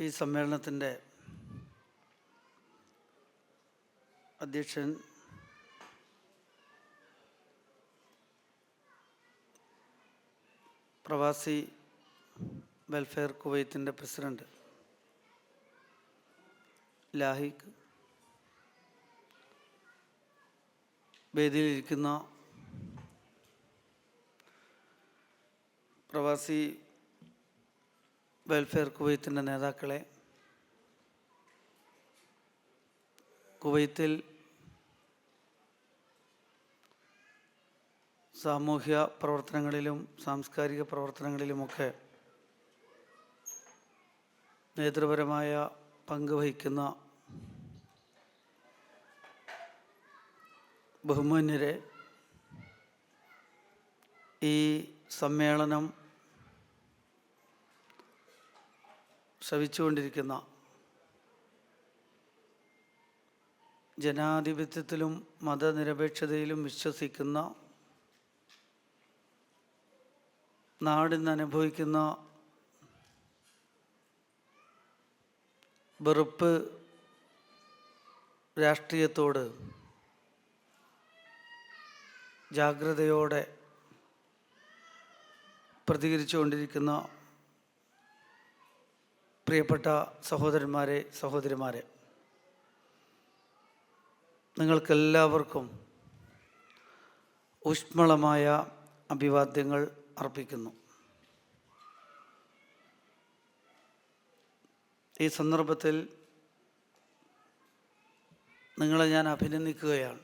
ഈ സമ്മേളനത്തിൻ്റെ അധ്യക്ഷൻ പ്രവാസി വെൽഫെയർ കുവൈത്തിൻ്റെ പ്രസിഡന്റ് ലാഹിഖ്, വേദിയിലിരിക്കുന്ന പ്രവാസി വെൽഫെയർ കുവൈത്തിൻ്റെ നേതാക്കളെ, കുവൈത്തിൽ സാമൂഹ്യ പ്രവർത്തനങ്ങളിലും സാംസ്കാരിക പ്രവർത്തനങ്ങളിലുമൊക്കെ നേതൃപരമായ പങ്ക് വഹിക്കുന്ന ബഹുമാന്യരെ, ഈ സമ്മേളനം ശ്രവിച്ചുകൊണ്ടിരിക്കുന്ന ജനാധിപത്യത്തിലും മതനിരപേക്ഷതയിലും വിശ്വസിക്കുന്ന, നാടിന്ന് അനുഭവിക്കുന്ന വെറുപ്പ് രാഷ്ട്രീയത്തോട് ജാഗ്രതയോടെ പ്രതികരിച്ചുകൊണ്ടിരിക്കുന്ന പ്രിയപ്പെട്ട സഹോദരന്മാരെ, സഹോദരിമാരെ, നിങ്ങൾക്കെല്ലാവർക്കും ഊഷ്മളമായ അഭിവാദ്യങ്ങൾ അർപ്പിക്കുന്നു. ഈ സന്ദർഭത്തിൽ നിങ്ങളെ ഞാൻ അഭിനന്ദിക്കുകയാണ്.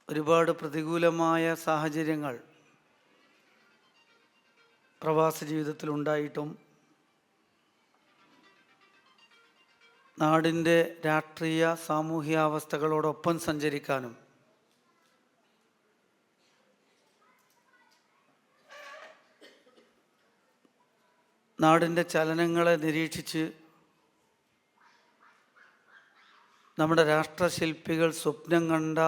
ഒരുപാട് പ്രതികൂലമായ സാഹചര്യങ്ങൾ പ്രവാസ ജീവിതത്തിലുണ്ടായിട്ടും നാടിൻ്റെ രാഷ്ട്രീയ സാമൂഹ്യാവസ്ഥകളോടൊപ്പം സഞ്ചരിക്കാനും നാടിൻ്റെ ചലനങ്ങളെ നിരീക്ഷിച്ച് നമ്മുടെ രാഷ്ട്രശില്പികൾ സ്വപ്നം കണ്ട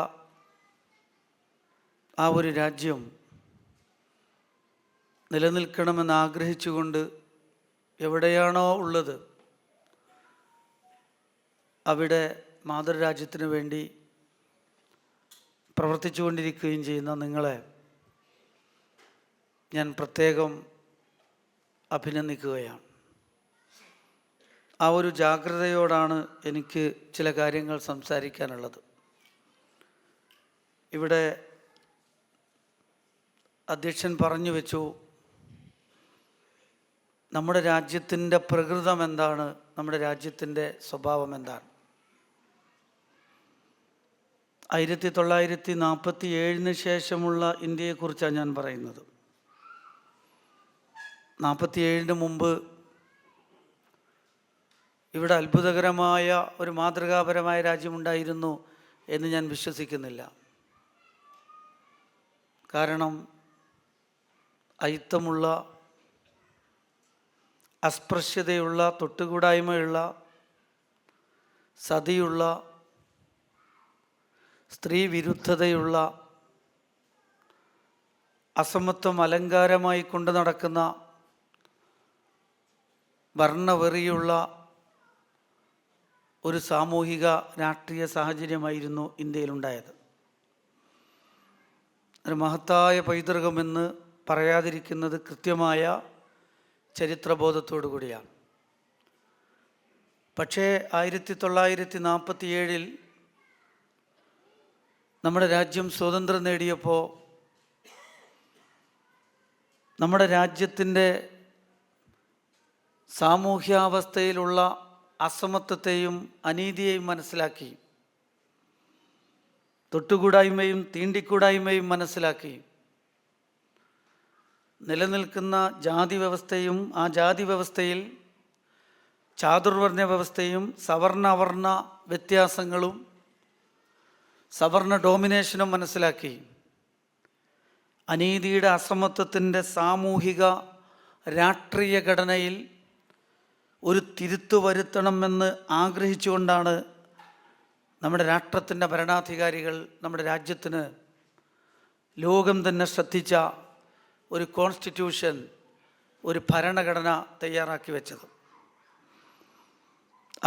ആ ഒരു രാജ്യം നിലനിൽക്കണമെന്ന് ആഗ്രഹിച്ചുകൊണ്ട് എവിടെയാണോ ഉള്ളത് അവിടെ മാതൃരാജ്യത്തിന് വേണ്ടി പ്രവർത്തിച്ചുകൊണ്ടിരിക്കുകയും ചെയ്യുന്ന നിങ്ങളെ ഞാൻ പ്രത്യേകം അഭിനന്ദിക്കുകയാണ്. ആ ഒരു ജാഗ്രതയോടാണ് എനിക്ക് ചില കാര്യങ്ങൾ സംസാരിക്കാനുള്ളത്. ഇവിടെ അധ്യക്ഷൻ പറഞ്ഞു വെച്ചു, നമ്മുടെ രാജ്യത്തിൻ്റെ പ്രകൃതം എന്താണ്, നമ്മുടെ രാജ്യത്തിൻ്റെ സ്വഭാവം എന്താണ്. 1947 ശേഷമുള്ള ഇന്ത്യയെക്കുറിച്ചാണ് ഞാൻ പറയുന്നത്. 47 മുമ്പ് ഇവിടെ അത്ഭുതകരമായ ഒരു മാതൃകാപരമായ രാജ്യമുണ്ടായിരുന്നു എന്ന് ഞാൻ വിശ്വസിക്കുന്നില്ല. കാരണം അയിത്തമുള്ള, അസ്പൃശ്യതയുള്ള, തൊട്ടുകൂടായ്മയുള്ള, സതിയുള്ള, സ്ത്രീ വിരുദ്ധതയുള്ള, അസമത്വം അലങ്കാരമായി കൊണ്ടു നടക്കുന്ന, വർണ്ണവെറിയുള്ള ഒരു സാമൂഹിക രാഷ്ട്രീയ സാഹചര്യമായിരുന്നു ഇന്ത്യയിലുണ്ടായത്. ഒരു മഹത്തായ പൈതൃകമെന്ന് പറയാതിരിക്കുന്നത് കൃത്യമായ ചരിത്രബോധത്തോടു കൂടിയാണ്. പക്ഷേ 1947 നമ്മുടെ രാജ്യം സ്വാതന്ത്ര്യം നേടിയപ്പോൾ നമ്മുടെ രാജ്യത്തിൻ്റെ സാമൂഹ്യാവസ്ഥയിലുള്ള അസമത്വത്തെയും അനീതിയെയും മനസ്സിലാക്കി, തൊട്ടുകൂടായ്മയും തീണ്ടിക്കൂടായ്മയും മനസ്സിലാക്കി, നിലനിൽക്കുന്ന ജാതി വ്യവസ്ഥയും ആ ജാതി വ്യവസ്ഥയിൽ ചാതുർവർണ്ണ വ്യവസ്ഥയും സവർണ അവർണ വ്യത്യാസങ്ങളും സവർണ ഡോമിനേഷനും മനസ്സിലാക്കി, അനീതിയുടെ അസമത്വത്തിൻ്റെ സാമൂഹിക രാഷ്ട്രീയ ഘടനയിൽ ഒരു തിരുത്തു വരുത്തണമെന്ന് ആഗ്രഹിച്ചുകൊണ്ടാണ് നമ്മുടെ രാഷ്ട്രത്തിൻ്റെ ഭരണാധികാരികൾ നമ്മുടെ രാജ്യത്തിന് ലോകം തന്നെ ശ്രദ്ധിച്ച ഒരു കോൺസ്റ്റിറ്റ്യൂഷൻ, ഒരു ഭരണഘടന തയ്യാറാക്കി വെച്ചത്.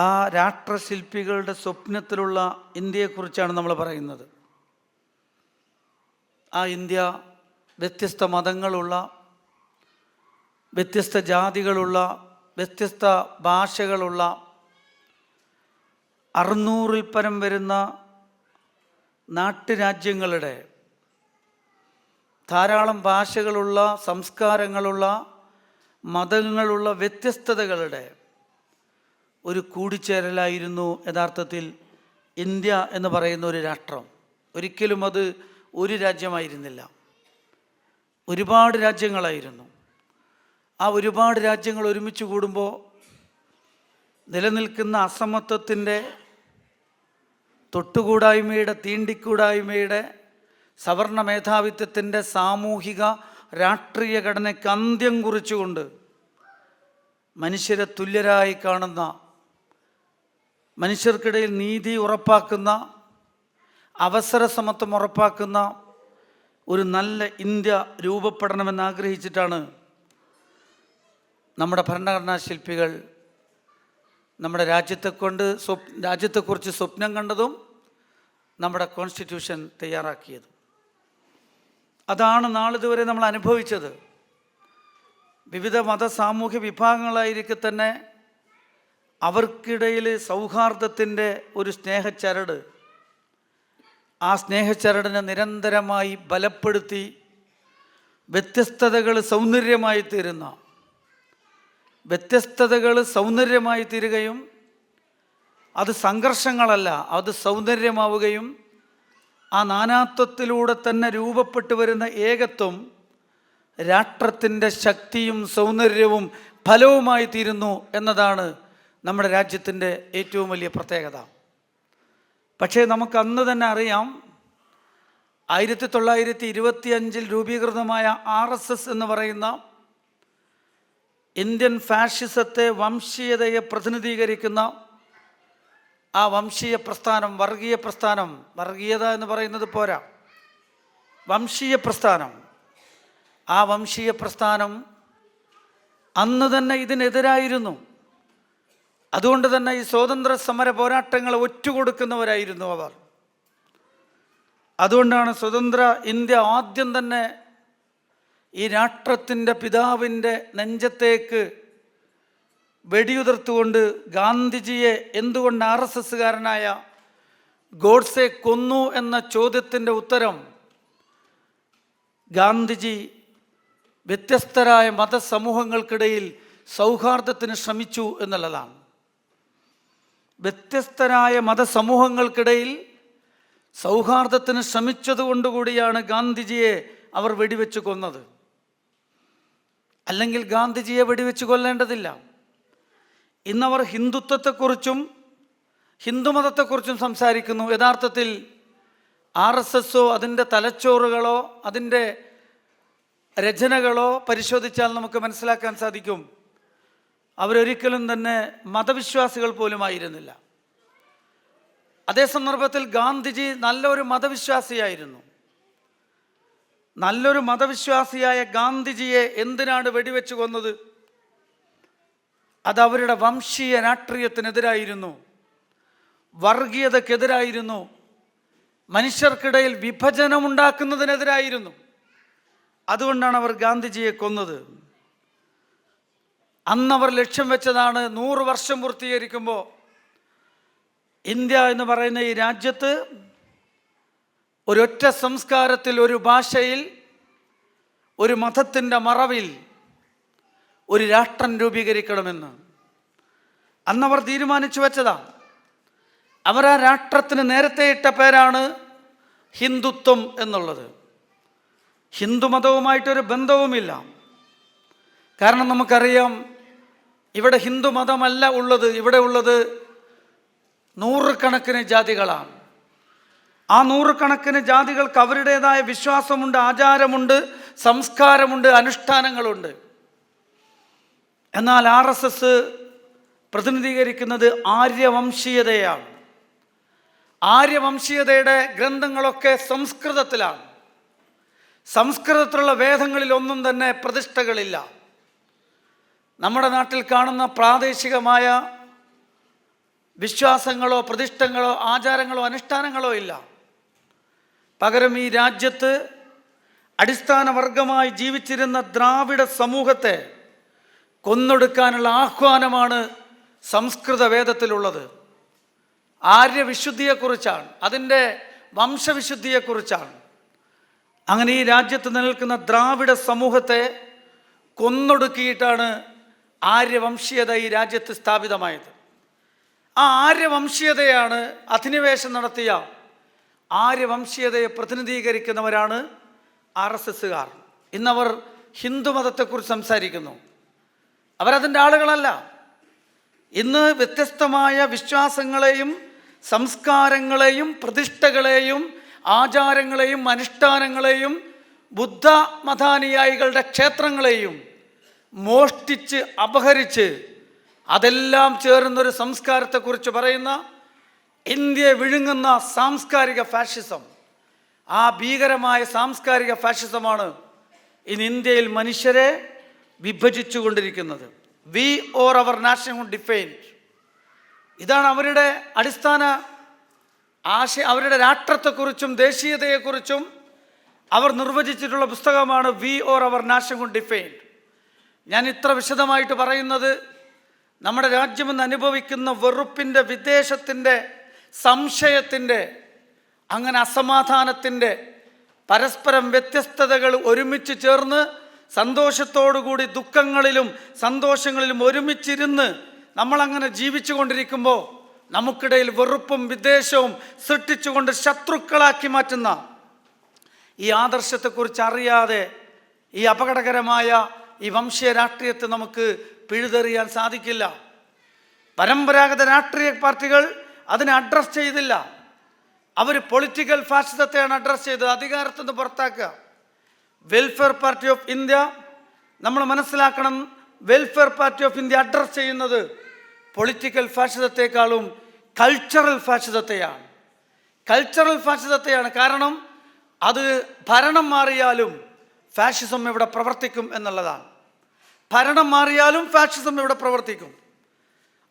ആ രാഷ്ട്രശില്പികളുടെ സ്വപ്നത്തിലുള്ള ഇന്ത്യയെക്കുറിച്ചാണ് നമ്മൾ പറയുന്നത്. ആ ഇന്ത്യ വ്യത്യസ്ത മതങ്ങളുള്ള, വ്യത്യസ്ത ജാതികളുള്ള, വ്യത്യസ്ത ഭാഷകളുള്ള 600-ൽ പരം വരുന്ന നാട്ടുരാജ്യങ്ങളുടെ, ധാരാളം ഭാഷകളുള്ള, സംസ്കാരങ്ങളുള്ള, മതങ്ങളുള്ള വ്യത്യസ്തതകളുടെ ഒരു കൂടിച്ചേരലായിരുന്നു യഥാർത്ഥത്തിൽ ഇന്ത്യ എന്ന് പറയുന്ന ഒരു രാഷ്ട്രം. ഒരിക്കലും അത് ഒരു രാജ്യമായിരുന്നില്ല, ഒരുപാട് രാജ്യങ്ങളായിരുന്നു. ആ ഒരുപാട് രാജ്യങ്ങൾ ഒരുമിച്ച് കൂടുമ്പോൾ നിലനിൽക്കുന്ന അസമത്വത്തിൻ്റെ, തൊട്ടുകൂടായ്മയുടെ, തീണ്ടിക്കൂടായ്മയുടെ, സവർണ മേധാവിത്വത്തിൻ്റെ സാമൂഹിക രാഷ്ട്രീയ ഘടനയ്ക്ക് അന്ത്യം കുറിച്ചുകൊണ്ട് മനുഷ്യരെ തുല്യരായി കാണുന്ന, മനുഷ്യർക്കിടയിൽ നീതി ഉറപ്പാക്കുന്ന, അവസര സമത്വം ഉറപ്പാക്കുന്ന ഒരു നല്ല ഇന്ത്യ രൂപപ്പെടണമെന്ന് ആഗ്രഹിച്ചിട്ടാണ് നമ്മുടെ ഭരണഘടനാ ശില്പികൾ നമ്മുടെ രാജ്യത്തെക്കുറിച്ച് സ്വപ്നം കണ്ടതും നമ്മുടെ കോൺസ്റ്റിറ്റ്യൂഷൻ തയ്യാറാക്കിയതും. അതാണ് നാളിതുവരെ നമ്മൾ അനുഭവിച്ചത്. വിവിധ മത സാമൂഹ്യ വിഭാഗങ്ങളായിരിക്കെ തന്നെ അവർക്കിടയിൽ സൗഹാർദ്ദത്തിൻ്റെ ഒരു സ്നേഹച്ചരട്, ആ സ്നേഹച്ചരടിനെ നിരന്തരമായി ബലപ്പെടുത്തി വ്യത്യസ്തതകൾ സൗന്ദര്യമായി തീരുകയും അത് സംഘർഷങ്ങളല്ല, അത് സൗന്ദര്യമാവുകയും ആ നാനാത്വത്തിലൂടെ തന്നെ രൂപപ്പെട്ടു വരുന്ന ഏകത്വം രാഷ്ട്രത്തിൻ്റെ ശക്തിയും സൗന്ദര്യവും ഫലവുമായി തീരുന്നു എന്നതാണ് നമ്മുടെ രാജ്യത്തിൻ്റെ ഏറ്റവും വലിയ പ്രത്യേകത. പക്ഷേ നമുക്ക് അന്ന് തന്നെ അറിയാം, 1925 രൂപീകൃതമായ RSS എന്ന് പറയുന്ന ഇന്ത്യൻ ഫാഷിസത്തെ, വംശീയതയെ പ്രതിനിധീകരിക്കുന്ന ആ വംശീയ പ്രസ്ഥാനം, വർഗീയ പ്രസ്ഥാനം, വർഗീയത എന്ന് പറയുന്നത് പോരാ, വംശീയ പ്രസ്ഥാനം, ആ വംശീയ പ്രസ്ഥാനം അന്ന് തന്നെ ഇതിനെതിരായിരുന്നു. അതുകൊണ്ട് തന്നെ ഈ സ്വാതന്ത്ര്യ സമര പോരാട്ടങ്ങളെ ഒറ്റുകൊടുക്കുന്നവരായിരുന്നു അവർ. അതുകൊണ്ടാണ് സ്വതന്ത്ര ഇന്ത്യ ആദ്യം തന്നെ ഈ രാഷ്ട്രത്തിൻ്റെ പിതാവിൻ്റെ നെഞ്ചത്തേക്ക് വെടിയുതിർത്തുകൊണ്ട് ഗാന്ധിജിയെ എന്തുകൊണ്ട് RSSകാരനായ ഗോഡ്സെ കൊന്നു എന്ന ചോദ്യത്തിൻ്റെ ഉത്തരം ഗാന്ധിജി വ്യത്യസ്തരായ മതസമൂഹങ്ങൾക്കിടയിൽ സൗഹാർദ്ദത്തിന് ശ്രമിച്ചു എന്നുള്ളതാണ്. വ്യത്യസ്തരായ മതസമൂഹങ്ങൾക്കിടയിൽ സൗഹാർദ്ദത്തിന് ശ്രമിച്ചതുകൊണ്ടുകൂടിയാണ് ഗാന്ധിജിയെ അവർ വെടിവെച്ച് കൊന്നത്. അല്ലെങ്കിൽ ഗാന്ധിജിയെ വെടിവെച്ച് കൊല്ലേണ്ടതില്ല. ഇന്നവർ ഹിന്ദുത്വത്തെക്കുറിച്ചും ഹിന്ദുമതത്തെക്കുറിച്ചും സംസാരിക്കുന്നു. യഥാർത്ഥത്തിൽ RSSോ അതിൻ്റെ തലച്ചോറുകളോ അതിൻ്റെ രചനകളോ പരിശോധിച്ചാൽ നമുക്ക് മനസ്സിലാക്കാൻ സാധിക്കും, അവരൊരിക്കലും തന്നെ മതവിശ്വാസികൾ പോലുമായിരുന്നില്ല. അതേ സന്ദർഭത്തിൽ ഗാന്ധിജി നല്ലൊരു മതവിശ്വാസിയായിരുന്നു. നല്ലൊരു മതവിശ്വാസിയായ ഗാന്ധിജിയെ എന്തിനാണ് വെടിവെച്ച് കൊന്നത്? അത് അവരുടെ വംശീയ രാഷ്ട്രീയത്തിനെതിരായിരുന്നു, വർഗീയതക്കെതിരായിരുന്നു, മനുഷ്യർക്കിടയിൽ വിഭജനമുണ്ടാക്കുന്നതിനെതിരായിരുന്നു. അതുകൊണ്ടാണ് അവർ ഗാന്ധിജിയെ കൊന്നത്. അന്നവർ ലക്ഷ്യം വെച്ചതാണ് 100 വർഷം പൂർത്തീകരിക്കുമ്പോൾ ഇന്ത്യ എന്ന് പറയുന്ന ഈ രാജ്യത്ത് ഒരൊറ്റ സംസ്കാരത്തിൽ, ഒരു ഭാഷയിൽ, ഒരു മതത്തിൻ്റെ മറവിൽ ഒരു രാഷ്ട്രം രൂപീകരിക്കണമെന്ന് അന്നവർ തീരുമാനിച്ചു വെച്ചതാണ്. അവർ ആ രാഷ്ട്രത്തിന് നേരത്തെ ഇട്ട പേരാണ് ഹിന്ദുത്വം എന്നുള്ളത്. ഹിന്ദുമതവുമായിട്ടൊരു ബന്ധവുമില്ല. കാരണം നമുക്കറിയാം, ഇവിടെ ഹിന്ദുമതമല്ല ഉള്ളത്, ഇവിടെ ഉള്ളത് നൂറുകണക്കിന് ജാതികളാണ്. ആ നൂറുകണക്കിന് ജാതികൾക്ക് അവരുടേതായ വിശ്വാസമുണ്ട്, ആചാരമുണ്ട്, സംസ്കാരമുണ്ട്, അനുഷ്ഠാനങ്ങളുണ്ട്. എന്നാൽ RSS പ്രതിനിധീകരിക്കുന്നത് ആര്യവംശീയതയാണ്. ആര്യവംശീയതയുടെ ഗ്രന്ഥങ്ങളൊക്കെ സംസ്കൃതത്തിലാണ്. സംസ്കൃതത്തിലുള്ള വേദങ്ങളിലൊന്നും തന്നെ പ്രതിഷ്ഠകളില്ല. നമ്മുടെ നാട്ടിൽ കാണുന്ന പ്രാദേശികമായ വിശ്വാസങ്ങളോ പ്രതിഷ്ഠകളോ ആചാരങ്ങളോ അനുഷ്ഠാനങ്ങളോ ഇല്ല. പകരം ഈ രാജ്യത്ത് അടിസ്ഥാന വർഗമായി ജീവിച്ചിരുന്ന ദ്രാവിഡ സമൂഹത്തെ കൊന്നൊടുക്കാനുള്ള ആഹ്വാനമാണ് സംസ്കൃത വേദത്തിലുള്ളത്. ആര്യവിശുദ്ധിയെക്കുറിച്ചാണ്, അതിൻ്റെ വംശവിശുദ്ധിയെക്കുറിച്ചാണ്. അങ്ങനെ ഈ രാജ്യത്ത് നിലനിൽക്കുന്ന ദ്രാവിഡ സമൂഹത്തെ കൊന്നൊടുക്കിയിട്ടാണ് ആര്യവംശീയത ഈ രാജ്യത്ത് സ്ഥാപിതമായത്. ആ ആര്യവംശീയതയാണ് അധിനിവേശം നടത്തിയ ആര്യവംശീയതയെ പ്രതിനിധീകരിക്കുന്നവരാണ് RSSകാർ. ഇന്നവർ ഹിന്ദുമതത്തെക്കുറിച്ച് സംസാരിക്കുന്നു. അവരതിൻ്റെ ആളുകളല്ല. ഇന്ന് വ്യത്യസ്തമായ വിശ്വാസങ്ങളെയും സംസ്കാരങ്ങളെയും പ്രതിഷ്ഠകളെയും ആചാരങ്ങളെയും അനുഷ്ഠാനങ്ങളെയും ബുദ്ധ മതാനുയായികളുടെ ക്ഷേത്രങ്ങളെയും മോഷ്ടിച്ച് അപഹരിച്ച് അതെല്ലാം ചേർന്നൊരു സംസ്കാരത്തെക്കുറിച്ച് പറയുന്ന ഇന്ത്യയെ വിഴുങ്ങുന്ന സാംസ്കാരിക ഫാഷിസം, ആ ഭീകരമായ സാംസ്കാരിക ഫാഷിസമാണ് ഇന്ന് ഇന്ത്യയിൽ മനുഷ്യരെ വിഭജിച്ചു കൊണ്ടിരിക്കുന്നത്. We or our nation defined. ഇതാണ് അവരുടെ അടിസ്ഥാന അവരുടെ രാഷ്ട്രത്തെക്കുറിച്ചും ദേശീയതയെക്കുറിച്ചും അവർ നിർവചിച്ചിട്ടുള്ള പുസ്തകമാണ് we or our nation defined. ഞാൻ ഇത്ര വിശദമായിട്ട് പറയുന്നത് നമ്മുടെ രാജ്യമെന്ന് അനുഭവിക്കുന്ന വെറുപ്പിൻ്റെ, വിദ്വേഷത്തിൻ്റെ, സംശയത്തിൻ്റെ, അങ്ങനെ അസമാധാനത്തിൻ്റെ, പരസ്പരം വ്യത്യസ്തതകൾ ഒരുമിച്ച് ചേർന്ന് സന്തോഷത്തോടുകൂടി ദുഃഖങ്ങളിലും സന്തോഷങ്ങളിലും ഒരുമിച്ചിരുന്ന് നമ്മളങ്ങനെ ജീവിച്ചു കൊണ്ടിരിക്കുമ്പോൾ നമുക്കിടയിൽ വെറുപ്പും വിദ്വേഷവും സൃഷ്ടിച്ചുകൊണ്ട് ശത്രുക്കളാക്കി മാറ്റുന്ന ഈ ആദർശത്തെക്കുറിച്ച് അറിയാതെ ഈ അപകടകരമായ ഈ വംശീയ രാഷ്ട്രീയത്തെ നമുക്ക് പിഴുതെറിയാൻ സാധിക്കില്ല. പരമ്പരാഗത രാഷ്ട്രീയ പാർട്ടികൾ അതിനെ അഡ്രസ് ചെയ്തില്ല. അവർ പൊളിറ്റിക്കൽ ഫാഷിസത്തെയാണ് അഡ്രസ് ചെയ്തത്, അധികാരത്തിൽ നിന്ന് പുറത്താക്കുക. വെൽഫെയർ പാർട്ടി ഓഫ് ഇന്ത്യ, നമ്മൾ മനസ്സിലാക്കണം, welfare party of India address ചെയ്യുന്നത് പൊളിറ്റിക്കൽ ഫാഷിസത്തെക്കാളും കൾച്ചറൽ ഫാഷിസത്തെയാണ്. കൾച്ചറൽ ഫാഷിസത്തെയാണ്. കാരണം അത് ഭരണം മാറിയാലും ഫാഷിസം ഇവിടെ പ്രവർത്തിക്കും എന്നുള്ളതാണ്. ഭരണം മാറിയാലും ഫാഷിസം ഇവിടെ പ്രവർത്തിക്കും.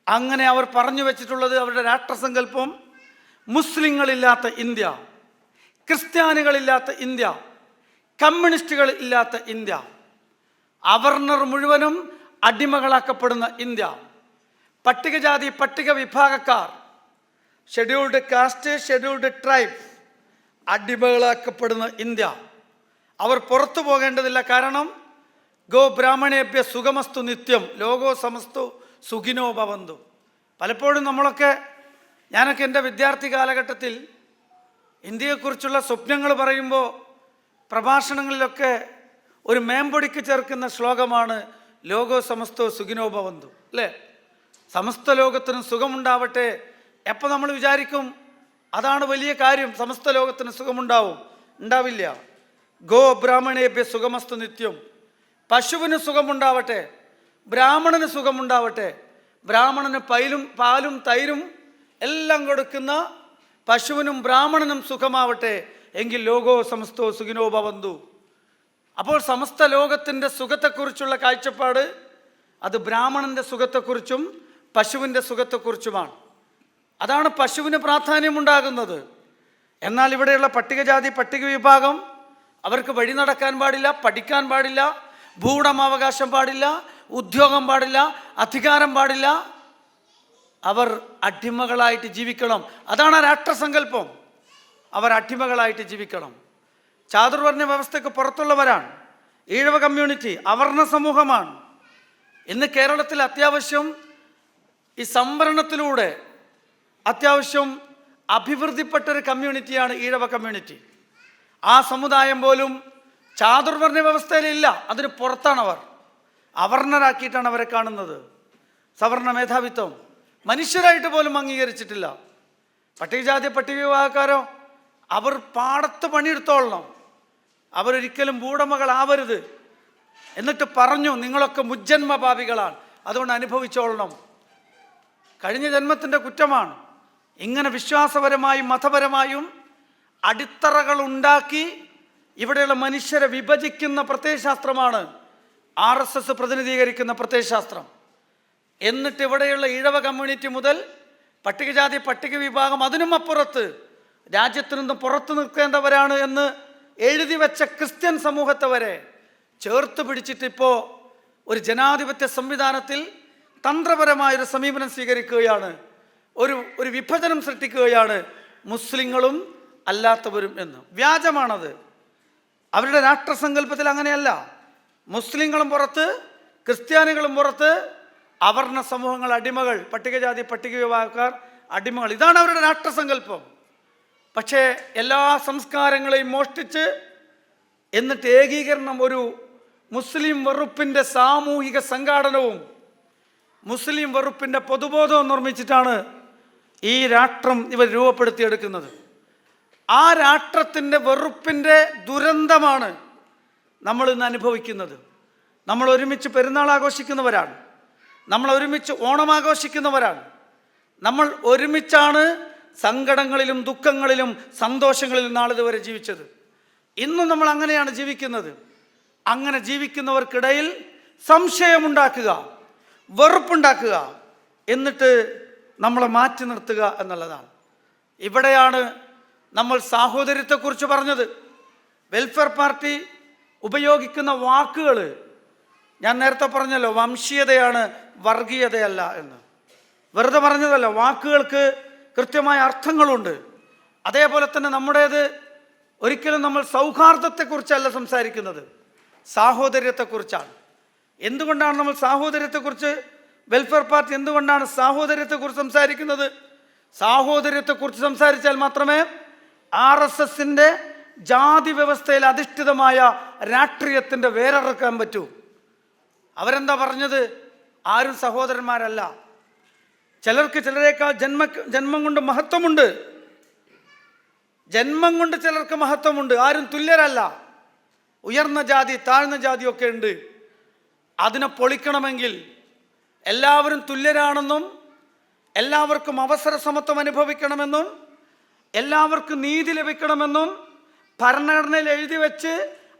അങ്ങനെ അവർ പറഞ്ഞു വെച്ചിട്ടുള്ളത്, അവരുടെ രാഷ്ട്രസങ്കല്പം മുസ്ലിങ്ങളില്ലാത്ത ഇന്ത്യ, ക്രിസ്ത്യാനികളില്ലാത്ത ഇന്ത്യ, കമ്മ്യൂണിസ്റ്റുകൾ ഇല്ലാത്ത ഇന്ത്യ, അവർണർ മുഴുവനും അടിമകളാക്കപ്പെടുന്ന ഇന്ത്യ, പട്ടികജാതി പട്ടിക വിഭാഗക്കാർ, ഷെഡ്യൂൾഡ് കാസ്റ്റ്, ഷെഡ്യൂൾഡ് ട്രൈബ് അടിമകളാക്കപ്പെടുന്ന ഇന്ത്യ. അവർ പുറത്തു പോകേണ്ടതില്ല. കാരണം ഗോ ബ്രാഹ്മണേഭ്യ സുഖമസ്തു നിത്യം ലോകോ സമസ്തു സുഖിനോ ഭവന്തു. പലപ്പോഴും ഞാനൊക്കെ എൻ്റെ വിദ്യാർത്ഥി കാലഘട്ടത്തിൽ ഇന്ത്യയെക്കുറിച്ചുള്ള സ്വപ്നങ്ങൾ പറയുമ്പോൾ പ്രഭാഷണങ്ങളിലൊക്കെ ഒരു മേമ്പൊടിക്ക് ചേർക്കുന്ന ശ്ലോകമാണ് ലോകോ സമസ്തോ സുഖിനോ ഭവന്തു, അല്ലേ? സമസ്ത ലോകത്തിനും സുഖമുണ്ടാവട്ടെ. എപ്പോൾ നമ്മൾ വിചാരിക്കും അതാണ് വലിയ കാര്യം, സമസ്ത ലോകത്തിന് സുഖമുണ്ടാവും? ഉണ്ടാവില്ല. ഗോ ബ്രാഹ്മണേഭ്യ സുഖമസ്തു നിത്യം. പശുവിന് സുഖമുണ്ടാവട്ടെ, ബ്രാഹ്മണന് സുഖമുണ്ടാവട്ടെ. ബ്രാഹ്മണന് പാലും തൈരും എല്ലാം കൊടുക്കുന്ന പശുവിനും ബ്രാഹ്മണനും സുഖമാവട്ടെ, എങ്കിൽ ലോകോ സമസ്തോ സുഖിനോ ഭവന്തു. അപ്പോൾ സമസ്ത ലോകത്തിൻ്റെ സുഖത്തെക്കുറിച്ചുള്ള കാഴ്ചപ്പാട് അത് ബ്രാഹ്മണൻ്റെ സുഖത്തെക്കുറിച്ചും പശുവിൻ്റെ സുഖത്തെക്കുറിച്ചുമാണ്. അതാണ് പശുവിന് പ്രാധാന്യമുണ്ടാകുന്നത്. എന്നാൽ ഇവിടെയുള്ള പട്ടികജാതി പട്ടിക വിഭാഗം, അവർക്ക് വഴി നടക്കാൻ പാടില്ല, പഠിക്കാൻ പാടില്ല, ഭൂവുടമാവകാശം പാടില്ല, ഉദ്യോഗം പാടില്ല, അധികാരം പാടില്ല. അവർ അടിമകളായിട്ട് ജീവിക്കണം. അതാണ് രാഷ്ട്രസങ്കല്പം. അവർ അടിമകളായിട്ട് ജീവിക്കണം. ചാതുർവർണ്ണ വ്യവസ്ഥയ്ക്ക് പുറത്തുള്ളവരാണ്. ഈഴവ കമ്മ്യൂണിറ്റി അവർണ സമൂഹമാണ്. ഇന്ന് കേരളത്തിൽ അത്യാവശ്യം ഈ സംവരണത്തിലൂടെ അത്യാവശ്യം അഭിവൃദ്ധിപ്പെട്ടൊരു കമ്മ്യൂണിറ്റിയാണ് ഈഴവ കമ്മ്യൂണിറ്റി. ആ സമുദായം പോലും ചാതുർവർണ്ണ വ്യവസ്ഥയിലില്ല, അതിന് പുറത്താണവർ. അവർണരാക്കിയിട്ടാണ് അവരെ കാണുന്നത്. സവർണ മേധാവിത്വം മനുഷ്യരായിട്ട് പോലും അംഗീകരിച്ചിട്ടില്ല. പട്ടികജാതി പട്ടിക വിഭാഗക്കാരോ, അവർ പാടത്ത് പണിയെടുത്തോളണം, അവരൊരിക്കലും ഭൂവുടമകളാവരുത്. എന്നിട്ട് പറഞ്ഞു, നിങ്ങളൊക്കെ മുജ്ജന്മ പാപികളാണ്, അതുകൊണ്ട് അനുഭവിച്ചോളണം. കഴിഞ്ഞ ജന്മത്തിൻ്റെ കുറ്റമാണ്. ഇങ്ങനെ വിശ്വാസപരമായും മതപരമായും അടിത്തറകൾ ഉണ്ടാക്കി ഇവിടെയുള്ള മനുഷ്യരെ വിഭജിക്കുന്ന പ്രത്യയശാസ്ത്രമാണ് RSS പ്രതിനിധീകരിക്കുന്ന പ്രത്യയശാസ്ത്രം. എന്നിട്ട് ഇവിടെയുള്ള ഈഴവ കമ്മ്യൂണിറ്റി മുതൽ പട്ടികജാതി പട്ടിക വിഭാഗം അതിനും അപ്പുറത്ത് രാജ്യത്തു നിന്നും പുറത്തു നിൽക്കേണ്ടവരാണ് എന്ന് എഴുതി വെച്ച ക്രിസ്ത്യൻ സമൂഹത്തെ വരെ ചേർത്ത് പിടിച്ചിട്ടിപ്പോൾ ഒരു ജനാധിപത്യ സംവിധാനത്തിൽ തന്ത്രപരമായൊരു സമീപനം സ്വീകരിക്കുകയാണ്, ഒരു വിഭജനം സൃഷ്ടിക്കുകയാണ് മുസ്ലിങ്ങളും അല്ലാത്തവരും എന്ന്. വ്യാജമാണത്. അവരുടെ രാഷ്ട്രസങ്കല്പത്തിൽ അങ്ങനെയല്ല. മുസ്ലിങ്ങളും പുറത്ത്, ക്രിസ്ത്യാനികളും പുറത്ത്, അവർണ സമൂഹങ്ങൾ അടിമകൾ, പട്ടികജാതി പട്ടിക വിഭാഗക്കാർ അടിമകൾ. ഇതാണ് അവരുടെ രാഷ്ട്രസങ്കല്പം. പക്ഷേ എല്ലാ സംസ്കാരങ്ങളെയും മോഷ്ടിച്ച് എന്നിട്ട് ഏകീകരണം, ഒരു മുസ്ലിം വെറുപ്പിൻ്റെ സാമൂഹിക സംഘാടനവും മുസ്ലിം വെറുപ്പിൻ്റെ പൊതുബോധവും നിർമ്മിച്ചിട്ടാണ് ഈ രാഷ്ട്രം ഇവർ രൂപപ്പെടുത്തിയെടുക്കുന്നത്. ആ രാഷ്ട്രത്തിൻ്റെ വെറുപ്പിൻ്റെ ദുരന്തമാണ് നമ്മൾ ഇന്ന് അനുഭവിക്കുന്നത്. നമ്മൾ ഒരുമിച്ച് പെരുന്നാൾ ആഘോഷിക്കുന്നവരാണ്, നമ്മൾ ഒരുമിച്ച് ഓണം ആഘോഷിക്കുന്നവരാണ്, നമ്മൾ ഒരുമിച്ചാണ് സങ്കടങ്ങളിലും ദുഃഖങ്ങളിലും സന്തോഷങ്ങളിലും നാളിതുവരെ ജീവിച്ചത്. ഇന്നും നമ്മൾ അങ്ങനെയാണ് ജീവിക്കുന്നത്. അങ്ങനെ ജീവിക്കുന്നവർക്കിടയിൽ സംശയമുണ്ടാക്കുക, വെറുപ്പുണ്ടാക്കുക, എന്നിട്ട് നമ്മളെ മാറ്റി നിർത്തുക എന്നുള്ളതാണ്. ഇവിടെയാണ് നമ്മൾ സാഹോദര്യത്തെക്കുറിച്ച് പറഞ്ഞത്. വെൽഫെയർ പാർട്ടി ഉപയോഗിക്കുന്ന വാക്കുകൾ ഞാൻ നേരത്തെ പറഞ്ഞല്ലോ, വംശീയതയാണ്, വർഗീയതയല്ല എന്ന്. വെറുതെ പറഞ്ഞതല്ല, വാക്കുകൾക്ക് കൃത്യമായ അർത്ഥങ്ങളുണ്ട്. അതേപോലെ തന്നെ നമ്മുടേത് ഒരിക്കലും നമ്മൾ സൗഹാർദ്ദത്തെക്കുറിച്ചല്ല സംസാരിക്കുന്നത്, സാഹോദര്യത്തെക്കുറിച്ചാണ്. എന്തുകൊണ്ടാണ് നമ്മൾ സാഹോദര്യത്തെക്കുറിച്ച്, വെൽഫെയർ പാർട്ടി എന്തുകൊണ്ടാണ് സാഹോദര്യത്തെക്കുറിച്ച് സംസാരിക്കുന്നത്? സാഹോദര്യത്തെക്കുറിച്ച് സംസാരിച്ചാൽ മാത്രമേ RSSന്റെ ജാതി വ്യവസ്ഥയിൽ അധിഷ്ഠിതമായ രാഷ്ട്രീയത്തിൻ്റെ വേരറക്കാൻ പറ്റൂ. അവരെന്താ പറഞ്ഞത്? ആരും സഹോദരന്മാരല്ല, ചിലർക്ക് ചിലരേക്കാൾ ജന്മം കൊണ്ട് മഹത്വമുണ്ട്, ജന്മം കൊണ്ട് ചിലർക്ക് മഹത്വമുണ്ട്, ആരും തുല്യരല്ല, ഉയർന്ന ജാതി താഴ്ന്ന ജാതിയൊക്കെ ഉണ്ട്. അതിനെ പൊളിക്കണമെങ്കിൽ എല്ലാവരും തുല്യരാണെന്നും എല്ലാവർക്കും അവസര സമത്വം അനുഭവിക്കണമെന്നും എല്ലാവർക്കും നീതി ലഭിക്കണമെന്നും ഭരണഘടനയിൽ എഴുതി വെച്ച്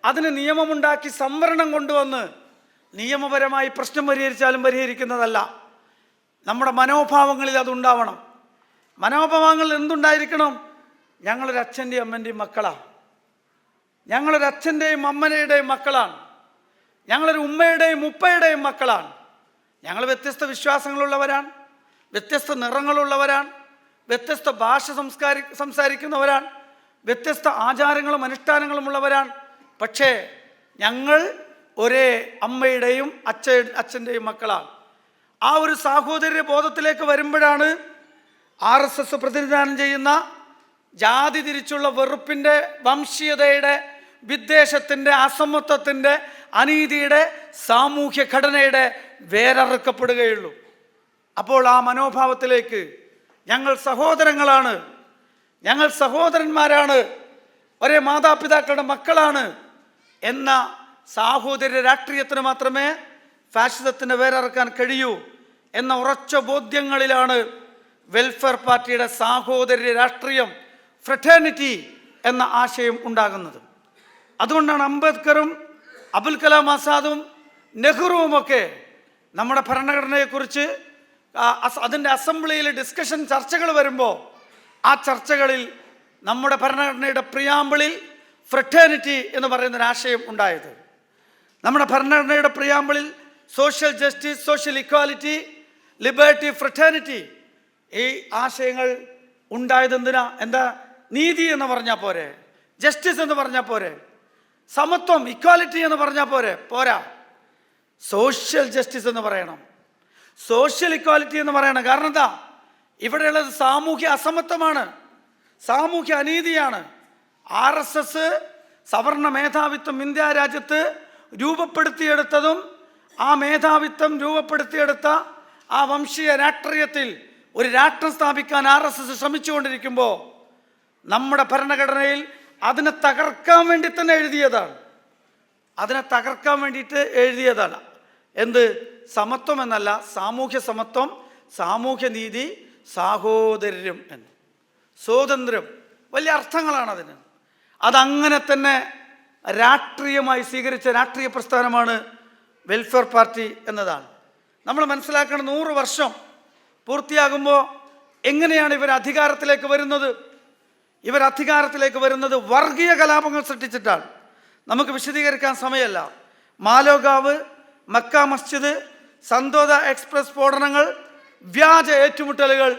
അതിന് നിയമമുണ്ടാക്കി സംവരണം കൊണ്ടുവന്ന് നിയമപരമായി പ്രശ്നം പരിഹരിച്ചാലും പരിഹരിക്കുന്നതല്ല. നമ്മുടെ മനോഭാവങ്ങളിൽ അതുണ്ടാവണം. മനോഭാവങ്ങളിൽ എന്തുണ്ടായിരിക്കണം? ഞങ്ങളൊരു അച്ഛൻ്റെയും അമ്മൻ്റെയും മക്കളാണ്, ഞങ്ങളൊരു അച്ഛൻ്റെയും അമ്മയുടെയും മക്കളാണ്, ഞങ്ങളൊരു ഉമ്മയുടെയും ഉപ്പയുടെയും മക്കളാണ്. ഞങ്ങൾ വ്യത്യസ്ത വിശ്വാസങ്ങളുള്ളവരാണ്, വ്യത്യസ്ത നിറങ്ങളുള്ളവരാണ്, വ്യത്യസ്ത ഭാഷ സംസാരിക്കുന്നവരാണ്, വ്യത്യസ്ത ആചാരങ്ങളും അനുഷ്ഠാനങ്ങളും ഉള്ളവരാണ്. പക്ഷേ ഞങ്ങൾ ഒരേ അമ്മയുടെയും അച്ഛൻ്റെയും മക്കളാണ്. ആ ഒരു സാഹോദര്യ ബോധത്തിലേക്ക് വരുമ്പോഴാണ് RSS പ്രതിനിധാനം ചെയ്യുന്ന ജാതി തിരിച്ചുള്ള വെറുപ്പിൻ്റെ, വംശീയതയുടെ, വിദ്വേഷത്തിൻ്റെ, അസമത്വത്തിൻ്റെ, അനീതിയുടെ, സാമൂഹ്യ ഘടനയുടെ വേരറുക്കപ്പെടുകയുള്ളൂ. അപ്പോൾ ആ മനോഭാവത്തിലേക്ക് ഞങ്ങൾ സഹോദരങ്ങളാണ്, ഞങ്ങൾ സഹോദരന്മാരാണ്, ഒരേ മാതാപിതാക്കളുടെ മക്കളാണ് എന്ന സാഹോദര്യ രാഷ്ട്രീയത്തിന് മാത്രമേ ഫാഷിസത്തിൻ്റെ വേരറക്കാൻ കഴിയൂ എന്ന ഉറച്ച ബോധ്യങ്ങളിലാണ് വെൽഫെയർ പാർട്ടിയുടെ സാഹോദര്യ രാഷ്ട്രീയം, ഫ്രറ്റേണിറ്റി എന്ന ആശയം ഉണ്ടാകുന്നത്. അതുകൊണ്ടാണ് അംബേദ്കറും അബുൽ കലാം ആസാദും നെഹ്റുവുമൊക്കെ നമ്മുടെ ഭരണഘടനയെക്കുറിച്ച് അതിൻ്റെ അസംബ്ലിയിൽ ഡിസ്കഷൻ ചർച്ചകൾ വരുമ്പോൾ ആ ചർച്ചകളിൽ നമ്മുടെ ഭരണഘടനയുടെ പ്രിയാമ്പിളിൽ ഫ്രറ്റേണിറ്റി എന്ന് പറയുന്നൊരാശയം ഉണ്ടായത്. നമ്മുടെ ഭരണഘടനയുടെ പ്രിയാമ്പിളിൽ social justice, social equality, liberty, fraternity, ഈ ആശയങ്ങൾ ഉണ്ടായത് എന്തിനാ? എന്താ? നീതി എന്ന് പറഞ്ഞാൽ പോരെ, ജസ്റ്റിസ് എന്ന് പറഞ്ഞാൽ പോരെ, സമത്വം, ഇക്വാലിറ്റി എന്ന് പറഞ്ഞാൽ പോരാ, സോഷ്യൽ ജസ്റ്റിസ് എന്ന് പറയണം, സോഷ്യൽ ഇക്വാലിറ്റി എന്ന് പറയണം. കാരണം എന്താ? ഇവിടെയുള്ളത് സാമൂഹ്യ അസമത്വമാണ്, സാമൂഹ്യ അനീതിയാണ്. RSS സവർണ മേധാവിത്വം ഇന്ത്യ രാജ്യത്ത് രൂപപ്പെടുത്തിയെടുത്തതും ആ മേധാവിത്വം രൂപപ്പെടുത്തിയെടുത്ത ആ വംശീയ രാഷ്ട്രീയത്തിൽ ഒരു രാഷ്ട്രം സ്ഥാപിക്കാൻ RSS ശ്രമിച്ചുകൊണ്ടിരിക്കുമ്പോൾ നമ്മുടെ ഭരണഘടനയിൽ അതിനെ തകർക്കാൻ വേണ്ടി തന്നെ എഴുതിയതാണ്, അതിനെ തകർക്കാൻ വേണ്ടിയിട്ട് എഴുതിയതാണ്. എന്ത്? സമത്വം എന്നല്ല, സാമൂഹ്യ സമത്വം, സാമൂഹ്യ നീതി, സാഹോദര്യം എന്ന്. സ്വാതന്ത്ര്യം, വലിയ അർത്ഥങ്ങളാണ് അതിന്. അതങ്ങനെ തന്നെ രാഷ്ട്രീയമായി സ്വീകരിച്ച രാഷ്ട്രീയ പ്രസ്ഥാനമാണ് വെൽഫെയർ പാർട്ടി എന്നതാണ്. നമ്മൾ മനസ്സിലാക്കണം, 100 വർഷം പൂർത്തിയാകുമ്പോൾ എങ്ങനെയാണ് ഇവർ അധികാരത്തിലേക്ക് വരുന്നത്? ഇവർ അധികാരത്തിലേക്ക് വരുന്നത് വർഗീയ കലാപങ്ങൾ സൃഷ്ടിച്ചിട്ടാണ്. നമുക്ക് വിശദീകരിക്കാൻ സമയമല്ല. മാലോഗാവ്, മക്ക മസ്ജിദ്, സന്തോദ എക്സ്പ്രസ് സ്ഫോടനങ്ങൾ, വ്യാജ ഏറ്റുമുട്ടലുകൾ,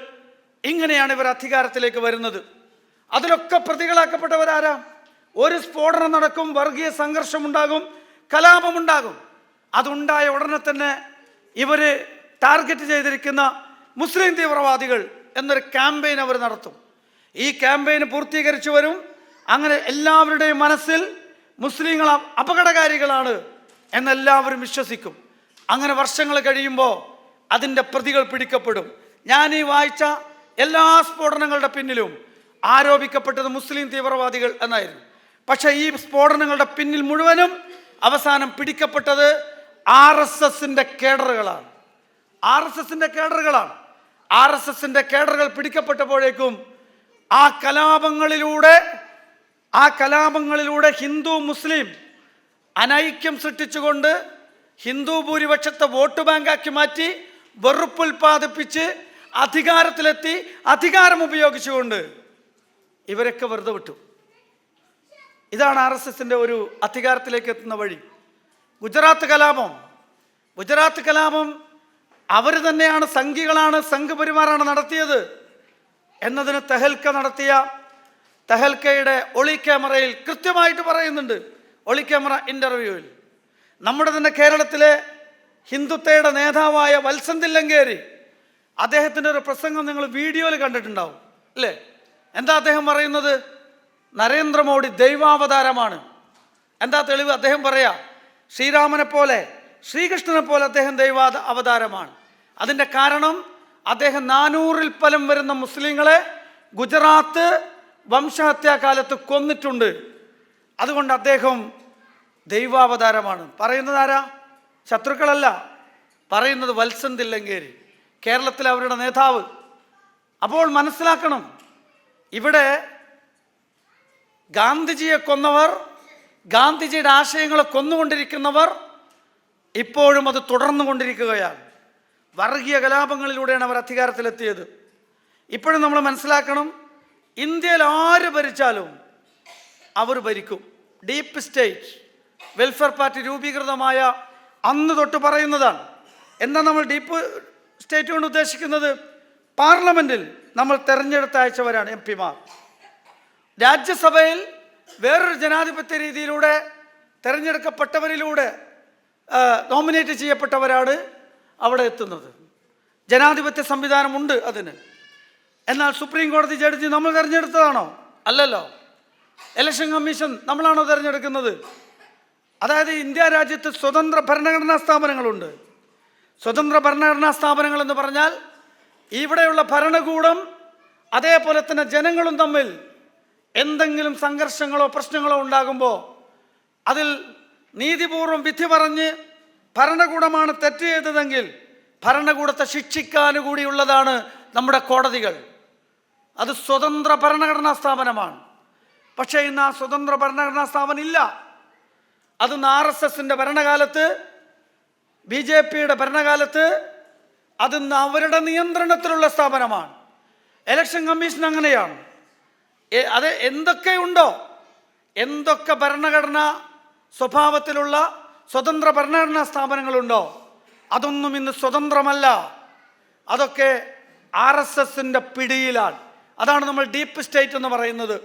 ഇങ്ങനെയാണ് ഇവർ അധികാരത്തിലേക്ക് വരുന്നത്. അതിലൊക്കെ പ്രതികളാക്കപ്പെട്ടവരാരാ? ഒരു സ്ഫോടനം നടക്കും, വർഗീയ സംഘർഷമുണ്ടാകും, കലാപമുണ്ടാകും. അതുണ്ടായ ഉടനെ തന്നെ ഇവർ ടാർഗറ്റ് ചെയ്തിരിക്കുന്ന മുസ്ലിം തീവ്രവാദികൾ എന്നൊരു ക്യാമ്പയിൻ അവർ നടത്തും. ഈ ക്യാമ്പയിൻ പൂർത്തീകരിച്ചു വരും. അങ്ങനെ എല്ലാവരുടെയും മനസ്സിൽ മുസ്ലിങ്ങൾ അപകടകാരികളാണ് എന്നെല്ലാവരും വിശ്വസിക്കും. അങ്ങനെ വർഷങ്ങൾ കഴിയുമ്പോൾ അതിൻ്റെ പ്രതികൾ പിടിക്കപ്പെടും. ഞാൻ ഈ വായിച്ച എല്ലാ സ്ഫോടനങ്ങളുടെ പിന്നിലും ആരോപിക്കപ്പെട്ടത് മുസ്ലിം തീവ്രവാദികൾ എന്നായിരുന്നു. പക്ഷേ ഈ സ്ഫോടനങ്ങളുടെ പിന്നിൽ മുഴുവനും അവസാനം പിടിക്കപ്പെട്ടത് RSSന്റെ കേഡറുകളാണ്. RSSന്റെ കേഡറുകൾ പിടിക്കപ്പെട്ടപ്പോഴേക്കും ആ കലാപങ്ങളിലൂടെ ഹിന്ദു മുസ്ലിം അനൈക്യം സൃഷ്ടിച്ചുകൊണ്ട് ഹിന്ദു ഭൂരിപക്ഷത്തെ വോട്ട് ബാങ്കാക്കി മാറ്റി വെറുപ്പുൽപാദിപ്പിച്ച് അധികാരത്തിലെത്തി അധികാരം ഉപയോഗിച്ചുകൊണ്ട് ഇവരൊക്കെ വെറുതെ വിട്ടു. ഇതാണ് RSSന്റെ ഒരു അധികാരത്തിലേക്ക് എത്തുന്ന വഴി. ഗുജറാത്ത് കലാപം അവർ തന്നെയാണ്, സംഘികളാണ്, സംഘപരിവാറാണ് നടത്തിയത് എന്നതിന് തെഹൽക്കയുടെ ഒളി ക്യാമറയിൽ കൃത്യമായിട്ട് പറയുന്നുണ്ട്. ഒളി ക്യാമറ ഇൻ്റർവ്യൂവിൽ നമ്മുടെ തന്നെ കേരളത്തിലെ ഹിന്ദുത്വയുടെ നേതാവായ വത്സൻ തില്ലങ്കേരി, അദ്ദേഹത്തിൻ്റെ ഒരു പ്രസംഗം നിങ്ങൾ വീഡിയോയിൽ കണ്ടിട്ടുണ്ടാവും അല്ലേ? എന്താ അദ്ദേഹം പറയുന്നത്? നരേന്ദ്രമോദി ദൈവാവതാരമാണ്. എന്താ തെളിവ്? അദ്ദേഹം പറയാ, ശ്രീരാമനെ പോലെ, ശ്രീകൃഷ്ണനെ പോലെ അദ്ദേഹം അവതാരമാണ്. അതിൻ്റെ കാരണം അദ്ദേഹം 400-ൽ പരം വരുന്ന മുസ്ലിങ്ങളെ ഗുജറാത്ത് വംശഹത്യാകാലത്ത് കൊന്നിട്ടുണ്ട്. അതുകൊണ്ട് അദ്ദേഹം ദൈവാവതാരമാണ്. പറയുന്നത് ആരാ? ശത്രുക്കളല്ല, പറയുന്നത് വത്സൻ തില്ലങ്കേരി, കേരളത്തിലെ അവരുടെ നേതാവ്. അപ്പോൾ മനസ്സിലാക്കണം, ഇവിടെ ഗാന്ധിജിയെ കൊന്നവർ, ഗാന്ധിജിയുടെ ആശയങ്ങളെ കൊന്നുകൊണ്ടിരിക്കുന്നവർ ഇപ്പോഴും അത് തുടർന്നുകൊണ്ടിരിക്കുകയാണ്. വർഗീയ കലാപങ്ങളിലൂടെയാണ് അവർ അധികാരത്തിലെത്തിയത്. ഇപ്പോഴും നമ്മൾ മനസ്സിലാക്കണം, ഇന്ത്യയിൽ ആര് ഭരിച്ചാലും അവർ ഭരിക്കും. ഡീപ്പ് സ്റ്റേറ്റ് വെൽഫെയർ പാർട്ടി രൂപീകൃതമായ അന്ന് തൊട്ട് പറയുന്നതാണ്. എന്താ നമ്മൾ ഡീപ്പ് സ്റ്റേറ്റ് കൊണ്ട് ഉദ്ദേശിക്കുന്നത്? പാർലമെൻറ്റിൽ നമ്മൾ തെരഞ്ഞെടുത്ത് അയച്ചവരാണ് MP-മാർ. രാജ്യസഭയിൽ വേറൊരു ജനാധിപത്യ രീതിയിലൂടെ തെരഞ്ഞെടുക്കപ്പെട്ടവരിലൂടെ നോമിനേറ്റ് ചെയ്യപ്പെട്ടവരാണ് അവിടെ എത്തുന്നത്. ജനാധിപത്യ സംവിധാനമുണ്ട് അതിന്. എന്നാൽ സുപ്രീം കോടതി ജഡ്ജി നമ്മൾ തിരഞ്ഞെടുത്തതാണോ? അല്ലല്ലോ. ഇലക്ഷൻ കമ്മീഷൻ നമ്മളാണോ തിരഞ്ഞെടുക്കുന്നത്? അതായത് ഇന്ത്യ രാജ്യത്ത് സ്വതന്ത്ര ഭരണഘടനാ സ്ഥാപനങ്ങളുണ്ട്. സ്വതന്ത്ര ഭരണഘടനാ സ്ഥാപനങ്ങൾ എന്ന് പറഞ്ഞാൽ ഇവിടെയുള്ള ഭരണകൂടം അതേപോലെ തന്നെ ജനങ്ങളും തമ്മിൽ എന്തെങ്കിലും സംഘർഷങ്ങളോ പ്രശ്നങ്ങളോ ഉണ്ടാകുമ്പോൾ അതിൽ നീതിപൂർവം വിധി പറഞ്ഞ് ഭരണകൂടമാണ് തെറ്റ് ചെയ്തതെങ്കിൽ ഭരണകൂടത്തെ ശിക്ഷിക്കാനുകൂടിയുള്ളതാണ് നമ്മുടെ കോടതികൾ. അത് സ്വതന്ത്ര ഭരണഘടനാ സ്ഥാപനമാണ്. പക്ഷേ ഇന്ന് ആ സ്വതന്ത്ര ഭരണഘടനാ സ്ഥാപനം ഇല്ല. അത് RSSന്റെ ഭരണകാലത്ത്, BJPയുടെ ഭരണകാലത്ത് അത് അവരുടെ നിയന്ത്രണത്തിലുള്ള സ്ഥാപനമാണ്. ഇലക്ഷൻ കമ്മീഷൻ അങ്ങനെയാണ്. അത് എന്തൊക്കെ ഭരണഘടനാ സ്വഭാവത്തിലുള്ള സ്വതന്ത്ര ഭരണഘടനാ സ്ഥാപനങ്ങളുണ്ടോ അതൊന്നും ഇന്ന് സ്വതന്ത്രമല്ല. അതൊക്കെ RSSന്റെ പിടിയിലാണ്. അതാണ് നമ്മൾ ഡീപ്പ് സ്റ്റേറ്റ് എന്ന് പറയുന്നത്.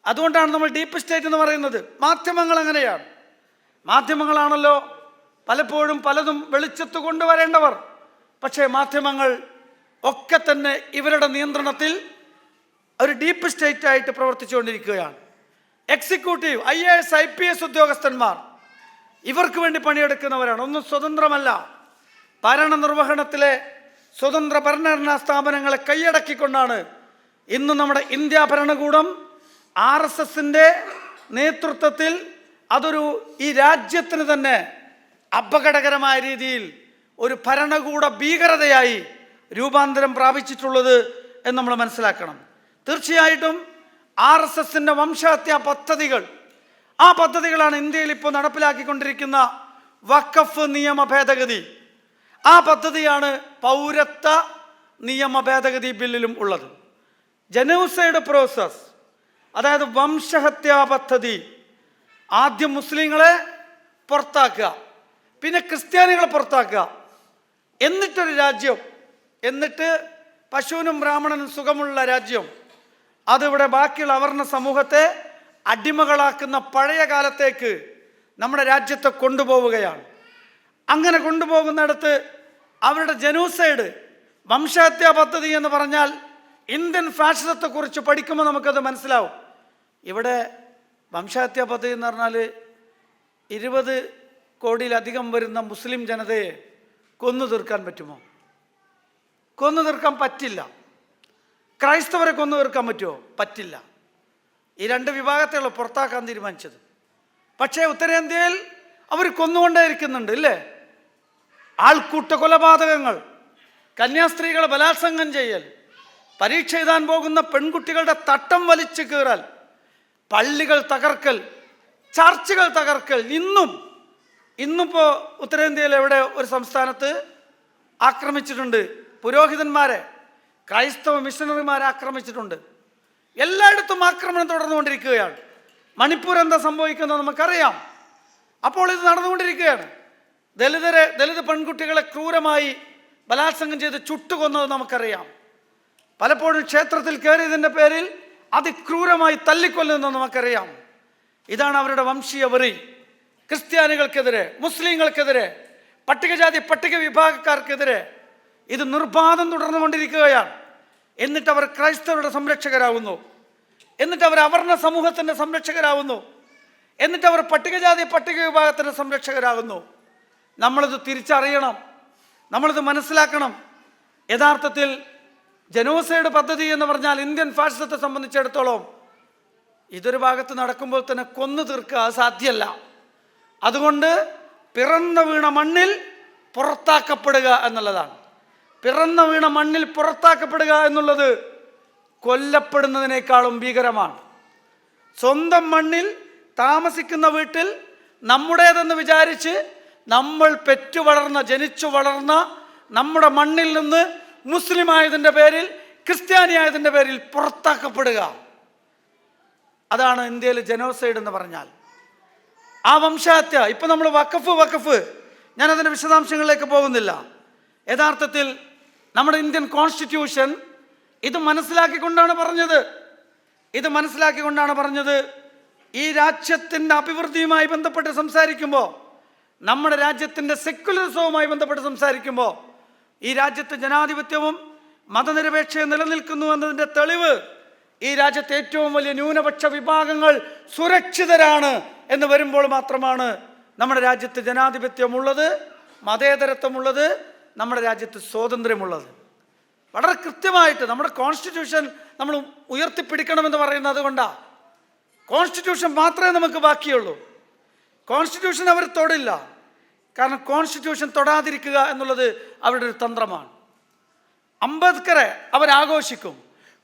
അതുകൊണ്ടാണ് നമ്മൾ ഡീപ്പ് സ്റ്റേറ്റ് എന്ന് പറയുന്നത്. മാധ്യമങ്ങൾ അങ്ങനെയാണ്. മാധ്യമങ്ങളാണല്ലോ പലപ്പോഴും പലതും വെളിച്ചത്ത് കൊണ്ടുവരേണ്ടവർ. പക്ഷേ മാധ്യമങ്ങൾ ഒക്കെ തന്നെ ഇവരുടെ നിയന്ത്രണത്തിൽ ഒരു ഡീപ്പ് സ്റ്റേറ്റ് ആയിട്ട് പ്രവർത്തിച്ചുകൊണ്ടിരിക്കുകയാണ്. എക്സിക്യൂട്ടീവ്, IAS, IPS ഉദ്യോഗസ്ഥന്മാർ ഇവർക്ക് വേണ്ടി പണിയെടുക്കുന്നവരാണ്. ഒന്നും സ്വതന്ത്രമല്ല. ഭരണനിർവഹണത്തിലെ സ്വതന്ത്ര ഭരണഘടനാ സ്ഥാപനങ്ങളെ കൈയടക്കിക്കൊണ്ടാണ് ഇന്ന് നമ്മുടെ ഇന്ത്യ ഭരണകൂടം RSSന്റെ നേതൃത്വത്തിൽ ഈ രാജ്യത്തിന് തന്നെ അപകടകരമായ രീതിയിൽ ഒരു ഭരണകൂട ഭീകരതയായി രൂപാന്തരം പ്രാപിച്ചിട്ടുള്ളത് എന്ന് നമ്മൾ മനസ്സിലാക്കണം. തീർച്ചയായിട്ടും RSSന്റെ വംശഹത്യാ പദ്ധതികളാണ് ഇന്ത്യയിൽ ഇപ്പോൾ നടപ്പിലാക്കിക്കൊണ്ടിരിക്കുന്ന വഖഫ് നിയമ ഭേദഗതി. ആ പദ്ധതിയാണ് പൗരത്വ നിയമ ഭേദഗതി ബില്ലിലും ഉള്ളത്. ജനൂസൈഡ് പ്രോസസ്, അതായത് വംശഹത്യാ പദ്ധതി. ആദ്യം മുസ്ലിങ്ങളെ പുറത്താക്കുക, പിന്നെ ക്രിസ്ത്യാനികളെ പുറത്താക്കുക, എന്നിട്ടൊരു രാജ്യം, എന്നിട്ട് പശുവിനും ബ്രാഹ്മണനും സുഖമുള്ള രാജ്യം. അതിവിടെ ബാക്കിയുള്ള അവർണ സമൂഹത്തെ അടിമകളാക്കുന്ന പഴയ കാലത്തേക്ക് നമ്മുടെ രാജ്യത്തെ കൊണ്ടുപോവുകയാണ്. അങ്ങനെ കൊണ്ടുപോകുന്നിടത്ത് അവരുടെ ജനൂസൈഡ്, വംശഹത്യാ പദ്ധതി എന്ന് പറഞ്ഞാൽ ഇന്ത്യൻ ഫാഷിസത്തെക്കുറിച്ച് പഠിക്കുമ്പോൾ നമുക്കത് മനസ്സിലാവും. ഇവിടെ വംശഹത്യാ പദ്ധതി എന്ന് പറഞ്ഞാൽ 20 കോടിയിലധികം വരുന്ന മുസ്ലിം ജനതയെ കൊന്നു തീർക്കാൻ പറ്റുമോ? കൊന്നു തീർക്കാൻ പറ്റില്ല. ക്രൈസ്തവരെ കൊന്നു തീർക്കാൻ പറ്റുമോ? പറ്റില്ല. ഈ 2 വിഭാഗത്തെയുള്ള പുറത്താക്കാൻ തീരുമാനിച്ചത്. പക്ഷേ ഉത്തരേന്ത്യയിൽ അവർ കൊന്നുകൊണ്ടേ ഇരിക്കുന്നുണ്ട്, ഇല്ലേ? ആൾക്കൂട്ട കൊലപാതകങ്ങൾ, കന്യാസ്ത്രീകളെ ബലാത്സംഗം ചെയ്യൽ, പരീക്ഷ എഴുതാൻ പോകുന്ന പെൺകുട്ടികളുടെ തട്ടം വലിച്ചു കീറൽ, പള്ളികൾ തകർക്കൽ, ചർച്ചുകൾ തകർക്കൽ. ഇന്നിപ്പോൾ ഉത്തരേന്ത്യയിൽ എവിടെ ഒരു സംസ്ഥാനത്ത് ആക്രമിച്ചിട്ടുണ്ട്, പുരോഹിതന്മാരെ, ക്രൈസ്തവ മിഷണറിമാരെ ആക്രമിച്ചിട്ടുണ്ട്. എല്ലായിടത്തും ആക്രമണം തുടർന്നുകൊണ്ടിരിക്കുകയാണ്. മണിപ്പൂർ എന്താ സംഭവിക്കുന്നത് നമുക്കറിയാം. അപ്പോൾ ഇത് നടന്നുകൊണ്ടിരിക്കുകയാണ്. ദലിത് പെൺകുട്ടികളെ ക്രൂരമായി ബലാത്സംഗം ചെയ്ത് ചുട്ടുകൊന്നത് നമുക്കറിയാം. പലപ്പോഴും ക്ഷേത്രത്തിൽ കയറിയതിൻ്റെ പേരിൽ അതിക്രൂരമായി തല്ലിക്കൊല്ലുന്നത് നമുക്കറിയാം. ഇതാണ് അവരുടെ വംശീയ വെറി. ക്രിസ്ത്യാനികൾക്കെതിരെ, മുസ്ലിങ്ങൾക്കെതിരെ, പട്ടികജാതി പട്ടിക വിഭാഗക്കാർക്കെതിരെ ഇത് നിർബാധം തുടർന്നുകൊണ്ടിരിക്കുകയാണ്. എന്നിട്ട് അവർ ക്രൈസ്തവരുടെ സംരക്ഷകരാകുന്നു, എന്നിട്ട് അവർ അവർണ സമൂഹത്തിൻ്റെ സംരക്ഷകരാകുന്നു, എന്നിട്ട് അവർ പട്ടികജാതി പട്ടിക വിഭാഗത്തിൻ്റെ സംരക്ഷകരാകുന്നു. നമ്മളിത് തിരിച്ചറിയണം, നമ്മളിത് മനസ്സിലാക്കണം. യഥാർത്ഥത്തിൽ ജനോസൈഡ് പദ്ധതി എന്ന് പറഞ്ഞാൽ ഇന്ത്യൻ ഫാഷിസത്തെ സംബന്ധിച്ചിടത്തോളം ഇതൊരു ഭാഗത്ത് നടക്കുമ്പോൾ തന്നെ കൊന്നു തീർക്കുക സാധ്യമല്ല. അതുകൊണ്ട് പിറന്ന വീണ മണ്ണിൽ പുറത്താക്കപ്പെടുക എന്നുള്ളതാണ്. പിറന്ന വീണ മണ്ണിൽ പുറത്താക്കപ്പെടുക എന്നുള്ളത് കൊല്ലപ്പെടുന്നതിനേക്കാളും ഭീകരമാണ്. സ്വന്തം മണ്ണിൽ താമസിക്കുന്ന വീട്ടിൽ നമ്മുടേതെന്ന് വിചാരിച്ച് നമ്മൾ പെറ്റു വളർന്ന, ജനിച്ചു വളർന്ന നമ്മുടെ മണ്ണിൽ നിന്ന് മുസ്ലിം ആയതിൻ്റെ പേരിൽ, ക്രിസ്ത്യാനി പേരിൽ പുറത്താക്കപ്പെടുക. അതാണ് ഇന്ത്യയിൽ ജനോസൈഡ് എന്ന് പറഞ്ഞാൽ. ആ വംശഹത്യ. ഇപ്പം നമ്മൾ വഖഫ് ഞാനതിൻ്റെ വിശദാംശങ്ങളിലേക്ക് പോകുന്നില്ല. യഥാർത്ഥത്തിൽ നമ്മുടെ ഇന്ത്യൻ കോൺസ്റ്റിറ്റ്യൂഷൻ ഇത് മനസ്സിലാക്കിക്കൊണ്ടാണ് പറഞ്ഞത്. ഈ രാജ്യത്തിൻ്റെ അഭിവൃദ്ധിയുമായി ബന്ധപ്പെട്ട് സംസാരിക്കുമ്പോൾ, നമ്മുടെ രാജ്യത്തിൻ്റെ സെക്യുലറിസവുമായി ബന്ധപ്പെട്ട് സംസാരിക്കുമ്പോൾ, ഈ രാജ്യത്ത് ജനാധിപത്യവും മതനിരപേക്ഷയും നിലനിൽക്കുന്നു എന്നതിൻ്റെ തെളിവ് ഈ രാജ്യത്തെ ഏറ്റവും വലിയ ന്യൂനപക്ഷ വിഭാഗങ്ങൾ സുരക്ഷിതരാണ് എന്ന് വരുമ്പോൾ മാത്രമാണ് നമ്മുടെ രാജ്യത്ത് ജനാധിപത്യമുള്ളത്, മതേതരത്വമുള്ളത്, നമ്മുടെ രാജ്യത്ത് സ്വാതന്ത്ര്യമുള്ളത്. വളരെ കൃത്യമായിട്ട് നമ്മുടെ കോൺസ്റ്റിറ്റ്യൂഷൻ നമ്മൾ ഉയർത്തിപ്പിടിക്കണമെന്ന് പറയുന്നത് അതുകൊണ്ടാണ്. കോൺസ്റ്റിറ്റ്യൂഷൻ മാത്രമേ നമുക്ക് ബാക്കിയുള്ളൂ. കോൺസ്റ്റിറ്റ്യൂഷൻ അവർ തൊടില്ല. കാരണം കോൺസ്റ്റിറ്റ്യൂഷൻ തൊടാതിരിക്കുക എന്നുള്ളത് അവരുടെ ഒരു തന്ത്രമാണ്. അംബേദ്കറെ അവരാഘോഷിക്കും,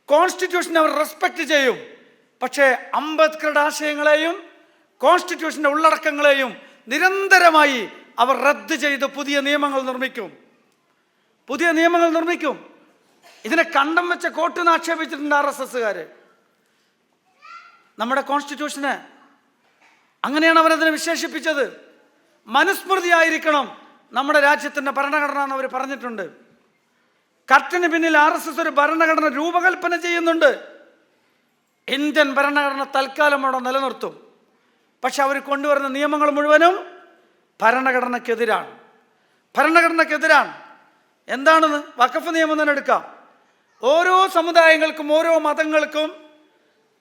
കോൺസ്റ്റിറ്റ്യൂഷൻ അവർ റെസ്പെക്റ്റ് ചെയ്യും. പക്ഷേ അംബേദ്കറുടെ ആശയങ്ങളെയും കോൺസ്റ്റിറ്റ്യൂഷൻ്റെ ഉള്ളടക്കങ്ങളെയും നിരന്തരമായി അവർ റദ്ദ് ചെയ്ത് പുതിയ നിയമങ്ങൾ നിർമ്മിക്കും. ഇതിനെ കണ്ടം വെച്ച കോട്ടെന്ന് ആക്ഷേപിച്ചിട്ടുണ്ട് RSSകാർ. നമ്മുടെ കോൺസ്റ്റിറ്റ്യൂഷന് അങ്ങനെയാണ് അവരതിനെ വിശേഷിപ്പിച്ചത്. മനുസ്മൃതിയായിരിക്കണം നമ്മുടെ രാജ്യത്തിൻ്റെ ഭരണഘടന എന്ന് അവർ പറഞ്ഞിട്ടുണ്ട്. കർട്ടന് പിന്നിൽ RSS ഒരു ഭരണഘടന രൂപകൽപ്പന ചെയ്യുന്നുണ്ട്. ഇന്ത്യൻ ഭരണഘടന തൽക്കാലം അവിടെ നിലനിർത്തും. പക്ഷെ അവർ കൊണ്ടുവരുന്ന നിയമങ്ങൾ മുഴുവനും ഭരണഘടനയ്ക്കെതിരാണ്. എന്താണെന്ന് വഖഫ് നിയമം തന്നെ എടുക്കാം. ഓരോ സമുദായങ്ങൾക്കും, ഓരോ മതങ്ങൾക്കും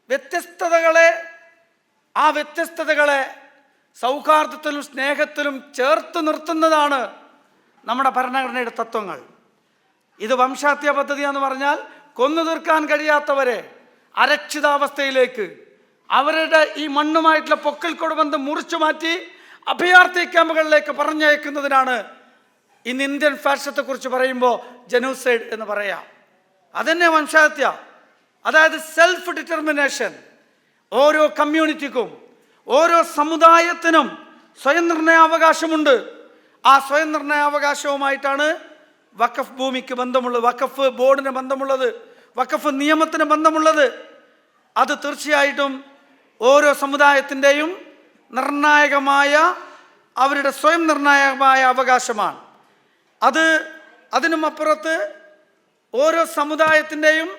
വ്യത്യസ്തതകളെ സൗഹാർദ്ദത്തിലും സ്നേഹത്തിലും ചേർത്ത് നിർത്തുന്നതാണ് നമ്മുടെ ഭരണഘടനയുടെ തത്വങ്ങൾ. ഇത് വംശഹത്യാ പദ്ധതി എന്ന് പറഞ്ഞാൽ കൊന്നു തീർക്കാൻ കഴിയാത്തവരെ അരക്ഷിതാവസ്ഥയിലേക്ക്, അവരുടെ ഈ മണ്ണുമായിട്ടുള്ള പൊക്കിൾക്കൊട് ബന്ധം മുറിച്ചു മാറ്റി അഭയാർത്ഥി ക്യാമ്പുകളിലേക്ക് പറഞ്ഞയക്കുന്നതിനാണ് ഇന്ന് ഇന്ത്യൻ ഫാഷിസത്തെക്കുറിച്ച് പറയുമ്പോൾ ജനൂസൈഡ് എന്ന് പറയാം. അതന്നെ വംശഹത്യ. അതായത് സെൽഫ് ഡിറ്റർമിനേഷൻ. ഓരോ കമ്മ്യൂണിറ്റിക്കും, ഓരോ സമുദായത്തിനും സ്വയം നിർണയാവകാശമുണ്ട്. ആ സ്വയം നിർണയാവകാശവുമായിട്ടാണ് വഖഫ് ഭൂമിക്ക് ബന്ധമുള്ളത്, വഖഫ് ബോർഡിന് ബന്ധമുള്ളത്, വഖഫ് നിയമത്തിന് ബന്ധമുള്ളത്. അത് തീർച്ചയായിട്ടും ഓരോ സമുദായത്തിൻ്റെയും നിർണായകമായ അവരുടെ സ്വയം നിർണായകമായ അവകാശമാണ്. അതിനും അപ്പുറത്ത് ഓരോ സമുദായത്തിൻ്റെയും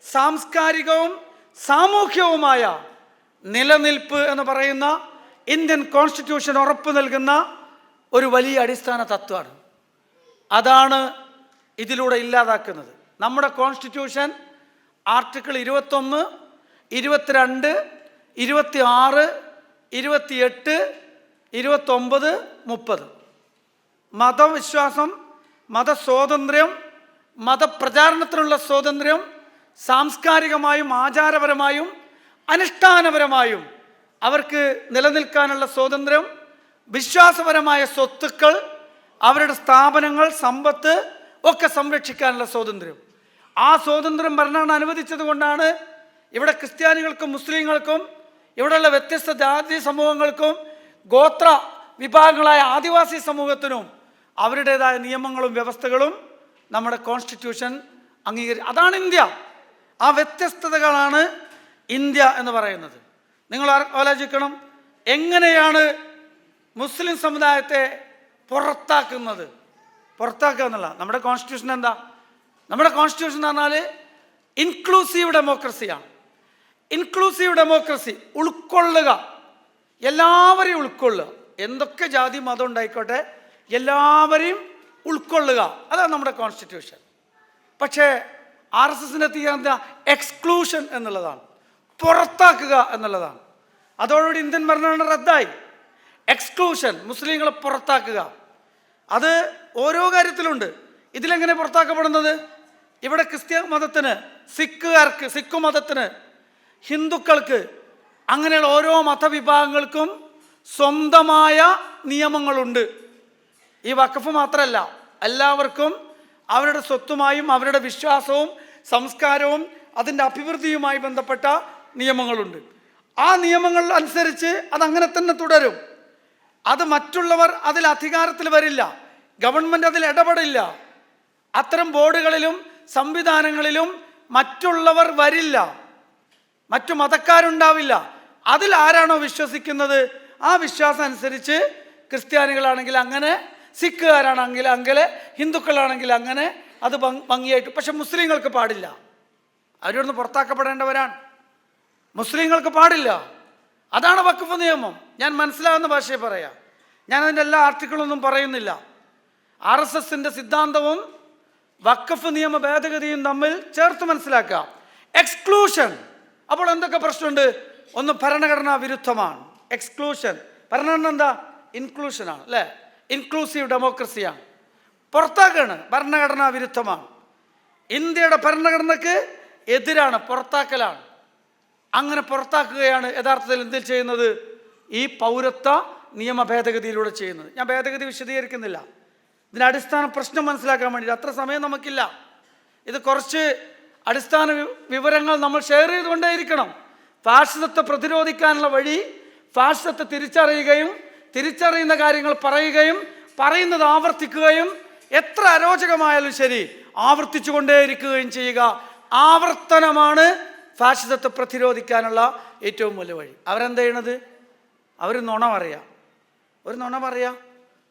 സാംസ്കാരികവും സാമൂഹ്യവുമായ നിലനിൽപ്പ് എന്ന് പറയുന്ന ഇന്ത്യൻ കോൺസ്റ്റിറ്റ്യൂഷൻ ഉറപ്പു നൽകുന്ന ഒരു വലിയ അടിസ്ഥാന തത്വമാണ്. അതാണ് ഇതിലൂടെ ഇല്ലാതാക്കുന്നത്. നമ്മുടെ കോൺസ്റ്റിറ്റ്യൂഷൻ ആർട്ടിക്കിൾ 21, 22, 26, 28, 29, 30 മതവിശ്വാസം, മതസ്വാതന്ത്ര്യം, മതപ്രചാരണത്തിനുള്ള സ്വാതന്ത്ര്യം, സാംസ്കാരികമായും ആചാരപരമായും അനുഷ്ഠാനപരമായും അവർക്ക് നിലനിൽക്കാനുള്ള സ്വാതന്ത്ര്യം, വിശ്വാസപരമായ സ്വത്തുക്കൾ, അവരുടെ സ്ഥാപനങ്ങൾ, സമ്പത്ത് ഒക്കെ സംരക്ഷിക്കാനുള്ള സ്വാതന്ത്ര്യം. ആ സ്വാതന്ത്ര്യം ഭരണഘടന അനുവദിച്ചത് കൊണ്ടാണ് ഇവിടെ ക്രിസ്ത്യാനികൾക്കും മുസ്ലിങ്ങൾക്കും ഇവിടെയുള്ള വ്യത്യസ്ത ജാതി സമൂഹങ്ങൾക്കും ഗോത്ര വിഭാഗങ്ങളായ ആദിവാസി സമൂഹത്തിനും അവരുടേതായ നിയമങ്ങളും വ്യവസ്ഥകളും നമ്മുടെ കോൺസ്റ്റിറ്റ്യൂഷൻ അതാണ് ഇന്ത്യ. ആ വ്യത്യസ്തതകളാണ് ഇന്ത്യ എന്ന് പറയുന്നത്. നിങ്ങൾ ആലോചിക്കണം, എങ്ങനെയാണ് മുസ്ലിം സമുദായത്തെ പുറത്താക്കുക എന്നുള്ള നമ്മുടെ കോൺസ്റ്റിറ്റ്യൂഷൻ എന്താ? നമ്മുടെ കോൺസ്റ്റിറ്റ്യൂഷൻ എന്ന് പറഞ്ഞാൽ ഇൻക്ലൂസീവ് ഡെമോക്രസിയാണ്. ഇൻക്ലൂസീവ് ഡെമോക്രസി, ഉൾക്കൊള്ളുക, എല്ലാവരെയും ഉൾക്കൊള്ളുക. എന്തൊക്കെ ജാതി മതം ഉണ്ടായിക്കോട്ടെ എല്ലാവരെയും ഉൾക്കൊള്ളുക, അതാണ് നമ്മുടെ കോൺസ്റ്റിറ്റ്യൂഷൻ. പക്ഷേ RSSന്റെ തീരുമാനം എക്സ്ക്ലൂഷൻ എന്നുള്ളതാണ്, പുറത്താക്കുക എന്നുള്ളതാണ്. അതോടുകൂടി ഇന്ത്യൻ ഭരണഘടന റദ്ദായി. എക്സ്ക്ലൂഷൻ, മുസ്ലിങ്ങളെ പുറത്താക്കുക, അത് ഓരോ കാര്യത്തിലുണ്ട്. ഇതിലെങ്ങനെ പുറത്താക്കപ്പെടുന്നത്? ഇവിടെ ക്രിസ്ത്യൻ മതത്തിന്, സിഖ് മതത്തിന്, ഹിന്ദുക്കൾക്ക്, അങ്ങനെയുള്ള ഓരോ മതവിഭാഗങ്ങൾക്കും സ്വന്തമായ നിയമങ്ങളുണ്ട്. ഈ വഖഫ് മാത്രമല്ല, എല്ലാവർക്കും അവരുടെ സ്വത്തുമായും അവരുടെ വിശ്വാസവും സംസ്കാരവും അതിൻ്റെ അഭിവൃദ്ധിയുമായി ബന്ധപ്പെട്ട നിയമങ്ങളുണ്ട്. ആ നിയമങ്ങൾ അനുസരിച്ച് അതങ്ങനെ തന്നെ തുടരും. അത് മറ്റുള്ളവർ അതിൽ അധികാരത്തിൽ വരില്ല, ഗവൺമെൻറ് അതിൽ ഇടപെടില്ല. അത്തരം ബോർഡുകളിലും സംവിധാനങ്ങളിലും മറ്റുള്ളവർ വരില്ല, മറ്റു മതക്കാരുണ്ടാവില്ല. അതിൽ ആരാണോ വിശ്വസിക്കുന്നത് ആ വിശ്വാസം അനുസരിച്ച് ക്രിസ്ത്യാനികളാണെങ്കിൽ അങ്ങനെ, സിഖുകാരാണെങ്കിൽ അങ്ങനെ, ഹിന്ദുക്കളാണെങ്കിൽ അങ്ങനെ, അത് ഭംഗിയായിട്ട്. പക്ഷെ മുസ്ലിങ്ങൾക്ക് പാടില്ല, അവരിവിടുന്ന് പുറത്താക്കപ്പെടേണ്ടവരാണ്. മുസ്ലിങ്ങൾക്ക് പാടില്ല. അതാണ് വഖഫ് നിയമം. ഞാൻ മനസ്സിലാകുന്ന ഭാഷയെ പറയാം, ഞാൻ അതിൻ്റെ എല്ലാ ആർട്ടിക്കിളൊന്നും പറയുന്നില്ല. RSSന്റെ സിദ്ധാന്തവും വഖഫ് നിയമ ഭേദഗതിയും തമ്മിൽ ചേർത്ത് മനസ്സിലാക്കുക. എക്സ്ക്ലൂഷൻ, അപ്പോൾ എന്തൊക്കെ പ്രശ്നമുണ്ട്? ഒന്ന്, ഭരണഘടനാ വിരുദ്ധമാണ് എക്സ്ക്ലൂഷൻ. ഭരണഘടന എന്താ? ഇൻക്ലൂഷനാണ്, അല്ലേ? ഇൻക്ലൂസീവ് ഡെമോക്രസിയാണ്. പുറത്താക്കാണ്, ഭരണഘടനാ വിരുദ്ധമാണ്. ഇന്ത്യയുടെ ഭരണഘടനയ്ക്ക് എതിരാണ്, പുറത്താക്കലാണ്. അങ്ങനെ പുറത്താക്കുകയാണ് യഥാർത്ഥത്തിൽ ഇന്ത്യയിൽ ചെയ്യുന്നത്, ഈ പൗരത്വ നിയമ ഭേദഗതിയിലൂടെ ചെയ്യുന്നത്. ഞാൻ ഭേദഗതി വിശദീകരിക്കുന്നില്ല, ഇതിൻ്റെ അടിസ്ഥാന പ്രശ്നം മനസ്സിലാക്കാൻ വേണ്ടി അത്ര സമയം നമുക്കില്ല. ഇത് കുറച്ച് അടിസ്ഥാന വിവരങ്ങൾ നമ്മൾ ഷെയർ ചെയ്തുകൊണ്ടേയിരിക്കണം. ഫാഷിസത്തെ പ്രതിരോധിക്കാനുള്ള വഴി ഫാഷിസത്തെ തിരിച്ചറിയുകയും തിരിച്ചറിയുന്ന കാര്യങ്ങൾ പറയുകയും പറയുന്നത് ആവർത്തിക്കുകയും എത്ര അരോചകമായാലും ശരി ആവർത്തിച്ചു കൊണ്ടേയിരിക്കുകയും ചെയ്യുക. ആവർത്തനമാണ് ഫാഷിസത്തെ പ്രതിരോധിക്കാനുള്ള ഏറ്റവും വലിയ വഴി. അവരെന്താ ചെയ്യണത്? അവർ നുണ പറയാം, ഒരു നുണ പറയാം,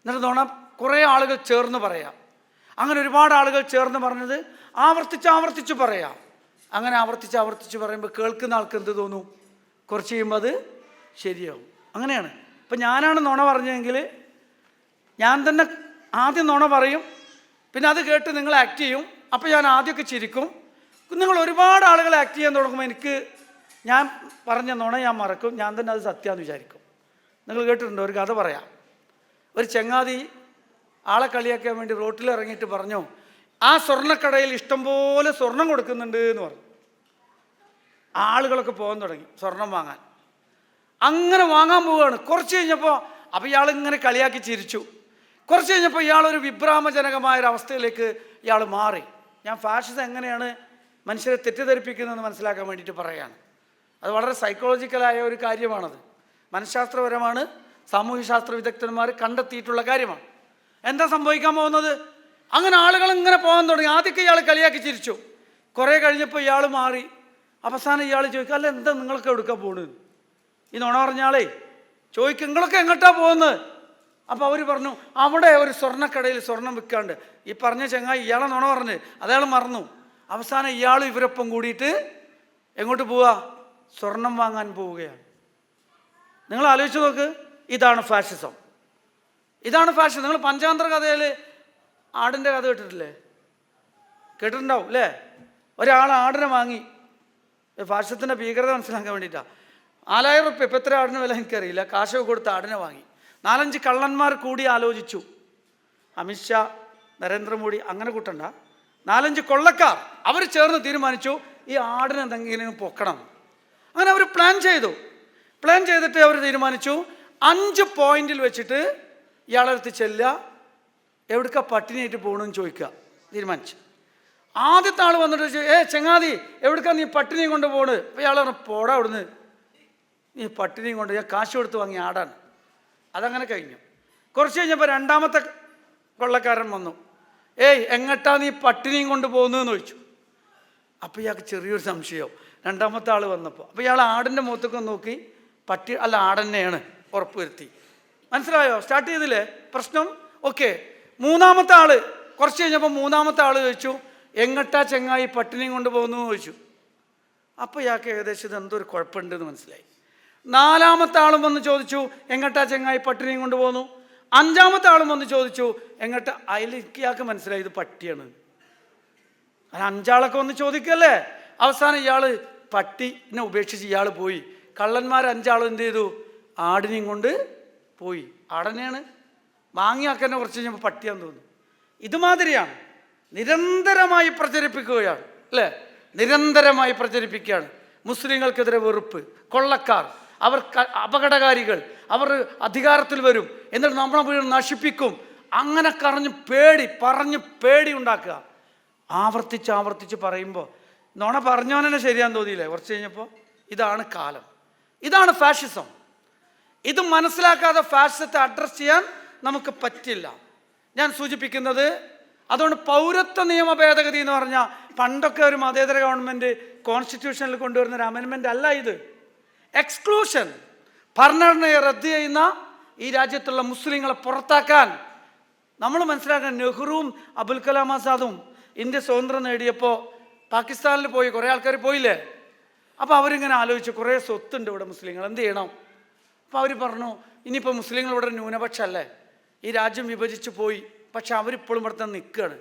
എന്നിട്ട് നുണ കുറേ ആളുകൾ ചേർന്ന് പറയാം. അങ്ങനെ ഒരുപാട് ആളുകൾ ചേർന്ന് പറഞ്ഞത് ആവർത്തിച്ച് പറയാം. അങ്ങനെ ആവർത്തിച്ച് പറയുമ്പോൾ കേൾക്കുന്ന ആൾക്ക് എന്ത് തോന്നും? കുറച്ച് കഴിയുമ്പോൾ അത് ശരിയാവും. അങ്ങനെയാണ്. ഇപ്പം ഞാനാണ് നുണ പറഞ്ഞതെങ്കിൽ ഞാൻ തന്നെ ആദ്യം നുണ പറയും, പിന്നെ അത് കേട്ട് നിങ്ങൾ ആക്ട് ചെയ്യും. അപ്പോൾ ഞാൻ ആദ്യമൊക്കെ ചിരിക്കും. നിങ്ങൾ ഒരുപാട് ആളുകൾ ആക്ട് ചെയ്യാൻ തുടങ്ങുമ്പോൾ ഞാൻ പറഞ്ഞ നുണ ഞാൻ മറക്കും, ഞാൻ തന്നെ അത് സത്യമാണെന്ന് വിചാരിക്കും. നിങ്ങൾ കേട്ടിട്ടുണ്ടോ? ഒരു കഥ പറയാം. ഒരു ചങ്ങാതി ആളെ കളിയാക്കാൻ വേണ്ടി റോട്ടിൽ ഇറങ്ങിയിട്ട് പറഞ്ഞു, ആ സ്വർണ്ണക്കടയിൽ ഇഷ്ടംപോലെ സ്വർണം കൊടുക്കുന്നുണ്ട് എന്ന് പറഞ്ഞു. ആളുകളൊക്കെ പോകാൻ തുടങ്ങി സ്വർണം വാങ്ങാൻ. അങ്ങനെ വാങ്ങാൻ പോവുകയാണ്. കുറച്ച് കഴിഞ്ഞപ്പോൾ അപ്പോൾ ഇയാളിങ്ങനെ കളിയാക്കി ചിരിച്ചു. കുറച്ച് കഴിഞ്ഞപ്പോൾ ഇയാളൊരു വിഭ്രാമജനകമായൊരവസ്ഥയിലേക്ക് ഇയാൾ മാറി. ഞാൻ ഫാഷിസം എങ്ങനെയാണ് മനുഷ്യരെ തെറ്റിദ്ധരിപ്പിക്കുന്നതെന്ന് മനസ്സിലാക്കാൻ വേണ്ടിയിട്ട് പറയുകയാണ്. അത് വളരെ സൈക്കോളജിക്കലായ ഒരു കാര്യമാണത്, മനഃശാസ്ത്രപരമാണ്, സാമൂഹ്യശാസ്ത്ര വിദഗ്ധന്മാർ കണ്ടെത്തിയിട്ടുള്ള കാര്യമാണ്. എന്താ സംഭവിക്കാൻ പോകുന്നത്? അങ്ങനെ ആളുകൾ ഇങ്ങനെ പോകാൻ തുടങ്ങി. ആദ്യമൊക്കെ ഇയാൾ കളിയാക്കി ചിരിച്ചു. കുറേ കഴിഞ്ഞപ്പോൾ ഇയാൾ മാറി. അവസാനം ഇയാൾ ചോദിക്കുക, അല്ല എന്താ നിങ്ങളൊക്കെ എടുക്കാൻ പോകുന്നത്? ഈ നുണ പറഞ്ഞാളേ ചോദിക്കും, നിങ്ങളൊക്കെ എങ്ങോട്ടാ പോകുന്നത്? അപ്പോൾ അവർ പറഞ്ഞു, അവിടെ ഒരു സ്വർണ്ണക്കടയിൽ സ്വർണം വിൽക്കാണ്ട്. ഈ പറഞ്ഞ ചങ്ങായി ഇയാളെ നുണ പറഞ്ഞ് അതയാൾ മറന്നു. അവസാനം ഇയാൾ ഇവരൊപ്പം കൂടിയിട്ട് എങ്ങോട്ട് പോവുക? സ്വർണം വാങ്ങാൻ പോവുകയാണ്. നിങ്ങൾ ആലോചിച്ച് നോക്ക്, ഇതാണ് ഫാഷിസം. ഇതാണ് ഫാഷിസം. നിങ്ങൾ പഞ്ചാന്തര കഥയിൽ ആടിൻ്റെ കഥ കേട്ടിട്ടില്ലേ? കേട്ടിട്ടുണ്ടാവും അല്ലേ? ഒരാൾ ആടിനെ വാങ്ങി. ഫാഷിസത്തിൻ്റെ ഭീകരത മനസ്സിലാക്കാൻ വേണ്ടിയിട്ടാണ്. 4000 റുപ്യ, ഇപ്പം എത്ര ആടിന് വില എനിക്കറിയില്ല, കാശൊക്കെ കൊടുത്ത് ആടിനെ വാങ്ങി. 4-5 കള്ളന്മാർ കൂടി ആലോചിച്ചു. അമിത്ഷാ, നരേന്ദ്രമോദി അങ്ങനെ കൂട്ടണ്ട, 4-5 കൊള്ളക്കാർ അവർ ചേർന്ന് തീരുമാനിച്ചു ഈ ആടിനെ എന്തെങ്കിലും പൊക്കണം. അങ്ങനെ അവർ പ്ലാൻ ചെയ്തു. പ്ലാൻ ചെയ്തിട്ട് അവർ തീരുമാനിച്ചു 5 പോയിന്റിൽ വെച്ചിട്ട് ഇയാളെടുത്ത് ചെല്ലുക, എവിടേക്കാ പട്ടിണിയായിട്ട് പോകണമെന്ന് ചോദിക്കുക. തീരുമാനിച്ചു. ആദ്യത്തെ ആൾ വന്നിട്ട് ചെങ്ങാതി എവിടേക്കാ നീ പട്ടിണിയും കൊണ്ട് പോണ്? അപ്പോൾ ഇയാൾ പറഞ്ഞു, പോടാ അവിടുന്ന്, നീ പട്ടിണിയും കൊണ്ട് ഞാൻ കാശ് കൊടുത്ത് വാങ്ങി ആടാണ്. അതങ്ങനെ കഴിഞ്ഞു. കുറച്ച് കഴിഞ്ഞപ്പോൾ രണ്ടാമത്തെ കൊള്ളക്കാരൻ വന്നു. എങ്ങട്ടാ നീ പട്ടിണിയും കൊണ്ട് പോകുന്നതെന്ന് ചോദിച്ചു. അപ്പോൾ ഇയാൾക്ക് ചെറിയൊരു സംശയം. രണ്ടാമത്തെ ആൾ വന്നപ്പോൾ അപ്പോൾ ഇയാൾ ആടിൻ്റെ മുഖത്തൊക്കെ നോക്കി, അല്ല ആടന്നെയാണ് ഉറപ്പ് വരുത്തി. മനസ്സിലായോ? സ്റ്റാർട്ട് ചെയ്തില്ലേ പ്രശ്നം? ഓക്കെ. മൂന്നാമത്തെ ആൾ കുറച്ച് കഴിഞ്ഞപ്പോൾ മൂന്നാമത്തെ ആൾ ചോദിച്ചു, എങ്ങട്ടാ ചെങ്ങായി പട്ടിണിയും കൊണ്ട് പോകുന്നു ചോദിച്ചു. അപ്പോൾ ഇയാൾക്ക് ഏകദേശം ഇത് എന്തോ ഒരു കുഴപ്പമുണ്ടെന്ന് മനസ്സിലായി. 4-മത്തെ ആളും വന്ന് ചോദിച്ചു, എങ്ങട്ടാ ചെങ്ങായി പട്ടിണിയും കൊണ്ട് പോകുന്നു. 5-മത്തെ ആളും വന്ന് ചോദിച്ചു, എങ്ങട്ടാ. അതിലേക്ക് ഇയാൾക്ക് മനസ്സിലായി ഇത് പട്ടിയാണ്. അത് 5 ആളൊക്കെ വന്ന് ചോദിക്കല്ലേ. അവസാനം ഇയാൾ പട്ടിനെ ഉപേക്ഷിച്ച് ഇയാൾ പോയി. കള്ളന്മാർ 5 ആളും എന്ത് ചെയ്തു? ആടിനെയും കൊണ്ട് പോയി. ആടനെയാണ് വാങ്ങിയാക്കന്നെ. കുറച്ച് കഴിഞ്ഞപ്പോൾ പട്ടിയാന്ന് തോന്നുന്നു. ഇതുമാതിരിയാണ് നിരന്തരമായി പ്രചരിപ്പിക്കുകയാണ് അല്ലേ? നിരന്തരമായി പ്രചരിപ്പിക്കുകയാണ്. മുസ്ലിങ്ങൾക്കെതിരെ വെറുപ്പ്, കൊള്ളക്കാർ, അവർ അപകടകാരികൾ, അവർ അധികാരത്തിൽ വരും, എന്നിട്ട് നമ്മളെ വീട് നശിപ്പിക്കും. അങ്ങനെ പറഞ്ഞ് പേടി ഉണ്ടാക്കുക. ആവർത്തിച്ച് പറയുമ്പോൾ നുണ പറഞ്ഞവനെ ശരിയാന്ന് തോന്നിയില്ലേ കുറച്ച് കഴിഞ്ഞപ്പോൾ? ഇതാണ് കാലം, ഇതാണ് ഫാഷിസം. ഇത് മനസ്സിലാക്കാതെ ഫാഷിസത്തെ അഡ്രസ് ചെയ്യാൻ നമുക്ക് പറ്റില്ല. ഞാൻ സൂചിപ്പിക്കുന്നത് അതുകൊണ്ട് പൗരത്വ നിയമ ഭേദഗതി എന്ന് പറഞ്ഞാൽ പണ്ടൊക്കെ ഒരു മതേതര ഗവൺമെൻറ് കോൺസ്റ്റിറ്റ്യൂഷനിൽ കൊണ്ടുവരുന്ന ഒരു അമെൻമെൻ്റ് അല്ല ഇത്. എക്സ്ക്ലൂഷൻ, ഭരണഘടനയെ റദ്ദ് ചെയ്യുന്ന ഈ രാജ്യത്തുള്ള മുസ്ലിങ്ങളെ പുറത്താക്കാൻ നമ്മൾ മനസ്സിലാക്കാൻ. നെഹ്റുവും അബുൽ കലാം ആസാദും ഇന്ത്യ സ്വതന്ത്രം നേടിയപ്പോൾ പാകിസ്ഥാനിൽ പോയി കുറേ ആൾക്കാർ പോയില്ലേ? അപ്പോൾ അവരിങ്ങനെ ആലോചിച്ചു, കുറേ സ്വത്തുണ്ട് ഇവിടെ മുസ്ലിങ്ങൾ, എന്ത് ചെയ്യണം? അപ്പോൾ അവർ പറഞ്ഞു, ഇനിയിപ്പോൾ മുസ്ലിങ്ങൾ ഇവിടെ ന്യൂനപക്ഷമല്ലേ, ഈ രാജ്യം വിഭജിച്ച് പോയി, പക്ഷെ അവരിപ്പോഴും ഇവിടെ തന്നെ നിൽക്കുകയാണ്.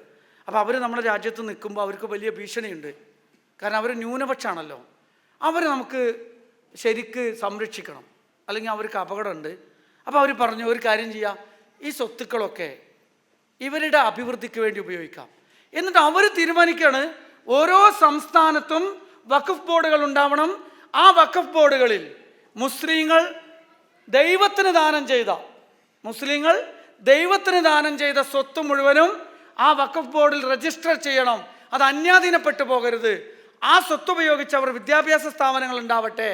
അപ്പോൾ അവർ നമ്മുടെ രാജ്യത്ത് നിൽക്കുമ്പോൾ അവർക്ക് വലിയ ഭീഷണിയുണ്ട്. കാരണം അവർ ന്യൂനപക്ഷമാണല്ലോ. അവർ നമുക്ക് ശരിക്ക് സംരക്ഷിക്കണം, അല്ലെങ്കിൽ അവർക്ക് അപകടമുണ്ട്. അപ്പോൾ അവർ പറഞ്ഞു, ഒരു കാര്യം ചെയ്യാം, ഈ സ്വത്തുക്കളൊക്കെ ഇവരുടെ അഭിവൃദ്ധിക്ക് വേണ്ടി ഉപയോഗിക്കാം. എന്നിട്ട് അവർ തീരുമാനിക്കുകയാണ് ഓരോ സംസ്ഥാനത്തും വഖഫ് ബോർഡുകൾ ഉണ്ടാവണം. ആ വഖഫ് ബോർഡുകളിൽ മുസ്ലിങ്ങൾ ദൈവത്തിന് ദാനം ചെയ്ത സ്വത്ത് മുഴുവനും ആ വഖഫ് ബോർഡിൽ രജിസ്റ്റർ ചെയ്യണം. അത് അന്യാധീനപ്പെട്ടു പോകരുത്. ആ സ്വത്ത് ഉപയോഗിച്ച് അവർ വിദ്യാഭ്യാസ സ്ഥാപനങ്ങൾ ഉണ്ടാവട്ടെ,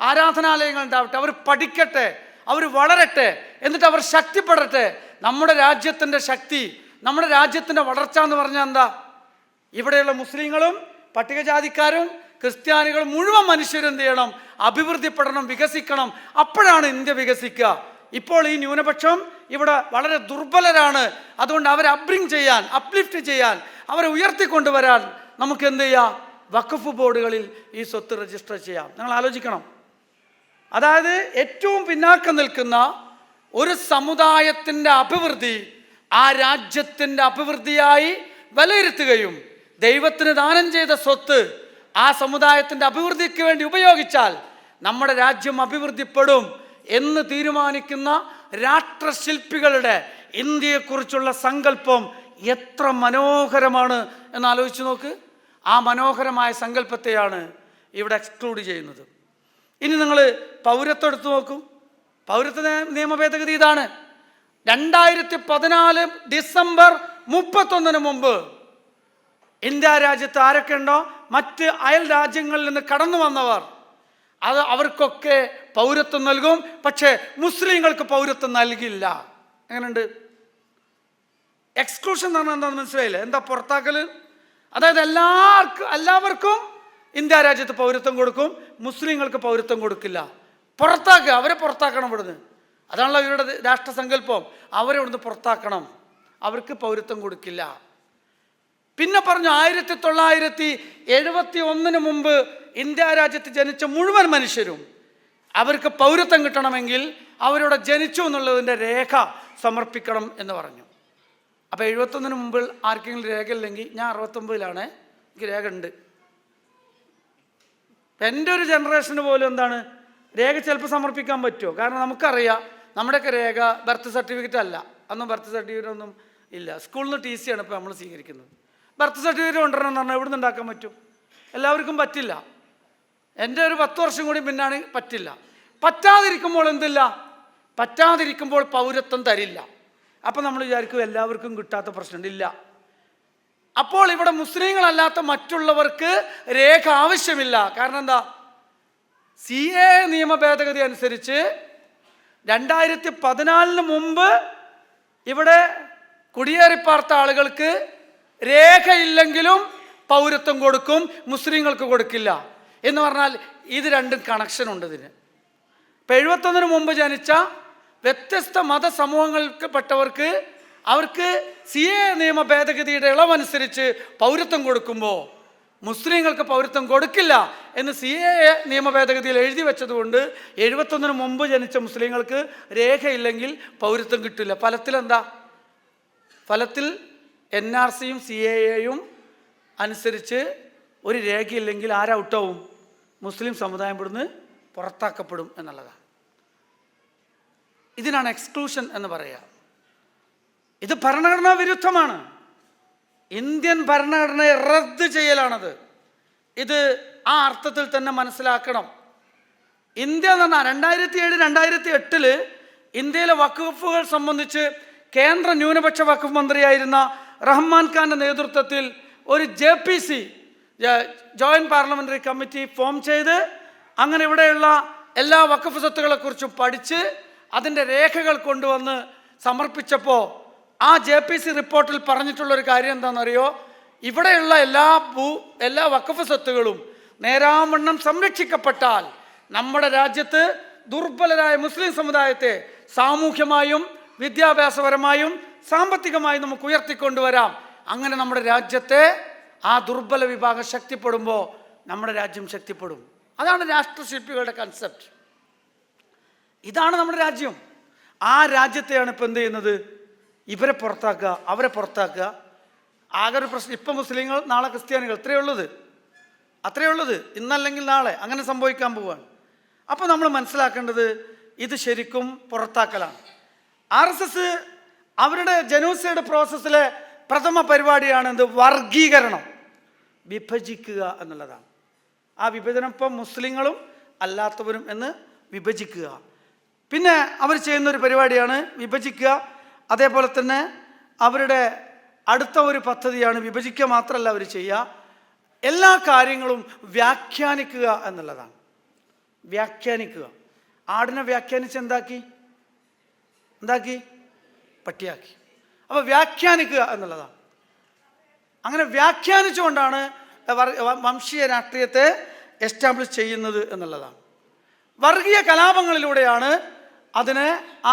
ആരാധനാലയങ്ങൾ ഉണ്ടാവട്ടെ, അവർ പഠിക്കട്ടെ, അവർ വളരട്ടെ, എന്നിട്ട് അവർ ശക്തിപ്പെടട്ടെ. നമ്മുടെ രാജ്യത്തിൻ്റെ ശക്തി, നമ്മുടെ രാജ്യത്തിൻ്റെ വളർച്ച എന്ന് പറഞ്ഞാൽ എന്താ? ഇവിടെയുള്ള മുസ്ലിങ്ങളും പട്ടികജാതിക്കാരും ക്രിസ്ത്യാനികളും മുഴുവൻ മനുഷ്യരും എന്ത് ചെയ്യണം? അഭിവൃദ്ധിപ്പെടണം, വികസിക്കണം. അപ്പോഴാണ് ഇന്ത്യ വികസിക്കുക. ഇപ്പോൾ ഈ ന്യൂനപക്ഷം ഇവിടെ വളരെ ദുർബലരാണ്. അതുകൊണ്ട് അവരെ അപ്ലിഫ്റ്റ് ചെയ്യാൻ, അവരെ ഉയർത്തിക്കൊണ്ടുവരാൻ നമുക്ക് എന്ത് ചെയ്യാം? വഖഫ് ബോർഡുകളിൽ ഈ സ്വത്ത് രജിസ്റ്റർ ചെയ്യാം. നിങ്ങൾ ആലോചിക്കണം. അതായത് ഏറ്റവും പിന്നാക്കം നിൽക്കുന്ന ഒരു സമുദായത്തിൻ്റെ അഭിവൃദ്ധി ആ രാജ്യത്തിൻ്റെ അഭിവൃദ്ധിയായി വിലയിരുത്തുകയും ദൈവത്തിന് ദാനം ചെയ്ത സ്വത്ത് ആ സമുദായത്തിൻ്റെ അഭിവൃദ്ധിക്ക് വേണ്ടി ഉപയോഗിച്ചാൽ നമ്മുടെ രാജ്യം അഭിവൃദ്ധിപ്പെടും എന്ന് തീരുമാനിക്കുന്ന രാഷ്ട്രശില്പികളുടെ ഇന്ത്യയെക്കുറിച്ചുള്ള സങ്കല്പം എത്ര മനോഹരമാണ് എന്നാലോചിച്ച് നോക്ക്. ആ മനോഹരമായ സങ്കല്പത്തെയാണ് ഇവിടെ എക്സ്ക്ലൂഡ് ചെയ്യുന്നത്. ഇനി നിങ്ങൾ പൗരത്വം എടുത്തു നോക്കൂ. പൗരത്വ നിയമ ഭേദഗതി ഇതാണ്. 2014 ഡിസംബർ 31 മുമ്പ് ഇന്ത്യ രാജ്യത്ത് ആരൊക്കെ ഉണ്ടോ, മറ്റ് അയൽ രാജ്യങ്ങളിൽ നിന്ന് കടന്നു വന്നവർ, അവർക്കൊക്കെ പൗരത്വം നൽകും, പക്ഷേ മുസ്ലിങ്ങൾക്ക് പൗരത്വം നൽകില്ല. എങ്ങനെയുണ്ട്? എക്സ്ക്ലൂഷൻ എന്ന് പറഞ്ഞാൽ എന്താണെന്ന് മനസ്സിലായില്ലേ? എന്താ പുറത്താക്കല്? അതായത് എല്ലാവർക്കും ഇന്ത്യ രാജ്യത്ത് പൗരത്വം കൊടുക്കും, മുസ്ലിങ്ങൾക്ക് പൗരത്വം കൊടുക്കില്ല. പുറത്താക്കുക, അവരെ പുറത്താക്കണം ഇവിടുന്ന്. അതാണല്ലോ ഇവരുടെ രാഷ്ട്രസങ്കല്പം. അവരെ ഇവിടുന്ന് പുറത്താക്കണം, അവർക്ക് പൗരത്വം കൊടുക്കില്ല. പിന്നെ പറഞ്ഞു 1971 മുമ്പ് ഇന്ത്യ രാജ്യത്ത് ജനിച്ച മുഴുവൻ മനുഷ്യരും അവർക്ക് പൗരത്വം കിട്ടണമെങ്കിൽ അവരിവിടെ ജനിച്ചു എന്നുള്ളതിൻ്റെ രേഖ സമർപ്പിക്കണം എന്ന് പറഞ്ഞു. അപ്പോൾ 71 മുമ്പ് ആർക്കെങ്കിലും രേഖയില്ലെങ്കിൽ, ഞാൻ 69-ലാണ്, എനിക്ക് രേഖ ഉണ്ട്. എൻ്റെ ഒരു ജനറേഷന് പോലും എന്താണ് രേഖ ചിലപ്പോൾ സമർപ്പിക്കാൻ പറ്റുമോ? കാരണം നമുക്കറിയാം നമ്മുടെയൊക്കെ രേഖ ബർത്ത് സർട്ടിഫിക്കറ്റ് അല്ല. അന്നും ബർത്ത് സർട്ടിഫിക്കറ്റ് ഒന്നും ഇല്ല. സ്കൂളിൽ നിന്ന് TC ആണ് ഇപ്പോൾ നമ്മൾ സ്വീകരിക്കുന്നത്. ബർത്ത് സർട്ടിഫിക്കറ്റ് കൊണ്ടുവരണം എന്ന് പറഞ്ഞാൽ എവിടെ നിന്ന് ഉണ്ടാക്കാൻ പറ്റും? എല്ലാവർക്കും പറ്റില്ല. എൻ്റെ ഒരു 10 വർഷം കൂടി പിന്നാണ് പറ്റില്ല. പറ്റാതിരിക്കുമ്പോൾ എന്തില്ല? പറ്റാതിരിക്കുമ്പോൾ പൗരത്വം തരില്ല. അപ്പം നമ്മൾ വിചാരിക്കും എല്ലാവർക്കും കിട്ടാത്ത പ്രശ്നമില്ല. അപ്പോൾ ഇവിടെ മുസ്ലിങ്ങളല്ലാത്ത മറ്റുള്ളവർക്ക് രേഖ ആവശ്യമില്ല. കാരണം എന്താ? CAA നിയമ ഭേദഗതി അനുസരിച്ച് 2014 മുമ്പ് ഇവിടെ കുടിയേറിപ്പാർത്ത ആളുകൾക്ക് രേഖയില്ലെങ്കിലും പൗരത്വം കൊടുക്കും, മുസ്ലിങ്ങൾക്ക് കൊടുക്കില്ല എന്ന് പറഞ്ഞാൽ ഇത് രണ്ടും കണക്ഷൻ ഉണ്ട് ഇതിന്. ഇപ്പം 71 മുമ്പ് ജനിച്ച വ്യത്യസ്ത മതസമൂഹങ്ങൾക്കപ്പെട്ടവർക്ക് അവർക്ക് CAA നിയമ ഭേദഗതിയുടെ ഇളവനുസരിച്ച് പൗരത്വം കൊടുക്കുമ്പോൾ മുസ്ലിങ്ങൾക്ക് പൗരത്വം കൊടുക്കില്ല എന്ന് CAA നിയമ ഭേദഗതിയിൽ എഴുതി വെച്ചതുകൊണ്ട് 71 മുമ്പ് ജനിച്ച മുസ്ലിങ്ങൾക്ക് രേഖയില്ലെങ്കിൽ പൗരത്വം കിട്ടില്ല. ഫലത്തിലെന്താ? ഫലത്തിൽ NRCയും CAAയും അനുസരിച്ച് ഒരു രേഖയില്ലെങ്കിൽ ആരൗട്ടാവും? മുസ്ലിം സമുദായം ഇവിടുന്ന് പുറത്താക്കപ്പെടും എന്നുള്ളതാണ്. ഇതിനാണ് എക്സ്ക്ലൂഷൻ എന്ന് പറയുക. ഇത് ഭരണഘടനാ വിരുദ്ധമാണ്. ഇന്ത്യൻ ഭരണഘടനയെ റദ്ദ് ചെയ്യലാണത്. ഇത് ആ അർത്ഥത്തിൽ തന്നെ മനസ്സിലാക്കണം. ഇന്ത്യ എന്ന് പറഞ്ഞാൽ 2007-2008 ഇന്ത്യയിലെ വഖഫുകൾ സംബന്ധിച്ച് കേന്ദ്ര ന്യൂനപക്ഷ വഖഫ് മന്ത്രിയായിരുന്ന റഹ്മാൻ ഖാൻ്റെ നേതൃത്വത്തിൽ ഒരു JPC joint parliamentary committee form ചെയ്ത് അങ്ങനെ ഇവിടെയുള്ള എല്ലാ വഖഫ് സ്വത്തുക്കളെക്കുറിച്ചും പഠിച്ച് അതിൻ്റെ രേഖകൾ കൊണ്ടുവന്ന് സമർപ്പിച്ചപ്പോൾ ആ JPC റിപ്പോർട്ടിൽ പറഞ്ഞിട്ടുള്ളൊരു കാര്യം എന്താണെന്നറിയോ? ഇവിടെയുള്ള എല്ലാ വഖഫ് സ്വത്തുകളും നേരാവണ്ണം സംരക്ഷിക്കപ്പെട്ടാൽ നമ്മുടെ രാജ്യത്ത് ദുർബലരായ മുസ്ലിം സമുദായത്തെ സാമൂഹ്യമായും വിദ്യാഭ്യാസപരമായും സാമ്പത്തികമായും നമുക്ക് ഉയർത്തിക്കൊണ്ടുവരാം. അങ്ങനെ നമ്മുടെ രാജ്യത്തെ ആ ദുർബല വിഭാഗം ശക്തിപ്പെടുമ്പോൾ നമ്മുടെ രാജ്യം ശക്തിപ്പെടും. അതാണ് രാഷ്ട്രശില്പികളുടെ കൺസെപ്റ്റ്. ഇതാണ് നമ്മുടെ രാജ്യം. ആ രാജ്യത്തെയാണ് ഇപ്പം എന്ത് ചെയ്യുന്നത്? ഇവരെ പുറത്താക്കുക, അവരെ പുറത്താക്കുക. ആകെ ഒരു പ്രശ്നം, ഇപ്പം മുസ്ലിങ്ങൾ നാളെ ക്രിസ്ത്യാനികൾ, അത്രയേ ഉള്ളത്. ഇന്നല്ലെങ്കിൽ നാളെ അങ്ങനെ സംഭവിക്കാൻ പോവുകയാണ്. അപ്പോൾ നമ്മൾ മനസ്സിലാക്കേണ്ടത് ഇത് ശരിക്കും പുറത്താക്കലാണ്. RSS അവരുടെ ജനോസൈഡ് പ്രോസസ്സിലെ പ്രഥമ പരിപാടിയാണ് എന്ത്? വർഗീകരണം, വിഭജിക്കുക എന്നുള്ളതാണ്. ആ വിഭജനം ഇപ്പം മുസ്ലിങ്ങളും അല്ലാത്തവരും എന്ന് വിഭജിക്കുക. പിന്നെ അവർ ചെയ്യുന്നൊരു പരിപാടിയാണ് വിഭജിക്കുക. അതേപോലെ തന്നെ അവരുടെ അടുത്ത ഒരു പദ്ധതിയാണ് വിഭജിക്കുക മാത്രമല്ല അവർ ചെയ്യുക, എല്ലാ കാര്യങ്ങളും വ്യാഖ്യാനിക്കുക എന്നുള്ളതാണ്. വ്യാഖ്യാനിക്കുക. ആടിനെ വ്യാഖ്യാനിച്ച് എന്താക്കി? പട്ടിയാക്കി. അപ്പോൾ വ്യാഖ്യാനിക്കുക എന്നുള്ളതാണ്. അങ്ങനെ വ്യാഖ്യാനിച്ചുകൊണ്ടാണ് വംശീയ രാഷ്ട്രീയത്തെ എസ്റ്റാബ്ലിഷ് ചെയ്യുന്നത് എന്നുള്ളതാണ്. വർഗീയ കലാപങ്ങളിലൂടെയാണ്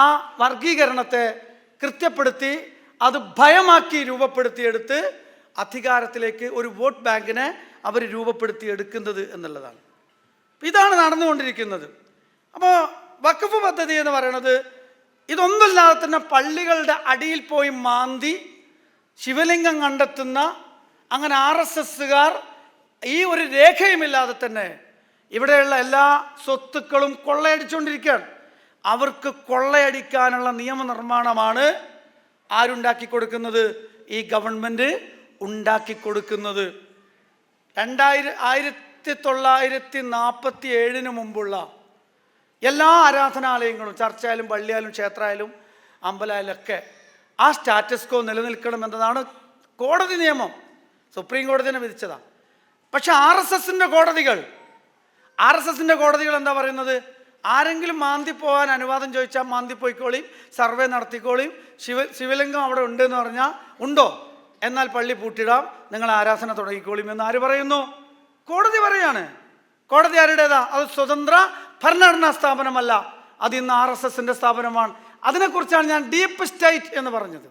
ആ വർഗീകരണത്തെ കൃത്യപ്പെടുത്തി അത് ഭയമാക്കി രൂപപ്പെടുത്തിയെടുത്ത് അധികാരത്തിലേക്ക് ഒരു വോട്ട് ബാങ്കിനെ അവർ രൂപപ്പെടുത്തിയെടുക്കുന്നത് എന്നുള്ളതാണ്. ഇതാണ് നടന്നുകൊണ്ടിരിക്കുന്നത്. അപ്പോൾ വഖഫ് പദ്ധതി എന്ന് പറയുന്നത് ഇതൊന്നുമില്ലാതെ തന്നെ പള്ളികളുടെ അടിയിൽ പോയി മാന്തി ശിവലിംഗം കണ്ടെത്തുന്ന, അങ്ങനെ RSSകാർ ഈ ഒരു രേഖയുമില്ലാതെ തന്നെ ഇവിടെയുള്ള എല്ലാ സ്വത്തുക്കളും കൊള്ളയടിച്ചുകൊണ്ടിരിക്കുകയാണ്. അവർക്ക് കൊള്ളയടിക്കാനുള്ള നിയമനിർമ്മാണമാണ് ആരുണ്ടാക്കി കൊടുക്കുന്നത്? ഈ ഗവൺമെൻറ് ഉണ്ടാക്കി കൊടുക്കുന്നത്. 1947 മുമ്പുള്ള എല്ലാ ആരാധനാലയങ്ങളും, ചർച്ചായാലും പള്ളിയായാലും ക്ഷേത്രമായാലും അമ്പലമായാലും ഒക്കെ ആ സ്റ്റാറ്റസ് കോ നിലനിൽക്കണമെന്നതാണ് കോടതി നിയമം. സുപ്രീം കോടതി തന്നെ വിധിച്ചതാണ്. പക്ഷെ RSSൻ്റെ കോടതികൾ എന്താ പറയുന്നത്? ആരെങ്കിലും മാന്തി പോകാൻ അനുവാദം ചോദിച്ചാൽ മാന്തി പോയിക്കോളിയും, സർവേ നടത്തിക്കോളിയും, ശിവലിംഗം അവിടെ ഉണ്ട് എന്ന് പറഞ്ഞാൽ ഉണ്ടോ, എന്നാൽ പള്ളി പൂട്ടിടാം, നിങ്ങൾ ആരാധന തുടങ്ങിക്കോളിയും എന്ന് ആര് പറയുന്നു? കോടതി പറയാണ്. കോടതി ആരുടേതാ? അത് സ്വതന്ത്ര ഭരണഘടനാ സ്ഥാപനമല്ല, അത് ഇന്ന് RSSന്റെ സ്ഥാപനമാണ്. അതിനെക്കുറിച്ചാണ് ഞാൻ ഡീപ്പ് സ്റ്റേറ്റ് എന്ന് പറഞ്ഞത്.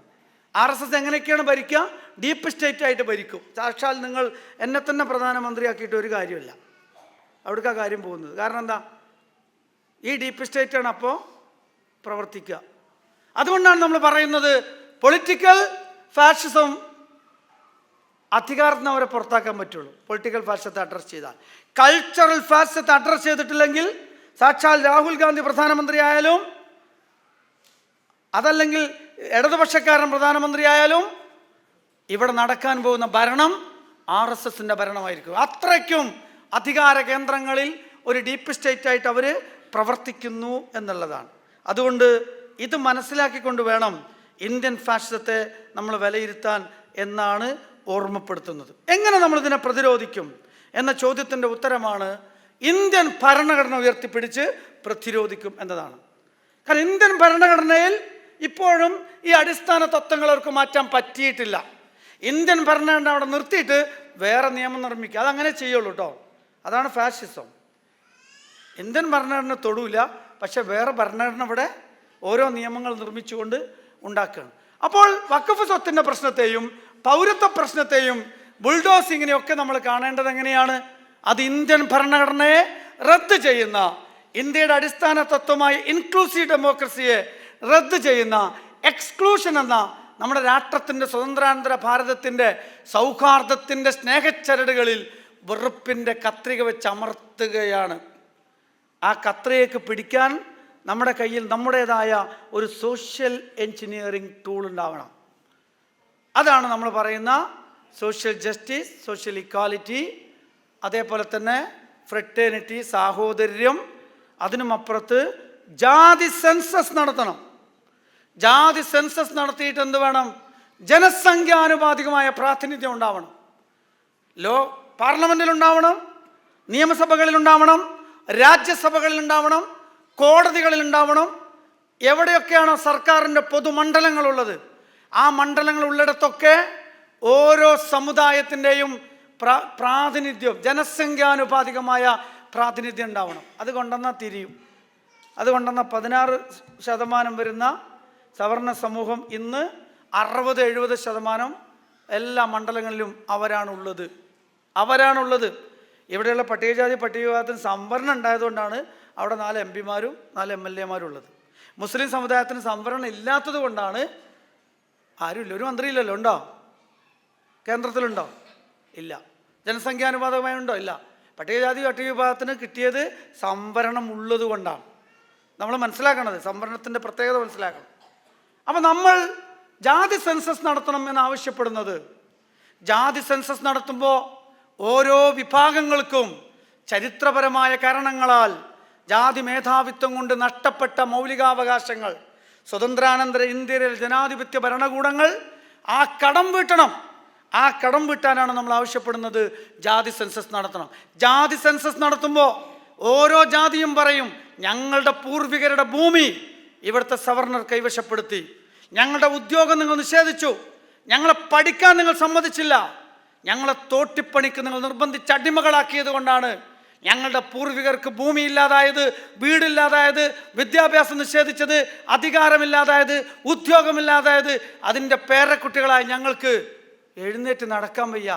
RSS എങ്ങനെയൊക്കെയാണ് ഭരിക്കുക? ഡീപ്പ് സ്റ്റേറ്റ് ആയിട്ട് ഭരിക്കും. സാക്ഷാൽ നിങ്ങൾ എന്നെ തന്നെ പ്രധാനമന്ത്രിയാക്കിയിട്ട് ഒരു കാര്യമില്ല, അവിടേക്ക് ആ കാര്യം പോകുന്നത്. കാരണം എന്താ? ഈ ഡീപ്പ് സ്റ്റേറ്റാണ് അപ്പോൾ പ്രവർത്തിക്കുക. അതുകൊണ്ടാണ് നമ്മൾ പറയുന്നത് പൊളിറ്റിക്കൽ ഫാഷിസം അധികാരത്തിന് അവരെ പുറത്താക്കാൻ പറ്റുള്ളൂ, പൊളിറ്റിക്കൽ ഫാഷിസത്തെ അഡ്രസ് ചെയ്താൽ. കൾച്ചറൽ ഫാഷിസത്തെ അഡ്രസ് ചെയ്തിട്ടില്ലെങ്കിൽ സാക്ഷാൽ രാഹുൽ ഗാന്ധി പ്രധാനമന്ത്രി ആയാലും അതല്ലെങ്കിൽ ഇടതുപക്ഷക്കാരൻ പ്രധാനമന്ത്രി ആയാലും ഇവിടെ നടക്കാൻ പോകുന്ന ഭരണം RSSന്റെ ഭരണമായിരിക്കും. അത്രയ്ക്കും അധികാര കേന്ദ്രങ്ങളിൽ ഒരു ഡീപ്പ് സ്റ്റേറ്റ് ആയിട്ട് അവർ പ്രവർത്തിക്കുന്നു എന്നുള്ളതാണ്. അതുകൊണ്ട് ഇത് മനസ്സിലാക്കിക്കൊണ്ട് വേണം ഇന്ത്യൻ ഫാഷിസത്തെ നമ്മൾ വിലയിരുത്താൻ എന്നാണ് ഓർമ്മപ്പെടുത്തുന്നത്. എങ്ങനെ നമ്മളിതിനെ പ്രതിരോധിക്കും എന്ന ചോദ്യത്തിൻ്റെ ഉത്തരമാണ് ഇന്ത്യൻ ഭരണഘടന ഉയർത്തിപ്പിടിച്ച് പ്രതിരോധിക്കും എന്നതാണ്. കാരണം ഇന്ത്യൻ ഭരണഘടനയിൽ ഇപ്പോഴും ഈ അടിസ്ഥാന തത്വങ്ങൾ അവർക്ക് മാറ്റാൻ പറ്റിയിട്ടില്ല. ഇന്ത്യൻ ഭരണഘടന അവിടെ നിർത്തിയിട്ട് വേറെ നിയമം നിർമ്മിക്കുക, അതങ്ങനെ ചെയ്യുള്ളൂ കേട്ടോ. അതാണ് ഫാഷിസം. ഇന്ത്യൻ ഭരണഘടന തൊടൂല, പക്ഷെ വേറെ ഭരണഘടന ഇവിടെ ഓരോ നിയമങ്ങൾ നിർമ്മിച്ചുകൊണ്ട് ഉണ്ടാക്കുകയാണ്. അപ്പോൾ വഖഫ് സ്വത്തിൻ്റെ പ്രശ്നത്തെയും പൗരത്വ പ്രശ്നത്തെയും ബുൾഡോസിങ്ങിനെയൊക്കെ നമ്മൾ കാണേണ്ടത് എങ്ങനെയാണ്? അത് ഇന്ത്യൻ ഭരണഘടനയെ റദ്ദ് ചെയ്യുന്ന, ഇന്ത്യയുടെ അടിസ്ഥാന തത്വമായ ഇൻക്ലൂസീവ് ഡെമോക്രസിയെ റദ്ദ് ചെയ്യുന്ന, എക്സ്ക്ലൂഷൻ എന്ന നമ്മുടെ രാഷ്ട്രത്തിൻ്റെ സ്വതന്ത്രാനന്തര ഭാരതത്തിൻ്റെ സൗഹാർദ്ദത്തിൻ്റെ സ്നേഹച്ചരടുകളിൽ വെറുപ്പിൻ്റെ കത്രിക വെച്ച് അമർത്തുകയാണ്. ആ കത്രികയ്ക്ക് പിടിക്കാൻ നമ്മുടെ കയ്യിൽ നമ്മുടേതായ ഒരു സോഷ്യൽ എൻജിനീയറിംഗ് ടൂൾ ഉണ്ടാവണം. അതാണ് നമ്മൾ പറയുന്ന സോഷ്യൽ ജസ്റ്റിസ്, സോഷ്യൽ ഇക്വാലിറ്റി, അതേപോലെ തന്നെ ഫ്രട്ടേണിറ്റി, സാഹോദര്യം. അതിനുമപ്പുറത്ത് ജാതി സെൻസസ് നടത്തണം. ജാതി സെൻസസ് നടത്തിയിട്ട് എന്ത് വേണം? ജനസംഖ്യാനുപാതികമായ പ്രാതിനിധ്യം ഉണ്ടാവണം. പാർലമെൻറ്റിലുണ്ടാവണം, നിയമസഭകളിലുണ്ടാവണം, രാജ്യസഭകളിലുണ്ടാവണം, കോടതികളിലുണ്ടാവണം. എവിടെയൊക്കെയാണോ സർക്കാരിൻ്റെ പൊതുമണ്ഡലങ്ങളുള്ളത് ആ മണ്ഡലങ്ങൾ ഉള്ളിടത്തൊക്കെ ഓരോ സമുദായത്തിൻ്റെയും പ്രാതിനിധ്യം, ജനസംഖ്യാനുപാതികമായ പ്രാതിനിധ്യം ഉണ്ടാവണം. അത് കൊണ്ടുവന്നാൽ തിരിയും. അത് കൊണ്ടുവന്നാൽ 16% വരുന്ന സവർണ സമൂഹം ഇന്ന് 60-70% എല്ലാ മണ്ഡലങ്ങളിലും അവരാണുള്ളത്. ഇവിടെയുള്ള പട്ടികജാതി പട്ടികവിഭാഗത്തിന് സംവരണം ഉണ്ടായതുകൊണ്ടാണ് അവിടെ 4 MP-മാരും 4 MLA-മാരും ഉള്ളത്. മുസ്ലിം സമുദായത്തിന് സംവരണം ഇല്ലാത്തത് കൊണ്ടാണ് ആരുമില്ല, ഒരു മന്ത്രിയില്ലല്ലോ. ഉണ്ടോ? കേന്ദ്രത്തിലുണ്ടോ? ഇല്ല. ജനസംഖ്യാനുപാതമായി ഉണ്ടോ? ഇല്ല. പട്ടികജാതി പട്ടികവിഭാഗത്തിന് കിട്ടിയത് സംവരണം ഉള്ളത് കൊണ്ടാണ്. നമ്മൾ മനസ്സിലാക്കണത്, സംവരണത്തിൻ്റെ പ്രത്യേകത മനസ്സിലാക്കണം. അപ്പം നമ്മൾ ജാതി സെൻസസ് നടത്തണം എന്നാവശ്യപ്പെടുന്നത്, ജാതി സെൻസസ് നടത്തുമ്പോൾ ഓരോ വിഭാഗങ്ങൾക്കും ചരിത്രപരമായ കാരണങ്ങളാൽ ജാതി മേധാവിത്വം കൊണ്ട് നഷ്ടപ്പെട്ട മൗലികാവകാശങ്ങൾ, സ്വതന്ത്രാനന്തര ഇന്ത്യയിലെ ജനാധിപത്യ ഭരണകൂടങ്ങൾ ആ കടം വീട്ടണം. ആ കടം വീട്ടാനാണ് നമ്മൾ ആവശ്യപ്പെടുന്നത്. ജാതി സെൻസസ് നടത്തണം. ജാതി സെൻസസ് നടത്തുമ്പോൾ ഓരോ ജാതിയും പറയും, ഞങ്ങളുടെ പൂർവികരുടെ ഭൂമി ഇവിടുത്തെ സവർണർ കൈവശപ്പെടുത്തി, ഞങ്ങളുടെ ഉദ്യോഗം നിങ്ങൾ നിഷേധിച്ചു, ഞങ്ങളെ പഠിക്കാൻ നിങ്ങൾ സമ്മതിച്ചില്ല, ഞങ്ങളെ തോട്ടിപ്പണിക്ക് നിങ്ങൾ നിർബന്ധിച്ച് അടിമകളാക്കിയത് കൊണ്ടാണ് ഞങ്ങളുടെ പൂർവികർക്ക് ഭൂമി ഇല്ലാതായത്, വീടില്ലാതായത്, വിദ്യാഭ്യാസം നിഷേധിച്ചത്, അധികാരമില്ലാതായത്, ഉദ്യോഗമില്ലാതായത്. അതിൻ്റെ പേരക്കുട്ടികളായി ഞങ്ങൾക്ക് എഴുന്നേറ്റ് നടക്കാൻ വയ്യ.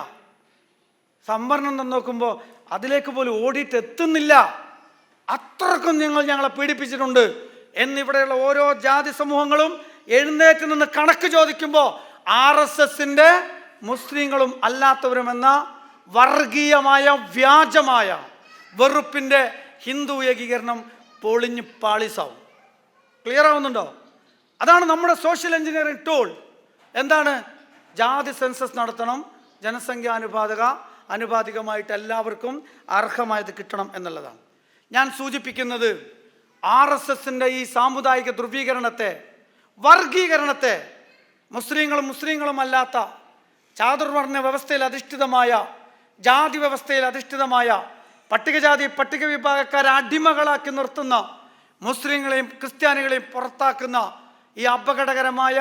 സംവരണം നോക്കുമ്പോൾ അതിലേക്ക് പോലും ഓടിയിട്ട് എത്തുന്നില്ല. അത്രക്കും ഞങ്ങളെ പീഡിപ്പിച്ചിട്ടുണ്ട് എന്നിവിടെയുള്ള ഓരോ ജാതി സമൂഹങ്ങളും എഴുന്നേറ്റ് നിന്ന് കണക്ക് ചോദിക്കുമ്പോൾ RSSന്റെ മുസ്ലിങ്ങളും അല്ലാത്തവരുമെന്ന വർഗീയമായ വ്യാജമായ വെറുപ്പിൻ്റെ ഹിന്ദു ഏകീകരണം പൊളിഞ്ഞ് പാളിസാവും. ക്ലിയർ ആവുന്നുണ്ടോ? അതാണ് നമ്മുടെ സോഷ്യൽ എഞ്ചിനീയറിംഗ് ടൂൾ. എന്താണ്? ജാതി സെൻസസ് നടത്തണം, ജനസംഖ്യാനുപാതികമായിട്ട് എല്ലാവർക്കും അർഹമായത് കിട്ടണം എന്നുള്ളതാണ്. ഞാൻ സൂചിപ്പിക്കുന്നത് RSSന്റെ ഈ സാമുദായിക ധ്രുവീകരണത്തെ, വർഗീകരണത്തെ, മുസ്ലിങ്ങളും അല്ലാത്ത ചാതുർവർണ്ണ വ്യവസ്ഥയിൽ അധിഷ്ഠിതമായ, ജാതി വ്യവസ്ഥയിൽ അധിഷ്ഠിതമായ, പട്ടികജാതി പട്ടിക വിഭാഗക്കാരെ അടിമകളാക്കി നിർത്തുന്ന മുസ്ലിങ്ങളെയും ക്രിസ്ത്യാനികളെയും പുറത്താക്കുന്ന ഈ അപകടകരമായ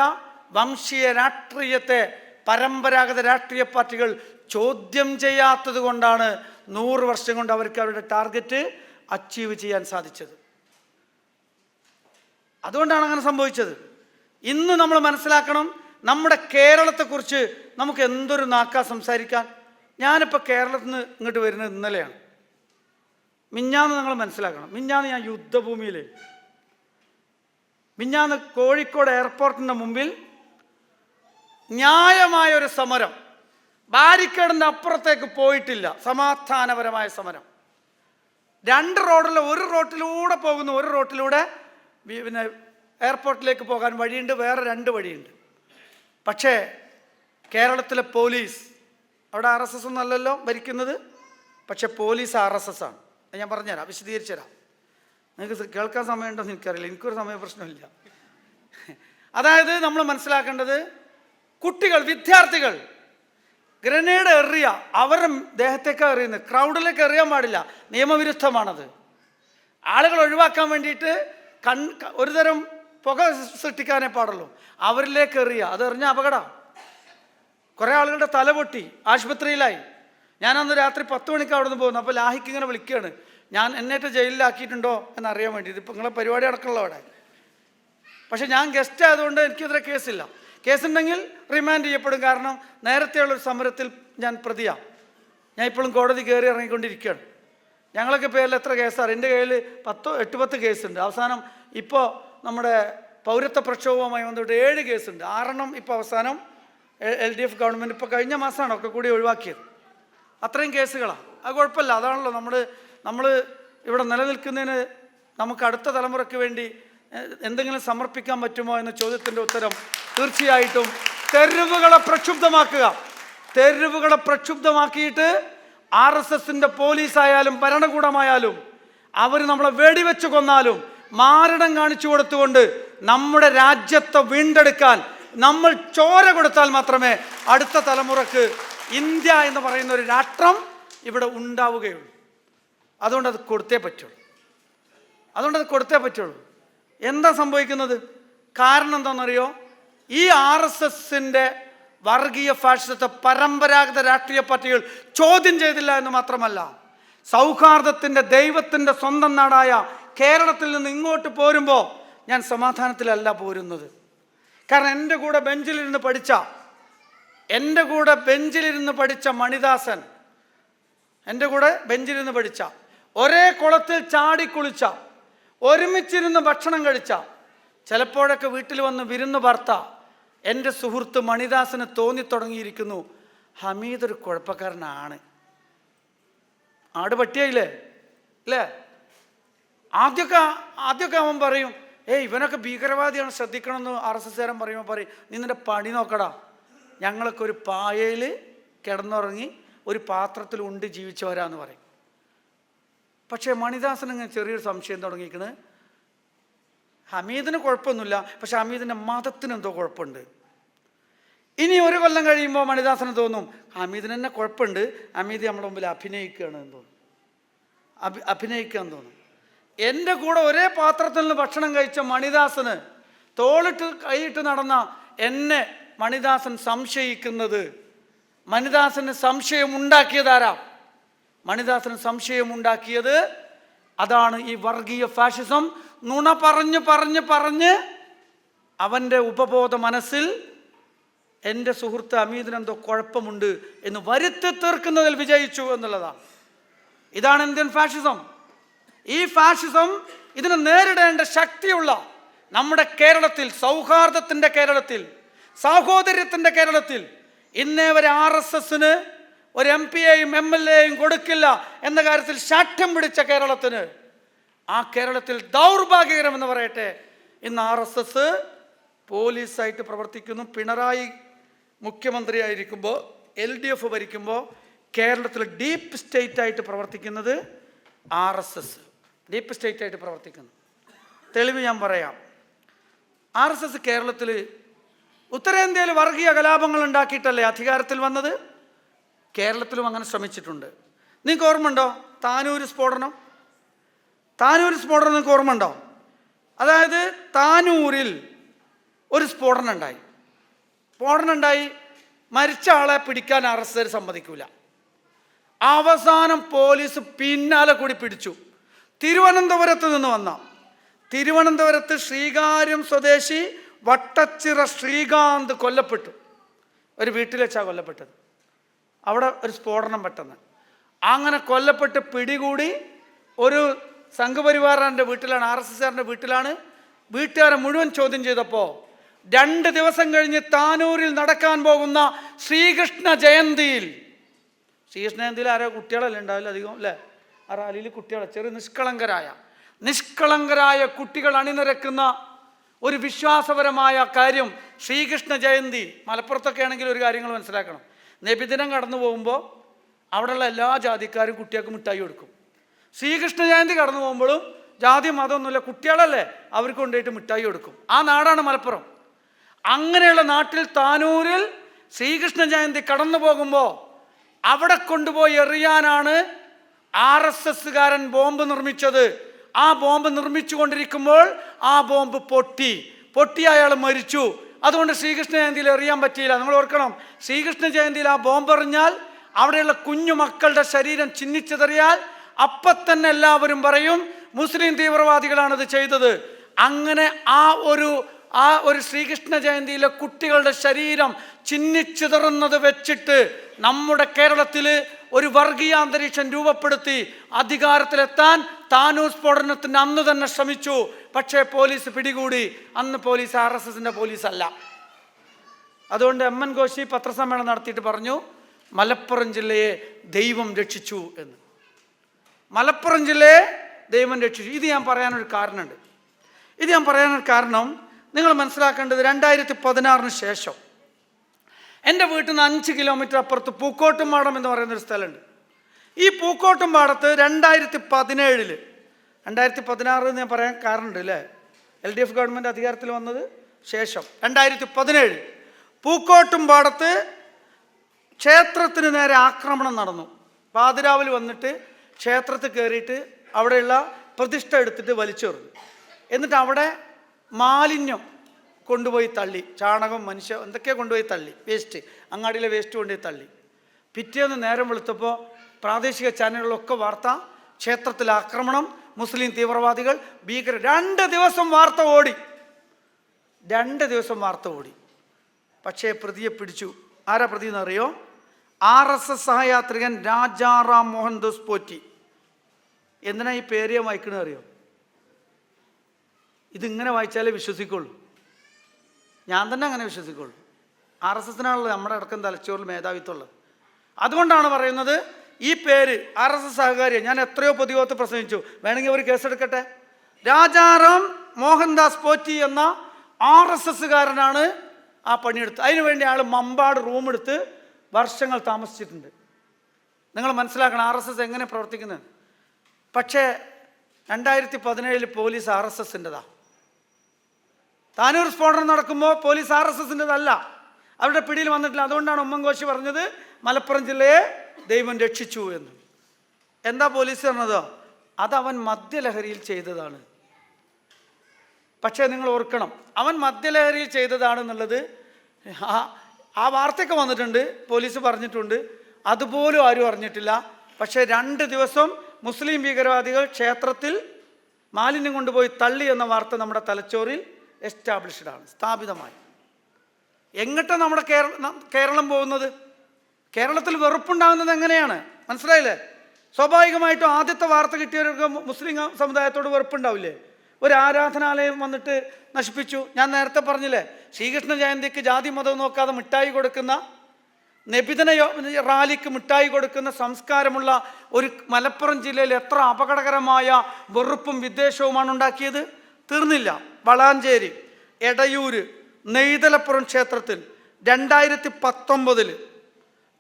വംശീയ രാഷ്ട്രീയത്തെ പരമ്പരാഗത രാഷ്ട്രീയ പാർട്ടികൾ ചോദ്യം ചെയ്യാത്തത് കൊണ്ടാണ് 100 വർഷം കൊണ്ട് അവർക്ക് അവരുടെ ടാർഗറ്റ് അച്ചീവ് ചെയ്യാൻ സാധിച്ചത്. അതുകൊണ്ടാണ് അങ്ങനെ സംഭവിച്ചത്. ഇന്ന് നമ്മൾ മനസ്സിലാക്കണം, നമ്മുടെ കേരളത്തെക്കുറിച്ച് നമുക്ക് എന്തൊരു നാക്കാ സംസാരിക്കാൻ. ഞാനിപ്പോൾ കേരളത്തിൽ നിന്ന് ഇങ്ങോട്ട് വരുന്നത് ഇന്നലെയാണ്. മിഞ്ഞാന്ന് നിങ്ങൾ മനസ്സിലാക്കണം, മിഞ്ഞാന്ന് ഞാൻ യുദ്ധഭൂമിയിൽ, മിഞ്ഞാന്ന് കോഴിക്കോട് എയർപോർട്ടിൻ്റെ മുമ്പിൽ ന്യായമായൊരു സമരം, ബാരിക്കേഡിൻ്റെ അപ്പുറത്തേക്ക് പോയിട്ടില്ല, സമാധാനപരമായ സമരം. 2 റോഡിൽ ഒരു റോട്ടിലൂടെ പോകുന്നു, ഒരു റോട്ടിലൂടെ പിന്നെ എയർപോർട്ടിലേക്ക് പോകാൻ വഴിയുണ്ട്, വേറെ 2 വഴിയുണ്ട്. പക്ഷേ കേരളത്തിലെ പോലീസ്, അവിടെ RSS ഒന്നും അല്ലല്ലോ ഭരിക്കുന്നത്, പക്ഷെ പോലീസ് RSS ആണ്. ഞാൻ പറഞ്ഞുതരാം, വിശദീകരിച്ചു തരാം. നിങ്ങൾക്ക് കേൾക്കാൻ സമയമുണ്ടോയെന്ന് എനിക്കറിയില്ല, എനിക്കൊരു സമയ പ്രശ്നമില്ല. അതായത് നമ്മൾ മനസ്സിലാക്കേണ്ടത്, കുട്ടികൾ, വിദ്യാർത്ഥികൾ ഗ്രനേഡ് എറിയ, അവരുടെ ദേഹത്തേക്കാണ് എറിയുന്നത്, ക്രൗഡിലേക്ക് എറിയാൻ പാടില്ല, നിയമവിരുദ്ധമാണത്. ആളുകൾ ഒഴിവാക്കാൻ വേണ്ടിയിട്ട് ഒരുതരം പുക സൃഷ്ടിക്കാനേ പാടുള്ളൂ, അവരിലേക്ക് എറിയുക. അത് എറിഞ്ഞ അപകടം. കുറേ ആളുകളുടെ തല പൊട്ടി, ആശുപത്രിയിലായി. ഞാനന്ന് രാത്രി 10 മണിക്ക് അവിടെ നിന്ന് പോകുന്നു. അപ്പോൾ ലാഹിക്ക് ഇങ്ങനെ വിളിക്കുകയാണ്, ഞാൻ എന്നിട്ട് ജയിലിലാക്കിയിട്ടുണ്ടോ എന്നറിയാൻ വേണ്ടിയിട്ട്. ഇപ്പം നിങ്ങളെ പരിപാടി അടക്കമുള്ള അവിടെ. പക്ഷെ ഞാൻ ഗസ്റ്റ് ആയതുകൊണ്ട് എനിക്കെതിരെ കേസില്ല. കേസുണ്ടെങ്കിൽ റിമാൻഡ് ചെയ്യപ്പെടും. കാരണം നേരത്തെയുള്ളൊരു സമരത്തിൽ ഞാൻ പ്രതിയാണ്. ഞാൻ ഇപ്പോഴും കോടതി കയറി ഇറങ്ങിക്കൊണ്ടിരിക്കുകയാണ്. ഞങ്ങളൊക്കെ പേരിൽ എത്ര കേസാണ്? എൻ്റെ കയ്യിൽ 8-10 കേസുണ്ട്. അവസാനം ഇപ്പോൾ നമ്മുടെ പൗരത്വ പ്രക്ഷോഭവുമായി ബന്ധപ്പെട്ട് 7 കേസുണ്ട്. 6 ഇപ്പോൾ അവസാനം LDF ഗവൺമെൻറ് ഇപ്പോൾ കഴിഞ്ഞ മാസമാണ് ഒക്കെ കൂടി ഒഴിവാക്കിയത്. അത്രയും കേസുകളാണ്. അത് കുഴപ്പമില്ല. അതാണല്ലോ നമ്മൾ ഇവിടെ നിലനിൽക്കുന്നതിന് നമുക്ക് അടുത്ത തലമുറയ്ക്ക് വേണ്ടി എന്തെങ്കിലും സമർപ്പിക്കാൻ പറ്റുമോ എന്ന ചോദ്യത്തിൻ്റെ ഉത്തരം തീർച്ചയായിട്ടും തെരുവുകളെ പ്രക്ഷുബ്ധമാക്കുക. തെരുവുകളെ പ്രക്ഷുബ്ധമാക്കിയിട്ട് RSSൻ്റെ പോലീസായാലും ഭരണകൂടമായാലും അവർ നമ്മളെ വെടിവെച്ച് കൊന്നാലും മാരണം കാണിച്ചു കൊടുത്തുകൊണ്ട് നമ്മുടെ രാജ്യത്തെ വീണ്ടെടുക്കാൻ നമ്മൾ ചോര കൊടുത്താൽ മാത്രമേ അടുത്ത തലമുറക്ക് ഇന്ത്യ എന്ന് പറയുന്ന ഒരു രാഷ്ട്രം ഇവിടെ ഉണ്ടാവുകയുള്ളൂ. അതുകൊണ്ടത് കൊടുത്തേ പറ്റുള്ളൂ. എന്താ സംഭവിക്കുന്നത്? കാരണം എന്താണെന്നറിയോ? ഈ RSSൻ്റെ വർഗീയ ഫാഷിസത്തെ പരമ്പരാഗത രാഷ്ട്രീയ പാർട്ടികൾ ചോദ്യം ചെയ്തില്ല എന്ന് മാത്രമല്ല, സൗഹാർദ്ദത്തിൻ്റെ, ദൈവത്തിൻ്റെ സ്വന്തം നാടായ കേരളത്തിൽ നിന്ന് ഇങ്ങോട്ട് പോരുമ്പോൾ ഞാൻ സമാധാനത്തിലല്ല പോരുന്നത്. കാരണം എൻ്റെ കൂടെ ബെഞ്ചിലിരുന്ന് പഠിച്ച മണിദാസൻ, എൻ്റെ കൂടെ ബെഞ്ചിലിരുന്ന് പഠിച്ച, ഒരേ കുളത്തിൽ ചാടിക്കുളിച്ച, ഒരുമിച്ചിരുന്ന് ഭക്ഷണം കഴിച്ച, ചിലപ്പോഴൊക്കെ വീട്ടിൽ വന്ന് വിരുന്ന് ഭർത്ത എൻ്റെ സുഹൃത്ത് മണിദാസന് തോന്നിത്തുടങ്ങിയിരിക്കുന്നു, ഹമീദ് ഒരു കുഴപ്പക്കാരനാണ്. ആട് പട്ടിയായില്ലേ അല്ലേ? ആദ്യമൊക്കെ അവൻ പറയും, ഇവനൊക്കെ ഭീകരവാദിയാണ്, ശ്രദ്ധിക്കണമെന്ന് RSSകാരൻ പറയുമ്പോൾ പറയും, നീ നിൻ്റെ പണി നോക്കടാ, ഞങ്ങളൊക്കെ ഒരു പായയിൽ കിടന്നുറങ്ങി ഒരു പാത്രത്തിൽ ഉണ്ട് ജീവിച്ചവരാന്ന് പറയും. പക്ഷേ മണിദാസൻ ഇങ്ങനെ ചെറിയൊരു സംശയം തുടങ്ങിയിരിക്കണ്, ഹമീദിന് കുഴപ്പമൊന്നുമില്ല, പക്ഷെ ഹമീദിൻ്റെ മതത്തിന് എന്തോ കുഴപ്പമുണ്ട്. ഇനി 1 കൊല്ലം കഴിയുമ്പോൾ മണിദാസന് തോന്നും, ഹമീദിന് തന്നെ കുഴപ്പമുണ്ട്, ഹമീദ് നമ്മുടെ മുമ്പിൽ അഭിനയിക്കുകയാണെന്ന് തോന്നും. എൻ്റെ കൂടെ ഒരേ പാത്രത്തിൽ നിന്ന് ഭക്ഷണം കഴിച്ച മണിദാസന്, തോളിട്ട് കൈയിട്ട് നടന്ന എന്നെ മണിദാസൻ സംശയിക്കുന്നത്, മണിദാസന് സംശയമുണ്ടാക്കിയതാരാ? മണിദാസന് സംശയമുണ്ടാക്കിയത് അതാണ് ഈ വർഗീയ ഫാഷിസം. നുണ പറഞ്ഞ് അവൻ്റെ ഉപബോധ മനസ്സിൽ എൻ്റെ സുഹൃത്ത് ഹമീദിനെന്തോ കുഴപ്പമുണ്ട് എന്ന് വരുത്തി തീർക്കുന്നതിൽ വിജയിച്ചു എന്നുള്ളതാണ്. ഇതാണ് ഇന്ത്യൻ ഫാഷിസം. ഈ ഫാഷിസം ഇതിനെ നേരിടേണ്ട ശക്തിയുള്ള നമ്മുടെ കേരളത്തിൽ, സൗഹാർദ്ദത്തിൻ്റെ കേരളത്തിൽ, സാഹോദര്യത്തിൻ്റെ കേരളത്തിൽ ഇന്നേ വരെ RSSന് ഒരു MP-യെയും MLA-യും കൊടുക്കില്ല എന്ന കാര്യത്തിൽ ശാഠ്യം പിടിച്ച കേരളത്തിന്, ആ കേരളത്തിൽ ദൗർഭാഗ്യകരമെന്ന് പറയട്ടെ, ഇന്ന് RSS പോലീസായിട്ട് പ്രവർത്തിക്കുന്നു. പിണറായി മുഖ്യമന്ത്രിയായിരിക്കുമ്പോൾ, LDF ഭരിക്കുമ്പോൾ കേരളത്തിൽ ഡീപ്പ് സ്റ്റേറ്റ് ആയിട്ട് പ്രവർത്തിക്കുന്നത് RSS, ഡീപ്പ് സ്റ്റേറ്റ് ആയിട്ട് പ്രവർത്തിക്കുന്നു. തെളിവ് ഞാൻ പറയാം. RSS കേരളത്തിൽ, ഉത്തരേന്ത്യയിൽ വർഗീയ കലാപങ്ങൾ ഉണ്ടാക്കിയിട്ടല്ലേ അധികാരത്തിൽ വന്നത്? കേരളത്തിലും അങ്ങനെ ശ്രമിച്ചിട്ടുണ്ട്. നിങ്ങൾക്ക് ഓർമ്മയുണ്ടോ താനൂർ സ്ഫോടനം നിങ്ങൾക്ക് ഓർമ്മയുണ്ടോ? അതായത് താനൂരിൽ ഒരു സ്ഫോടനം ഉണ്ടായി. മരിച്ച ആളെ പിടിക്കാൻ അറസ്റ്റർ സമ്മതിക്കൂല. അവസാനം പോലീസ് പിന്നാലെ കൂടി പിടിച്ചു. തിരുവനന്തപുരത്ത് നിന്ന് വന്ന തിരുവനന്തപുരത്ത് ശ്രീകാര്യം സ്വദേശി വട്ടച്ചിറ ശ്രീകാന്ത് കൊല്ലപ്പെട്ടു. ഒരു വീട്ടിൽ വെച്ചാണ് കൊല്ലപ്പെട്ടത്. അവിടെ ഒരു സ്ഫോടനം പെട്ടെന്ന് അങ്ങനെ കൊല്ലപ്പെട്ട് പിടികൂടി. ഒരു സംഘപരിവാറിൻ്റെ വീട്ടിലാണ്, RSSകാരൻ്റെ വീട്ടിലാണ്. വീട്ടുകാരെ മുഴുവൻ ചോദ്യം ചെയ്തപ്പോൾ 2 ദിവസം കഴിഞ്ഞ് താനൂരിൽ നടക്കാൻ പോകുന്ന ശ്രീകൃഷ്ണ ജയന്തിയിൽ ആരോ കുട്ടികളല്ലേ ഉണ്ടാവില്ല അധികം അല്ലേ? ആ റാലിയിൽ കുട്ടികളെ ചെറിയ നിഷ്കളങ്കരായ കുട്ടികൾ അണിനിരക്കുന്ന ഒരു വിശ്വാസപരമായ കാര്യം ശ്രീകൃഷ്ണ ജയന്തി. മലപ്പുറത്തൊക്കെ ആണെങ്കിൽ ഒരു കാര്യങ്ങൾ മനസ്സിലാക്കണം. നബിദിനം കടന്നു പോകുമ്പോൾ അവിടെയുള്ള എല്ലാ ജാതിക്കാരും കുട്ടികൾക്ക് മിഠായി കൊടുക്കും. ശ്രീകൃഷ്ണ ജയന്തി കടന്നു പോകുമ്പോഴും ജാതി മതമൊന്നുമില്ല, കുട്ടികളല്ലേ, അവർക്ക് കൊണ്ടുപോയിട്ട് മിഠായി കൊടുക്കും. ആ നാടാണ് മലപ്പുറം. അങ്ങനെയുള്ള നാട്ടിൽ താനൂരിൽ ശ്രീകൃഷ്ണ ജയന്തി കടന്നു പോകുമ്പോൾ അവിടെ കൊണ്ടുപോയി എറിയാനാണ് RSSകാരൻ ബോംബ് നിർമ്മിച്ചത്. ആ ബോംബ് നിർമ്മിച്ചു കൊണ്ടിരിക്കുമ്പോൾ ആ ബോംബ് പൊട്ടി അയാൾ മരിച്ചു. അതുകൊണ്ട് ശ്രീകൃഷ്ണ ജയന്തിയിൽ എറിയാൻ പറ്റിയില്ല. നിങ്ങൾ ഓർക്കണം, ശ്രീകൃഷ്ണ ജയന്തിയിൽ ആ ബോംബ് എറിഞ്ഞാൽ അവിടെയുള്ള കുഞ്ഞു മക്കളുടെ ശരീരം ചിഹ്നിച്ചെറിയാൽ അപ്പം തന്നെ എല്ലാവരും പറയും മുസ്ലിം തീവ്രവാദികളാണത് ചെയ്തത്. അങ്ങനെ ആ ഒരു ശ്രീകൃഷ്ണ ജയന്തിയിലെ കുട്ടികളുടെ ശരീരം ചിഹ്നിച്ചിതറുന്നത് വെച്ചിട്ട് നമ്മുടെ കേരളത്തിൽ ഒരു വർഗീയാന്തരീക്ഷം രൂപപ്പെടുത്തി അധികാരത്തിലെത്താൻ താനൂർ സ്ഫോടനത്തിന് അന്ന് തന്നെ ശ്രമിച്ചു. പക്ഷേ പോലീസ് പിടികൂടി. അന്ന് പോലീസ് RSSൻ്റെ പോലീസല്ല. അതുകൊണ്ട് MN കോശി പത്രസമ്മേളനം നടത്തിയിട്ട് പറഞ്ഞു മലപ്പുറം ജില്ലയെ ദൈവം രക്ഷിച്ചു എന്ന്. മലപ്പുറം ജില്ലയെ ദൈവം രക്ഷിച്ചു. ഇത് ഞാൻ പറയാനൊരു കാരണം നിങ്ങൾ മനസ്സിലാക്കേണ്ടത് 2016 ശേഷം എൻ്റെ വീട്ടിൽ നിന്ന് 5 കിലോമീറ്റർ അപ്പുറത്ത് പൂക്കോട്ടുംപാടം എന്ന് പറയുന്നൊരു സ്ഥലമുണ്ട്. ഈ പൂക്കോട്ടുംപാടത്ത് 2017 2016 ഞാൻ പറയാൻ കാരണമുണ്ട് അല്ലേ? LDF ഗവൺമെൻറ് അധികാരത്തിൽ വന്നത് ശേഷം 2017 പൂക്കോട്ടുംപാടത്ത് ക്ഷേത്രത്തിന് നേരെ ആക്രമണം നടന്നു. പാതിരാവിൽ വന്നിട്ട് ക്ഷേത്രത്തിൽ കയറിയിട്ട് അവിടെയുള്ള പ്രതിഷ്ഠ എടുത്തിട്ട് വലിച്ചെറിഞ്ഞു. എന്നിട്ട് അവിടെ മാലിന്യം കൊണ്ടുപോയി തള്ളി, ചാണകം എന്തൊക്കെയോ കൊണ്ടുപോയി തള്ളി, വേസ്റ്റ്, അങ്ങാടിയിലെ വേസ്റ്റ് കൊണ്ടുപോയി തള്ളി. പിറ്റേന്ന് നേരം വെളുത്തപ്പോൾ പ്രാദേശിക ചാനലുകളിലൊക്കെ വാർത്ത, ക്ഷേത്രത്തിൽ ആക്രമണം, മുസ്ലിം തീവ്രവാദികൾ, ഭീകര. 2 ദിവസം വാർത്ത ഓടി. പക്ഷേ പ്രതിയെ പിടിച്ചു. ആരാ പ്രതി എന്നറിയോ? RSS സഹയാത്രികൻ രാജാറാം മോഹൻദാസ് പോറ്റി. എന്തിനാ ഈ പേര് ഞാൻ വായിക്കണമെന്ന് അറിയോ? ഇതിങ്ങനെ വായിച്ചാലേ വിശ്വസിക്കുള്ളൂ. ഞാൻ തന്നെ അങ്ങനെ വിശ്വസിക്കുള്ളൂ. RSSനാണല്ലോ നമ്മുടെ അടക്കം തലച്ചോറിൽ മേധാവിത്വമുള്ളത്. അതുകൊണ്ടാണ് പറയുന്നത് ഈ പേര് RSS സഹകാരിയെ ഞാൻ എത്രയോ പൊതുയോഗത്ത് പ്രസംഗിച്ചു. വേണമെങ്കിൽ ഒരു കേസെടുക്കട്ടെ. രാജാറാം മോഹൻദാസ് പോറ്റി എന്ന RSSകാരനാണ് ആ പണിയെടുത്ത്. അതിനുവേണ്ടി ആൾ മമ്പാട് റൂമെടുത്ത് വർഷങ്ങൾ താമസിച്ചിട്ടുണ്ട്. നിങ്ങൾ മനസ്സിലാക്കണം RSS എങ്ങനെ പ്രവർത്തിക്കുന്നത്. പക്ഷേ 2017 പോലീസ് RSSൻ്റെതാ. താനൂർ സ്ഫോടനം നടക്കുമ്പോൾ പോലീസ് RSSൻ്റെതല്ല, അവരുടെ പിടിയിൽ വന്നിട്ടില്ല. അതുകൊണ്ടാണ് ഉമ്മൻ കോശി പറഞ്ഞത് മലപ്പുറം ജില്ലയെ ദൈവം രക്ഷിച്ചു എന്ന്. എന്താ പോലീസ് പറഞ്ഞത്? അതവൻ മദ്യലഹരിയിൽ ചെയ്തതാണ്. പക്ഷേ നിങ്ങൾ ഓർക്കണം, അവൻ മദ്യലഹരിയിൽ ചെയ്തതാണെന്നുള്ളത് ആ വാർത്തയൊക്കെ വന്നിട്ടുണ്ട്, പോലീസ് പറഞ്ഞിട്ടുണ്ട്, അതുപോലും ആരും അറിഞ്ഞിട്ടില്ല. പക്ഷേ 2 ദിവസം മുസ്ലിം ഭീകരവാദികൾ ക്ഷേത്രത്തിൽ മാലിന്യം കൊണ്ടുപോയി തള്ളി എന്ന വാർത്ത നമ്മുടെ തലച്ചോറിൽ എസ്റ്റാബ്ലിഷ്ഡാണ്, സ്ഥാപിതമായി. എങ്ങോട്ടാണ് നമ്മുടെ കേരളം പോകുന്നത്? കേരളത്തിൽ വെറുപ്പുണ്ടാകുന്നത് എങ്ങനെയാണ്? മനസ്സിലായില്ലേ? സ്വാഭാവികമായിട്ടും ആദ്യത്തെ വാർത്ത കിട്ടിയവർക്ക് മുസ്ലിം സമുദായത്തോട് വെറുപ്പുണ്ടാവില്ലേ? ഒരു ആരാധനാലയം വന്നിട്ട് നശിപ്പിച്ചു. ഞാൻ നേരത്തെ പറഞ്ഞില്ലേ, ശ്രീകൃഷ്ണ ജയന്തിക്ക് ജാതി മതം നോക്കാതെ മിഠായി കൊടുക്കുന്ന, നബിദിന റാലിക്ക് മിഠായി കൊടുക്കുന്ന സംസ്കാരമുള്ള ഒരു മലപ്പുറം ജില്ലയിൽ എത്ര അപകടകരമായ വെറുപ്പും വിദ്വേഷവുമാണ് ഉണ്ടാക്കിയത്. തീർന്നില്ല. വളാഞ്ചേരി, എടയൂര്, നെയ്തലപ്പുറം ക്ഷേത്രത്തിൽ 2019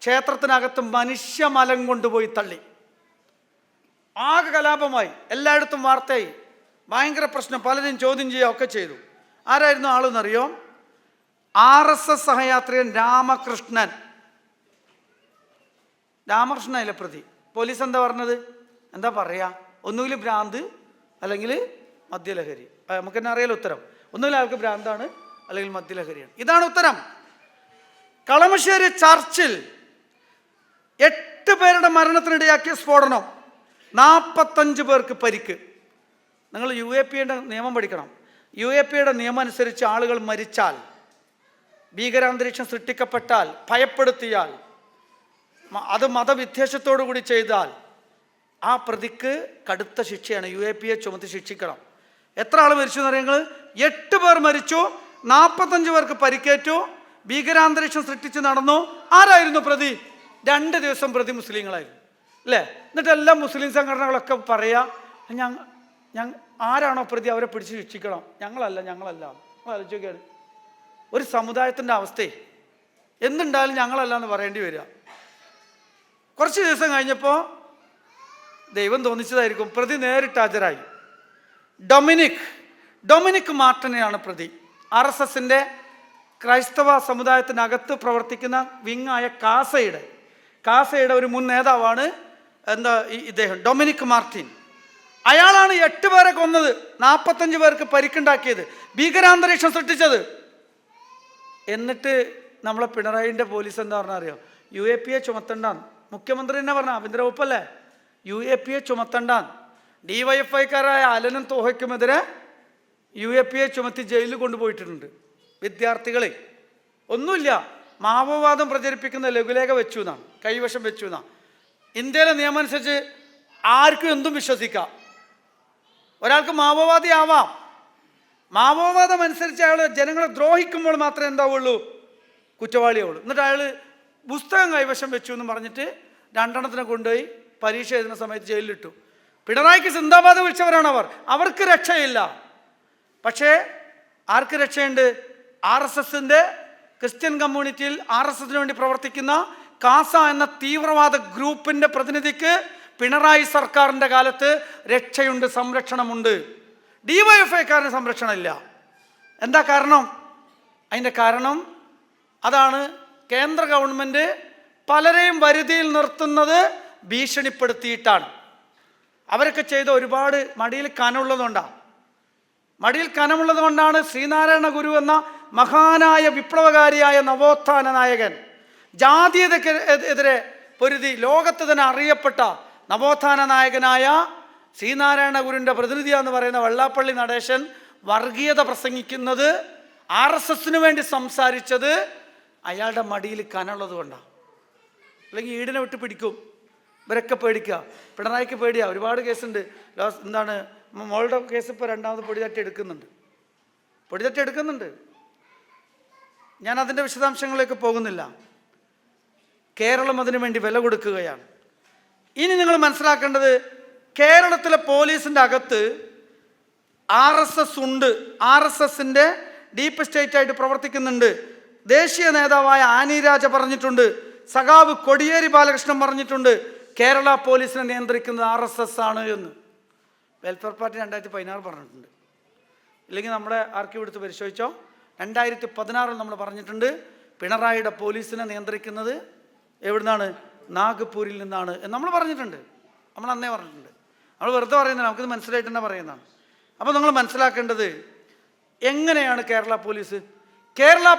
ക്ഷേത്രത്തിനകത്ത് മനുഷ്യമലം കൊണ്ടുപോയി തള്ളി. ആകെ കലാപമായി, എല്ലായിടത്തും വാർത്തയായി, ഭയങ്കര പ്രശ്നം, പലരും ചോദ്യം ചെയ്യുക ഒക്കെ ചെയ്തു. ആരായിരുന്നു ആളെന്നറിയോ? RSS സഹയാത്രികൻ രാമകൃഷ്ണനിലെ പ്രതി. പോലീസ് എന്താ പറഞ്ഞത്? എന്താ പറയുക? ഒന്നുകിൽ ഭ്രാന്ത് അല്ലെങ്കിൽ മദ്യലഹരി. നമുക്ക് തന്നെ അറിയാലോ ഉത്തരം. ഒന്നുമില്ല, അയാൾക്ക് ഭ്രാന്താണ്, അല്ലെങ്കിൽ മദ്യലഹരിയാണ്. ഇതാണ് ഉത്തരം. കളമശ്ശേരി ചർച്ചിൽ 8 പേരുടെ മരണത്തിനിടയാക്കിയ സ്ഫോടനം, 45 പേർക്ക് പരിക്ക്. നിങ്ങൾ UAPയുടെ നിയമം പഠിക്കണം. UAPയുടെ നിയമം അനുസരിച്ച് ആളുകൾ മരിച്ചാൽ, ഭീകരാന്തരീക്ഷം സൃഷ്ടിക്കപ്പെട്ടാൽ, ഭയപ്പെടുത്തിയാൽ, അത് മതവിദ്വേഷത്തോടു കൂടി ചെയ്താൽ ആ പ്രതിക്ക് കടുത്ത ശിക്ഷയാണ്. UAPയെ ചുമത്തി ശിക്ഷിക്കണം. എത്ര ആൾ മരിച്ചു എന്ന് അറിയാം? 8 പേർ മരിച്ചു, 45 പേർക്ക് പരിക്കേറ്റു, ഭീകരാന്തരീക്ഷം സൃഷ്ടിച്ച് നടന്നു. ആരായിരുന്നു പ്രതി? 2 ദിവസം പ്രതി മുസ്ലിങ്ങളായിരുന്നു, അല്ലേ? എന്നിട്ട് എല്ലാ മുസ്ലിം സംഘടനകളൊക്കെ പറയാ, ആരാണോ പ്രതി അവരെ പിടിച്ച് ശിക്ഷിക്കണം. ഞങ്ങളല്ല ആലോചിക്കുകയാണ്. ഒരു സമുദായത്തിൻ്റെ അവസ്ഥയെ എന്തുണ്ടായാലും ഞങ്ങളല്ല എന്ന് പറയേണ്ടി വരിക. കുറച്ച് ദിവസം കഴിഞ്ഞപ്പോൾ ദൈവം തോന്നിച്ചതായിരിക്കും, പ്രതി നേരിട്ട് ഹാജരായി. ഡൊമിനിക് മാർട്ടിനെയാണ് പ്രതി. RSSൻ്റെ ക്രൈസ്തവ സമുദായത്തിനകത്ത് പ്രവർത്തിക്കുന്ന വിങ്ങായ കാസയുടെ ഒരു മുൻ നേതാവാണ് ഇദ്ദേഹം, ഡൊമിനിക് മാർട്ടിൻ. അയാളാണ് 8 പേരെ കൊന്നത്, 45 പേർക്ക് പരിക്കുണ്ടാക്കിയത്, ഭീകരാന്തരീക്ഷം സൃഷ്ടിച്ചത്. എന്നിട്ട് നമ്മളെ പിണറായിൻ്റെ പോലീസ് എന്താ പറഞ്ഞാൽ അറിയോ? UAPയെ ചുമത്തണ്ടാന്ന്. മുഖ്യമന്ത്രി തന്നെ പറഞ്ഞ, ആഭ്യന്തര വകുപ്പല്ലേ, UAPയെ ചുമത്തണ്ടാന്ന്. DYFIക്കാരായ അലനും തോഹയ്ക്കുമെതിരെ UAPയെ ചുമത്തി ജയിലിൽ കൊണ്ടുപോയിട്ടുണ്ട്. വിദ്യാർത്ഥികളെ ഒന്നുമില്ല, മാവോവാദം പ്രചരിപ്പിക്കുന്ന ലഘുലേഖ വെച്ചു എന്നാണ്, കൈവശം വെച്ചു എന്നാണ്. ഇന്ത്യയിലെ നിയമം അനുസരിച്ച് ആർക്കും എന്തും വിശ്വസിക്കാം. ഒരാൾക്ക് മാവോവാദി ആവാം. മാവോവാദം അനുസരിച്ച് അയാൾ ജനങ്ങളെ ദ്രോഹിക്കുമ്പോൾ മാത്രമേ എന്താവുള്ളൂ? കുറ്റവാളിയാവുള്ളൂ. എന്നിട്ട് അയാൾ പുസ്തകം കൈവശം വെച്ചു എന്ന് പറഞ്ഞിട്ട് 2 എണ്ണത്തിനെ കൊണ്ടുപോയി പരീക്ഷ എഴുതുന്ന സമയത്ത് ജയിലിലിട്ടു. പിണറായിക്ക് സിന്ദാബാദ് വിളിച്ചവരാണ് അവർക്ക് രക്ഷയില്ല. പക്ഷേ ആർക്ക് രക്ഷയുണ്ട്? RSSൻ്റെ ക്രിസ്ത്യൻ കമ്മ്യൂണിറ്റിയിൽ RSSന് വേണ്ടി പ്രവർത്തിക്കുന്ന കാസ എന്ന തീവ്രവാദ ഗ്രൂപ്പിൻ്റെ പ്രതിനിധിക്ക് പിണറായി സർക്കാരിൻ്റെ കാലത്ത് രക്ഷയുണ്ട്, സംരക്ഷണമുണ്ട്. DYFIക്കാരന് സംരക്ഷണമില്ല. എന്താ കാരണം? അതിൻ്റെ കാരണം അതാണ്, കേന്ദ്ര ഗവൺമെൻറ് പലരെയും വരുതിയിൽ നിർത്തുന്നത് ഭീഷണിപ്പെടുത്തിയിട്ടാണ്. അവരൊക്കെ ചെയ്ത ഒരുപാട് മടിയിൽ കനമുള്ളത് കൊണ്ടാണ് ശ്രീനാരായണ ഗുരു എന്ന മഹാനായ വിപ്ലവകാരിയായ നവോത്ഥാന നായകൻ, ജാതീയതയ്ക്കെതിരെ പൊരുതി ലോകത്ത് തന്നെ അറിയപ്പെട്ട നവോത്ഥാന നായകനായ ശ്രീനാരായണ ഗുരുവിൻ്റെ പ്രതിനിധിയാന്ന് പറയുന്ന വെള്ളാപ്പള്ളി നടേശൻ വർഗീയത പ്രസംഗിക്കുന്നത്, RSSന് വേണ്ടി സംസാരിച്ചത് അയാളുടെ മടിയിൽ കനുള്ളത് കൊണ്ടാണ്. അല്ലെങ്കിൽ ഈടിനെ വിട്ട് പിടിക്കും. ഇവരൊക്കെ പേടിക്കുക. പിണറായിക്ക് പേടിയാ. ഒരുപാട് കേസുണ്ട്. മോളുടെ കേസ് ഇപ്പോൾ 2ാമത് പൊടി തട്ടി എടുക്കുന്നുണ്ട്. ഞാൻ അതിൻ്റെ വിശദാംശങ്ങളിലേക്ക് പോകുന്നില്ല. കേരളം അതിനു വേണ്ടി വില കൊടുക്കുകയാണ്. ഇനി നിങ്ങൾ മനസ്സിലാക്കേണ്ടത്, കേരളത്തിലെ പോലീസിൻ്റെ അകത്ത് RSS ഉണ്ട്. RSSൻ്റെ ഡീപ്പ് സ്റ്റേറ്റ് ആയിട്ട് പ്രവർത്തിക്കുന്നുണ്ട്. ദേശീയ നേതാവായ ആനി രാജ പറഞ്ഞിട്ടുണ്ട്, സഖാവ് കോടിയേരി ബാലകൃഷ്ണൻ പറഞ്ഞിട്ടുണ്ട്, കേരള പോലീസിനെ നിയന്ത്രിക്കുന്നത് RSS ആണ് എന്ന്. വെൽഫെയർ പാർട്ടി 2016 പറഞ്ഞിട്ടുണ്ട്. ഇല്ലെങ്കിൽ നമ്മുടെ ആർക്കൈവ് എടുത്ത് പരിശോധിച്ചോ. 2016 നമ്മൾ പറഞ്ഞിട്ടുണ്ട്, പിണറായിയുടെ പോലീസിനെ നിയന്ത്രിക്കുന്നത് എവിടുന്നാണ്? നാഗ്പൂരിൽ നിന്നാണ് എന്ന് നമ്മൾ പറഞ്ഞിട്ടുണ്ട്. നമ്മൾ അന്നേ പറഞ്ഞിട്ടുണ്ട്. നമ്മൾ വെറുതെ പറയുന്നില്ല, നമുക്കിത് മനസ്സിലായിട്ട് തന്നെ പറയുന്നതാണ്. അപ്പോൾ നിങ്ങൾ മനസ്സിലാക്കേണ്ടത്, എങ്ങനെയാണ് കേരള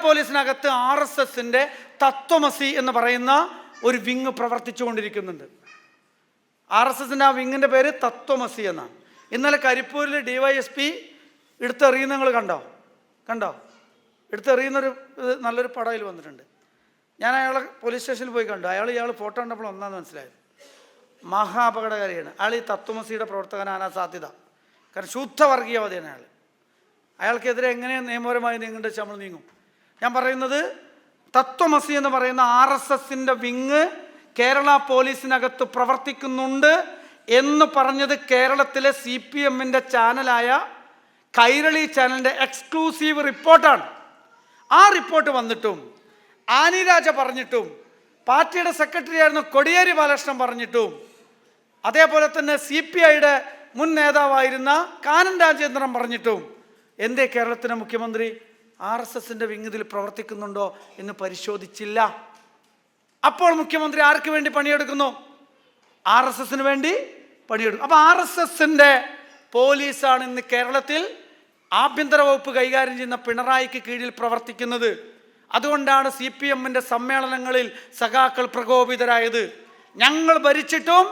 പോലീസിനകത്ത് RSSൻ്റെ തത്വമസി എന്ന് പറയുന്ന ഒരു വിങ് പ്രവർത്തിച്ചു കൊണ്ടിരിക്കുന്നുണ്ട്. RSSൻ്റെ ആ വിങ്ങിൻ്റെ പേര് തത്വമസി എന്നാണ്. ഇന്നലെ കരിപ്പൂരിൽ DYSP എടുത്തെറിയുന്ന നിങ്ങൾ കണ്ടോ? എടുത്തെറിയുന്നൊരു നല്ലൊരു പടയിൽ വന്നിട്ടുണ്ട്. ഞാൻ അയാളെ പോലീസ് സ്റ്റേഷനിൽ പോയി കണ്ടു. ഇയാൾ ഫോട്ടോ കണ്ടപ്പോൾ ഒന്നാന്ന് മനസ്സിലായത്, മഹാ അപകടകാരിയാണ്. അയാൾ ഈ തത്വമസിയുടെ പ്രവർത്തകനാണ് സാധ്യത. കാരണം ശുദ്ധ വർഗീയവാദിയാണ് അയാൾക്കെതിരെ എങ്ങനെ നിയമപരമായി നീങ്ങേണ്ട വെച്ചാൽ നമ്മൾ നീങ്ങും. ഞാൻ പറയുന്നത്, തത്വമസി എന്ന് പറയുന്ന RSSൻ്റെ വിങ് കേരള പോലീസിനകത്ത് പ്രവർത്തിക്കുന്നുണ്ട് എന്ന് പറഞ്ഞത് കേരളത്തിലെ CPMൻ്റെ ചാനലായ കൈരളി ചാനലിൻ്റെ എക്സ്ക്ലൂസീവ് റിപ്പോർട്ടാണ്. ആ റിപ്പോർട്ട് വന്നിട്ടും, ആനി രാജ പറഞ്ഞിട്ടും, പാർട്ടിയുടെ സെക്രട്ടറി ആയിരുന്ന കോടിയേരി ബാലകൃഷ്ണൻ പറഞ്ഞിട്ടും, അതേപോലെ തന്നെ CPIയുടെ മുൻ നേതാവായിരുന്ന കാനം രാജേന്ദ്രൻ പറഞ്ഞിട്ടും, എന്തേ കേരളത്തിലെ മുഖ്യമന്ത്രി RSSൻ്റെ വിങ് ഇതിൽ പ്രവർത്തിക്കുന്നുണ്ടോ എന്ന് പരിശോധിച്ചില്ല? അപ്പോൾ മുഖ്യമന്ത്രി ആർക്ക് വേണ്ടി പണിയെടുക്കുന്നു? RSSന് വേണ്ടി പണിയെടുക്കും. അപ്പോൾ RSSൻ്റെ പോലീസാണ് ഇന്ന് കേരളത്തിൽ ആഭ്യന്തര വകുപ്പ് കൈകാര്യം ചെയ്യുന്ന പിണറായിക്ക് കീഴിൽ പ്രവർത്തിക്കുന്നത്. അതുകൊണ്ടാണ് CPM-ന്റെ സമ്മേളനങ്ങളിൽ സഖാക്കൾ പ്രകോപിതരായത്. ഞങ്ങൾ ഭരിച്ചിട്ടും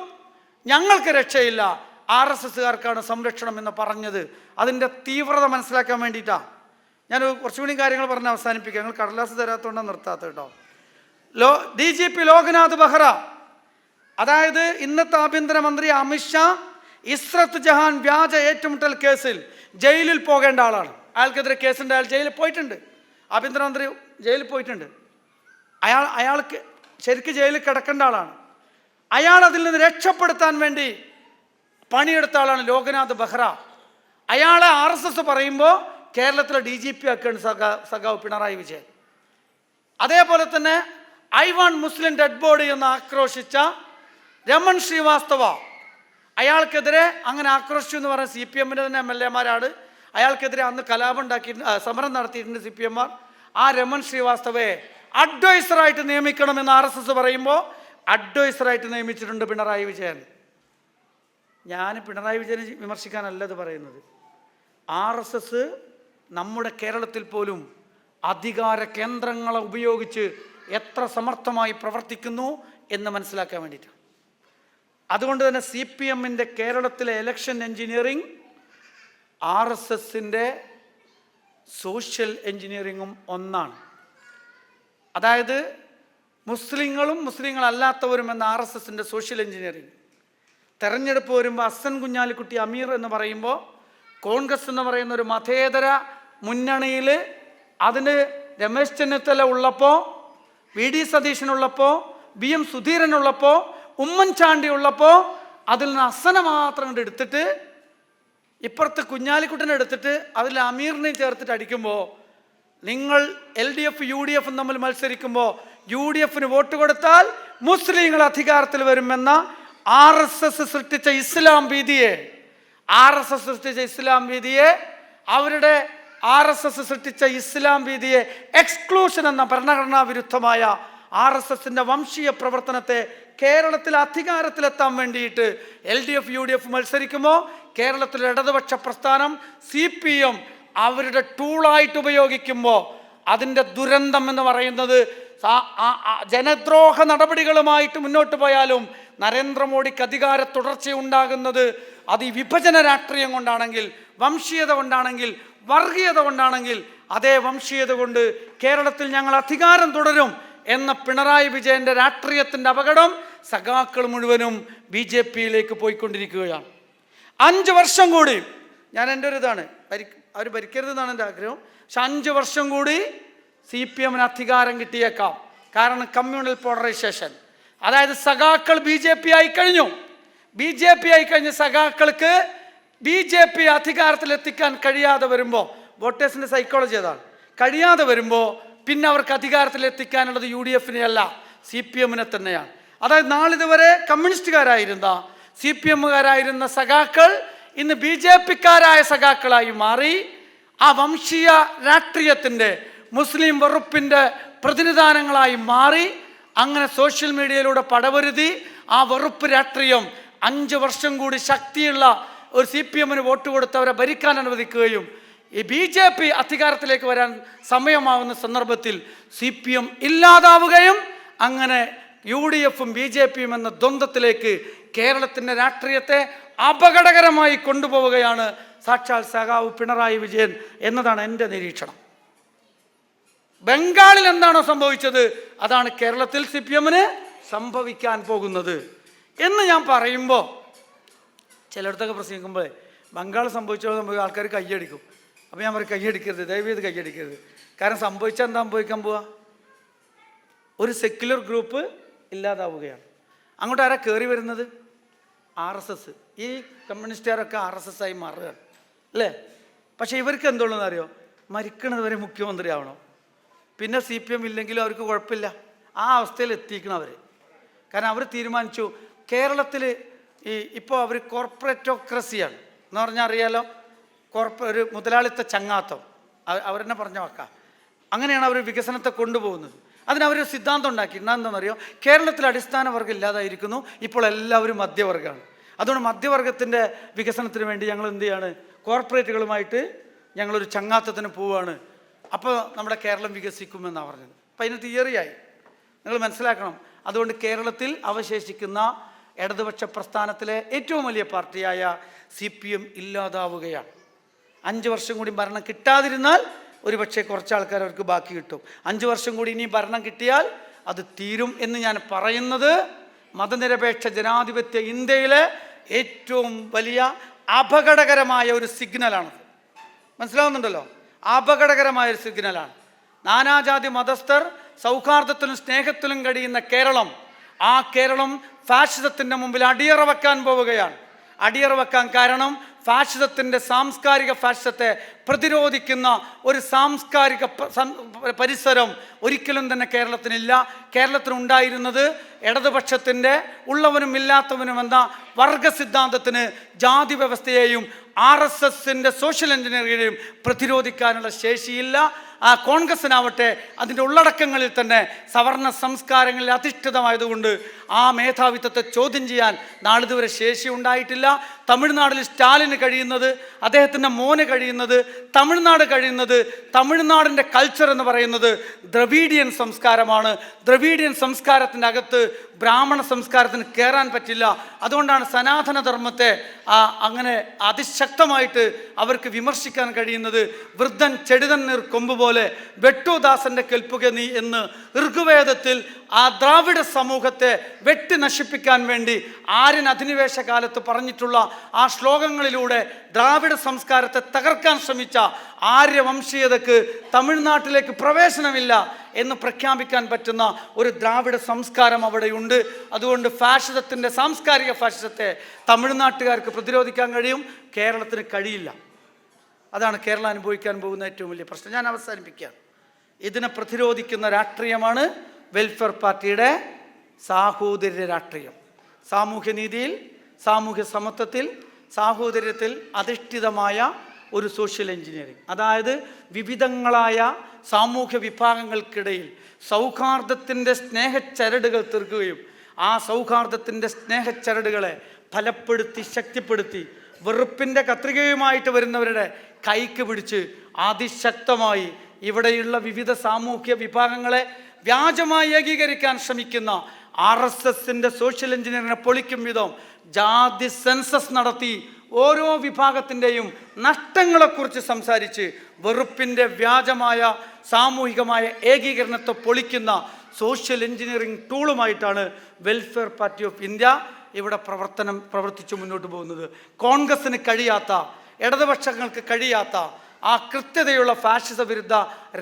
ഞങ്ങൾക്ക് രക്ഷയില്ല, RSSകാർക്കാണ് സംരക്ഷണം എന്ന് പറഞ്ഞത്. അതിൻ്റെ തീവ്രത മനസ്സിലാക്കാൻ വേണ്ടിയിട്ടാണ്. ഞാൻ കുറച്ചുകൂടി കാര്യങ്ങൾ പറഞ്ഞ് അവസാനിപ്പിക്കാം. ഞങ്ങൾ കടലാസ് തരാത്തതുകൊണ്ടാണ് നിർത്താത്ത കേട്ടോ. DGP ലോക്നാഥ് ബെഹ്റ, അതായത് ഇന്നത്തെ ആഭ്യന്തരമന്ത്രി അമിത്ഷാ ഇസ്രത്ത് ജഹാൻ വ്യാജ ഏറ്റുമുട്ടൽ കേസിൽ ജയിലിൽ പോകേണ്ട ആളാണ്. അയാൾക്കെതിരെ കേസുണ്ട്, അയാൾ ജയിലിൽ പോയിട്ടുണ്ട്. ആഭ്യന്തരമന്ത്രി ജയിലിൽ പോയിട്ടുണ്ട്. അയാൾക്ക് ശരിക്കും ജയിലിൽ കിടക്കേണ്ട ആളാണ്. അയാൾ അതിൽ നിന്ന് രക്ഷപ്പെടുത്താൻ വേണ്ടി പണിയെടുത്ത ആളാണ് ലോക്നാഥ് ബെഹ്റ. അയാളെ RSS പറയുമ്പോൾ കേരളത്തിലെ DGP ആക്കാണ് സഖാവ് പിണറായി വിജയൻ. അതേപോലെ തന്നെ ഐവാൻ മുസ്ലിം ഡെഡ് ബോഡി എന്ന് ആക്രോശിച്ച രമൺ ശ്രീവാസ്തവ, അയാൾക്കെതിരെ അങ്ങനെ ആക്രോശിച്ചു എന്ന് പറഞ്ഞ CPM-ന്റെ തന്നെ MLA-മാരാണ്. അയാൾക്കെതിരെ അന്ന് കലാപം സമരം നടത്തിയിട്ടുണ്ട് CPM-മാർ. ആ രമൺ ശ്രീവാസ്തവയെ അഡ്വൈസറായിട്ട് നിയമിക്കണമെന്ന് RSS പറയുമ്പോൾ അഡ്വൈസറായിട്ട് നിയമിച്ചിട്ടുണ്ട് പിണറായി വിജയൻ. ഞാൻ പിണറായി വിജയനെ വിമർശിക്കാനല്ല ഇത് പറയുന്നത്. RSS നമ്മുടെ കേരളത്തിൽ പോലും അധികാര കേന്ദ്രങ്ങളെ ഉപയോഗിച്ച് എത്ര സമർത്ഥമായി പ്രവർത്തിക്കുന്നു എന്ന് മനസ്സിലാക്കാൻ വേണ്ടിയിട്ടാണ്. അതുകൊണ്ട് തന്നെ CPM-ന്റെ കേരളത്തിലെ ഇലക്ഷൻ എൻജിനീയറിംഗ് RSS-ന്റെ സോഷ്യൽ എൻജിനീയറിങ്ങും ഒന്നാണ്. അതായത് മുസ്ലിങ്ങളും മുസ്ലിങ്ങളല്ലാത്തവരും എന്ന RSS-ന്റെ സോഷ്യൽ എൻജിനീയറിംഗ്. തെരഞ്ഞെടുപ്പ് വരുമ്പോൾ അസൻ കുഞ്ഞാലിക്കുട്ടി അമീർ എന്ന് പറയുമ്പോൾ കോൺഗ്രസ് എന്ന് പറയുന്ന ഒരു മതേതര മുന്നണിയിൽ അതിന് രമേശ് ചെന്നിത്തല ഉള്ളപ്പോൾ, VD സതീശനുള്ളപ്പോൾ, BM സുധീരനുള്ളപ്പോൾ, ഉമ്മൻചാണ്ടി ഉള്ളപ്പോൾ അതിൽ നിന്ന് അസനെ മാത്രം കണ്ട് എടുത്തിട്ട് ഇപ്പുറത്ത് കുഞ്ഞാലിക്കുട്ടനെ എടുത്തിട്ട് അതിൽ അമീറിനെയും ചേർത്തിട്ട് അടിക്കുമ്പോൾ, നിങ്ങൾ LDF UDF തമ്മിൽ മത്സരിക്കുമ്പോൾ UDF-ന് വോട്ട് കൊടുത്താൽ മുസ്ലിങ്ങൾ അധികാരത്തിൽ വരുമെന്ന RSS സൃഷ്ടിച്ച ഇസ്ലാം ഭീതിയെ അവരുടെ RSS സൃഷ്ടിച്ച ഇസ്ലാം ഭീതിയെ എക്സ്ക്ലൂഷൻ എന്ന ഭരണഘടനാ വിരുദ്ധമായ RSS-ന്റെ വംശീയ പ്രവർത്തനത്തെ കേരളത്തിൽ അധികാരത്തിലെത്താൻ വേണ്ടിയിട്ട് LDF UDF മത്സരിക്കുമ്പോൾ കേരളത്തിലെ ഇടതുപക്ഷ പ്രസ്ഥാനം CPM അവരുടെ ടൂളായിട്ട് ഉപയോഗിക്കുമ്പോൾ അതിൻ്റെ ദുരന്തം എന്ന് പറയുന്നത് ജനദ്രോഹ നടപടികളുമായിട്ട് മുന്നോട്ട് പോയാലും നരേന്ദ്രമോദിക്ക് അധികാര തുടർച്ചയുണ്ടാകുന്നത് അത് ഈ വിഭജന രാഷ്ട്രീയം കൊണ്ടാണെങ്കിൽ, വംശീയത കൊണ്ടാണെങ്കിൽ, വർഗീയത കൊണ്ടാണെങ്കിൽ, അതേ വംശീയത കൊണ്ട് കേരളത്തിൽ ഞങ്ങൾ അധികാരം തുടരും എന്ന പിണറായി വിജയൻ്റെ രാഷ്ട്രീയത്തിൻ്റെ അപകടം സഖാക്കൾ മുഴുവനും BJP-യിലേക്ക് പോയിക്കൊണ്ടിരിക്കുകയാണ്. 5 വർഷം കൂടി, ഞാൻ എൻ്റെ ഒരു ഇതാണ്, അവർ ഭരിക്കരുതെന്നാണ് എൻ്റെ ആഗ്രഹം. പക്ഷെ 5 വർഷം കൂടി CPM-ന് അധികാരം കിട്ടിയേക്കാം. കാരണം കമ്മ്യൂണൽ പോളറൈസേഷൻ, അതായത് സഖാക്കൾ BJP ആയി കഴിഞ്ഞു. BJP ആയി കഴിഞ്ഞ സഖാക്കൾക്ക് BJP അധികാരത്തിലെത്തിക്കാൻ കഴിയാതെ വരുമ്പോൾ, വോട്ടേഴ്സിൻ്റെ സൈക്കോളജി അതാണ്, കഴിയാതെ വരുമ്പോൾ പിന്നെ അവർക്ക് അധികാരത്തിലെത്തിക്കാനുള്ളത് UDF-നെ അല്ല, CPM-നെ തന്നെയാണ്. അതായത് നാളിതുവരെ കമ്മ്യൂണിസ്റ്റുകാരായിരുന്ന CPM-കാരായിരുന്ന സഖാക്കൾ ഇന്ന് BJP-ക്കാരായ സഖാക്കളായി മാറി. ആ വംശീയ രാഷ്ട്രീയത്തിൻ്റെ, മുസ്ലിം വെറുപ്പിൻ്റെ പ്രതിനിധാനങ്ങളായി മാറി. അങ്ങനെ സോഷ്യൽ മീഡിയയിലൂടെ പടവരുതി ആ വെറുപ്പ് രാഷ്ട്രീയം 5 വർഷം കൂടി ശക്തിയുള്ള ഒരു CPM-ന് വോട്ട് കൊടുത്തവരെ ഭരിക്കാൻ അനുവദിക്കുകയും ഈ BJP അധികാരത്തിലേക്ക് വരാൻ സമയമാവുന്ന സന്ദർഭത്തിൽ CPM ഇല്ലാതാവുകയും അങ്ങനെ UDF-ഉം BJP-യും എന്ന ദ്വന്ദ്വത്തിലേക്ക് കേരളത്തിൻ്റെ രാഷ്ട്രീയത്തെ അപകടകരമായി കൊണ്ടുപോവുകയാണ് സാക്ഷാൽ സഖാവ് പിണറായി വിജയൻ എന്നതാണ് എൻ്റെ നിരീക്ഷണം. ബംഗാളിൽ എന്താണോ സംഭവിച്ചത് അതാണ് കേരളത്തിൽ CPM-ന് സംഭവിക്കാൻ പോകുന്നത് എന്ന് ഞാൻ പറയുമ്പോൾ, ചിലയിടത്തൊക്കെ പ്രസംഗിക്കുമ്പോൾ ബംഗാൾ സംഭവിച്ച ആൾക്കാർ കയ്യടിക്കും. അപ്പോൾ ഞാൻ പറയും കയ്യടിക്കരുത്, ദയവേത് കയ്യടിക്കരുത്. കാരണം സംഭവിച്ചാൽ എന്താ സംഭവിക്കാൻ പോവുക? ഒരു സെക്യുലർ ഗ്രൂപ്പ് ഇല്ലാതാവുകയാണ്. അങ്ങോട്ട് ആരാ കയറി വരുന്നത്? RSS. ഈ കമ്മ്യൂണിസ്റ്റുകാരൊക്കെ RSS ആയി മാറുകയാണ് അല്ലേ? പക്ഷേ ഇവർക്ക് എന്തുള്ളതെന്ന് അറിയോ? മരിക്കണത് വരെ മുഖ്യമന്ത്രി ആവണം. പിന്നെ CPM ഇല്ലെങ്കിലും അവർക്ക് കുഴപ്പമില്ല. ആ അവസ്ഥയിൽ എത്തിക്കണം അവർ. കാരണം അവർ തീരുമാനിച്ചു കേരളത്തിൽ ഇപ്പോൾ അവർ കോർപ്പറേറ്റോക്രസിയാണ് എന്ന് പറഞ്ഞാൽ അറിയാലോ, ഒരു മുതലാളിത്ത ചങ്ങാത്തം അവരെന്നെ പറഞ്ഞ വാക്കാം. അങ്ങനെയാണ് അവർ വികസനത്തെ കൊണ്ടുപോകുന്നത്. അതിനവർ സിദ്ധാന്തം ഉണ്ടാക്കി. എന്താണെന്നറിയോ? കേരളത്തിൽ അടിസ്ഥാന വർഗ്ഗം ഇല്ലാതായിരിക്കുന്നു, ഇപ്പോൾ എല്ലാവരും മധ്യവർഗ്ഗമാണ്. അതുകൊണ്ട് മധ്യവർഗത്തിൻ്റെ വികസനത്തിന് വേണ്ടി ഞങ്ങൾ എന്ത് ചെയ്യാണ്, കോർപ്പറേറ്റുകളുമായിട്ട് ഞങ്ങളൊരു ചങ്ങാത്തത്തിന് പോവുകയാണ്. അപ്പോൾ നമ്മുടെ കേരളം വികസിക്കുമെന്നാണ് പറഞ്ഞത്. അപ്പം അതിന് തിയറിയായി, നിങ്ങൾ മനസ്സിലാക്കണം. അതുകൊണ്ട് കേരളത്തിൽ അവശേഷിക്കുന്ന ഇടതുപക്ഷ പ്രസ്ഥാനത്തിലെ ഏറ്റവും വലിയ പാർട്ടിയായ CPM ഇല്ലാതാവുകയാണ്. 5 വർഷം കൂടി ഭരണം കിട്ടാതിരുന്നാൽ ഒരുപക്ഷെ കുറച്ച് ആൾക്കാർ അവർക്ക് ബാക്കി കിട്ടും. 5 വർഷം കൂടി ഇനി ഭരണം കിട്ടിയാൽ അത് തീരും എന്ന് ഞാൻ പറയുന്നത് മതനിരപേക്ഷ ജനാധിപത്യ ഇന്ത്യയിലെ ഏറ്റവും വലിയ അപകടകരമായ ഒരു സിഗ്നലാണ്. മനസ്സിലാവുന്നുണ്ടല്ലോ? അപകടകരമായ ഒരു സിഗ്നലാണ്. നാനാജാതി മതസ്ഥർ സൗഹാർദ്ദത്തിലും സ്നേഹത്തിലും കഴിയുന്ന കേരളം, ആ കേരളം ഫാഷിസത്തിൻ്റെ മുമ്പിൽ അടിയറ വെക്കാൻ പോവുകയാണ്. അടിയറ വെക്കാൻ കാരണം ഫാഷിസത്തിൻ്റെ സാംസ്കാരിക ഫാഷിസത്തെ പ്രതിരോധിക്കുന്ന ഒരു സാംസ്കാരിക പരിസരം ഒരിക്കലും തന്നെ കേരളത്തിനില്ല. കേരളത്തിനുണ്ടായിരുന്നത് ഇടതുപക്ഷത്തിൻ്റെ ഉള്ളവനും ഇല്ലാത്തവനും എന്ന വർഗ സിദ്ധാന്തത്തിന് ജാതി വ്യവസ്ഥയെയും RSSൻ്റെ സോഷ്യൽ എഞ്ചിനീയറിംഗിനെയും പ്രതിരോധിക്കാനുള്ള ശേഷിയില്ല. ആ കോൺഗ്രസ്സിനാവട്ടെ അതിൻ്റെ ഉള്ളടക്കങ്ങളിൽ തന്നെ സവർണ സംസ്കാരങ്ങളിൽ അധിഷ്ഠിതമായതുകൊണ്ട് ആ മേധാവിത്വത്തെ ചോദ്യം ചെയ്യാൻ നാളിതുവരെ ശേഷി ഉണ്ടായിട്ടില്ല. തമിഴ്നാട്ടിൽ സ്റ്റാലിന് കഴിയുന്നത്, അദ്ദേഹത്തിൻ്റെ മോന് കഴിയുന്നത്, തമിഴ്നാട് കഴിയുന്നത്, തമിഴ്നാടിൻ്റെ കൾച്ചർ എന്ന് പറയുന്നത് ദ്രവീഡിയൻ സംസ്കാരമാണ്. ദ്രവീഡിയൻ സംസ്കാരത്തിൻ്റെ അകത്ത് ബ്രാഹ്മണ സംസ്കാരത്തിന് കയറാൻ പറ്റില്ല. അതുകൊണ്ടാണ് സനാതന ധർമ്മത്തെ അങ്ങനെ അതിശക്തമായിട്ട് അവർക്ക് വിമർശിക്കാൻ കഴിയുന്നത്. വൃദ്ധൻ ചെടിതൻ നീർ കൊമ്പ് പോലെ വെട്ടുദാസന്റെ കെൽപ്പുക നീ എന്ന് ഋഗ്വേദത്തിൽ ആ ദ്രാവിഡ സമൂഹത്തെ വെട്ടി നശിപ്പിക്കാൻ വേണ്ടി ആര്യൻ അധിനിവേശ കാലത്ത് പറഞ്ഞിട്ടുള്ള ആ ശ്ലോകങ്ങളിലൂടെ ദ്രാവിഡ സംസ്കാരത്തെ തകർക്കാൻ ശ്രമിച്ച ആര്യവംശീയതക്ക് തമിഴ്നാട്ടിലേക്ക് പ്രവേശനമില്ല എന്ന് പ്രഖ്യാപിക്കാൻ പറ്റുന്ന ഒരു ദ്രാവിഡ സംസ്കാരം അവിടെയുണ്ട്. അതുകൊണ്ട് ഫാഷിസത്തിൻ്റെ സാംസ്കാരിക ഫാഷിസത്തെ തമിഴ്നാട്ടുകാർക്ക് പ്രതിരോധിക്കാൻ കഴിയും, കേരളത്തിന് കഴിയില്ല. അതാണ് കേരളം അനുഭവിക്കാൻ പോകുന്ന ഏറ്റവും വലിയ പ്രശ്നം. ഞാൻ അവസാനിപ്പിക്കുകയാണ്. ഇതിനെ പ്രതിരോധിക്കുന്ന രാഷ്ട്രീയമാണ് വെൽഫെയർ പാർട്ടിയുടെ സാഹോദര്യ രാഷ്ട്രീയം. സാമൂഹ്യനീതിയിൽ, സാമൂഹ്യ സമത്വത്തിൽ, സാഹോദര്യത്തിൽ അധിഷ്ഠിതമായ ഒരു സോഷ്യൽ എഞ്ചിനീയറിംഗ്. അതായത് വിവിധങ്ങളായ സാമൂഹ്യ വിഭാഗങ്ങൾക്കിടയിൽ സൗഹാർദ്ദത്തിൻ്റെ സ്നേഹച്ചരടുകൾ തീർക്കുകയും ആ സൗഹാർദ്ദത്തിൻ്റെ സ്നേഹച്ചരടുകളെ ഫലപ്പെടുത്തി ശക്തിപ്പെടുത്തി വെറുപ്പിൻ്റെ കത്രികയുമായിട്ട് വരുന്നവരുടെ കൈക്ക് പിടിച്ച് അതിശക്തമായി ഇവിടെയുള്ള വിവിധ സാമൂഹ്യ വിഭാഗങ്ങളെ വ്യാജമായി ഏകീകരിക്കാൻ ശ്രമിക്കുന്ന RSSൻ്റെ സോഷ്യൽ എഞ്ചിനീയറിനെ പൊളിക്കും വിധം ജാതി സെൻസസ് നടത്തി ഓരോ വിഭാഗത്തിൻ്റെയും നഷ്ടങ്ങളെക്കുറിച്ച് സംസാരിച്ച് വെറുപ്പിൻ്റെ വ്യാജമായ സാമൂഹികമായ ഏകീകരണത്തെ പൊളിക്കുന്ന സോഷ്യൽ എഞ്ചിനീയറിംഗ് ടൂളുമായിട്ടാണ് വെൽഫെയർ പാർട്ടി ഓഫ് ഇന്ത്യ ഇവിടെ പ്രവർത്തിച്ചു മുന്നോട്ട് പോകുന്നത്. കോൺഗ്രസ്സിന് കഴിയാത്ത, ഇടതുപക്ഷങ്ങൾക്ക് കഴിയാത്ത ആ കൃത്യതയുള്ള ഫാഷിസ വിരുദ്ധ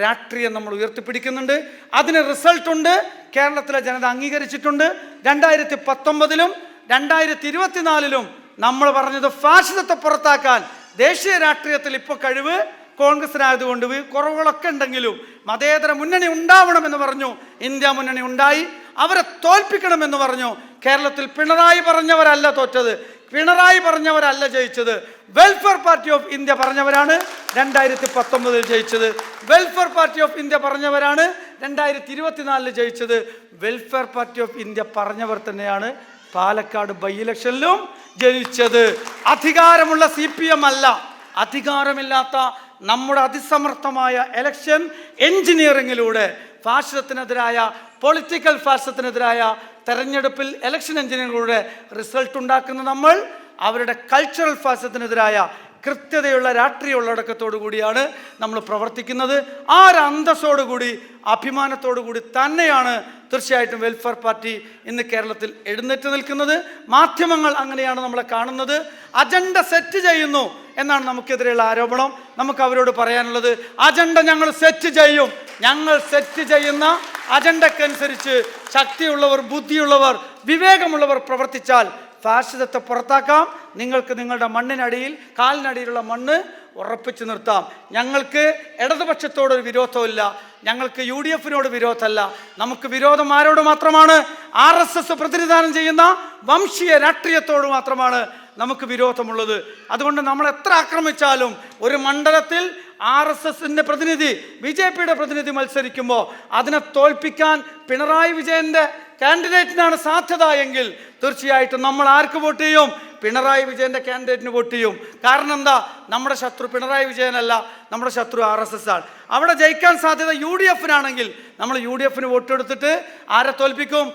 രാഷ്ട്രീയം നമ്മൾ ഉയർത്തിപ്പിടിക്കുന്നുണ്ട്. അതിന് റിസൾട്ടുണ്ട്. കേരളത്തിലെ ജനത അംഗീകരിച്ചിട്ടുണ്ട്. 2019-ലും 2024-ലും നമ്മൾ പറഞ്ഞത് ഫാഷിസത്തെ പുറത്താക്കാൻ ദേശീയ രാഷ്ട്രീയത്തിൽ ഇപ്പോൾ കഴിവ് കോൺഗ്രസിനായതുകൊണ്ട് കുറവുകളൊക്കെ ഉണ്ടെങ്കിലും മതേതര മുന്നണി ഉണ്ടാവണമെന്ന് പറഞ്ഞു. ഇന്ത്യ മുന്നണി ഉണ്ടായി. അവരെ തോൽപ്പിക്കണമെന്ന് പറഞ്ഞു. കേരളത്തിൽ പിണറായി പറഞ്ഞവരല്ല തോറ്റത്, പിണറായി പറഞ്ഞവരല്ല ജയിച്ചത്. വെൽഫെയർ പാർട്ടി ഓഫ് ഇന്ത്യ പറഞ്ഞവരാണ് 2019 ജയിച്ചത്. വെൽഫെയർ പാർട്ടി ഓഫ് ഇന്ത്യ പറഞ്ഞവരാണ് 2024 ജയിച്ചത്. വെൽഫെയർ പാർട്ടി ഓഫ് ഇന്ത്യ പറഞ്ഞവർ തന്നെയാണ് പാലക്കാട് ബൈ ഇലക്ഷനിലും ജയിച്ചത്. അധികാരമുള്ള CPM അല്ല, അധികാരമില്ലാത്ത നമ്മുടെ അതിസമർത്ഥമായ എലക്ഷൻ എഞ്ചിനീയറിംഗിലൂടെ ഫാഷിസത്തിനെതിരായ, പൊളിറ്റിക്കൽ ഫാഷിസത്തിനെതിരായ തെരഞ്ഞെടുപ്പിൽ എലക്ഷൻ എഞ്ചിനീയറിംഗിലൂടെ റിസൾട്ട് ഉണ്ടാക്കുന്ന നമ്മൾ അവരുടെ കൾച്ചറൽ ഫാഷിസത്തിനെതിരായ കൃത്യതയുള്ള രാഷ്ട്രീയ ഉള്ളടക്കത്തോടു കൂടിയാണ് നമ്മൾ പ്രവർത്തിക്കുന്നത്. ആ ഒരു അന്തസ്സോടുകൂടി, അഭിമാനത്തോടു കൂടി തന്നെയാണ് തീർച്ചയായിട്ടും വെൽഫെയർ പാർട്ടി ഇന്ന് കേരളത്തിൽ എഴുന്നേറ്റ് നിൽക്കുന്നത്. മാധ്യമങ്ങൾ അങ്ങനെയാണ് നമ്മളെ കാണുന്നത്. അജണ്ട സെറ്റ് ചെയ്യുന്നു എന്നാണ് നമുക്കെതിരെയുള്ള ആരോപണം. നമുക്ക് അവരോട് പറയാനുള്ളത്, അജണ്ട ഞങ്ങൾ സെറ്റ് ചെയ്യും. ഞങ്ങൾ സെറ്റ് ചെയ്യുന്ന അജണ്ടക്കനുസരിച്ച് ശക്തിയുള്ളവർ, ബുദ്ധിയുള്ളവർ, വിവേകമുള്ളവർ പ്രവർത്തിച്ചാൽ ഫാഷിസത്തെ പുറത്താക്കാം. നിങ്ങൾക്ക് നിങ്ങളുടെ മണ്ണിനടിയിൽ, കാലിനടിയിലുള്ള മണ്ണ് ഉറപ്പിച്ചു നിർത്താം. ഞങ്ങൾക്ക് ഇടതുപക്ഷത്തോടൊരു വിരോധമില്ല, ഞങ്ങൾക്ക് UDFനോട് വിരോധമല്ല. നമുക്ക് വിരോധം ആരോട് മാത്രമാണ്? RSS പ്രതിനിധാനം ചെയ്യുന്ന വംശീയ രാഷ്ട്രീയത്തോട് മാത്രമാണ് നമുക്ക് വിരോധമുള്ളത്. അതുകൊണ്ട് നമ്മൾ എത്ര ആക്രമിച്ചാലും ഒരു മണ്ഡലത്തിൽ RSSൻ്റെ പ്രതിനിധി, BJPയുടെ പ്രതിനിധി മത്സരിക്കുമ്പോൾ അതിനെ തോൽപ്പിക്കാൻ പിണറായി വിജയൻ്റെ കാൻഡിഡേറ്റിനാണ് സാധ്യത എങ്കിൽ തീർച്ചയായിട്ടും നമ്മൾ ആർക്ക് വോട്ട് ചെയ്യും? പിണറായി വിജയൻ്റെ കാൻഡിഡേറ്റിന് വോട്ട് ചെയ്യും. കാരണം എന്താ? നമ്മുടെ ശത്രു പിണറായി വിജയനല്ല, നമ്മുടെ ശത്രു RSS ആണ്. അവിടെ ജയിക്കാൻ സാധ്യത UDFനാണെങ്കിൽ നമ്മൾ UDFന് വോട്ടെടുത്തിട്ട് ആരെ തോൽപ്പിക്കും?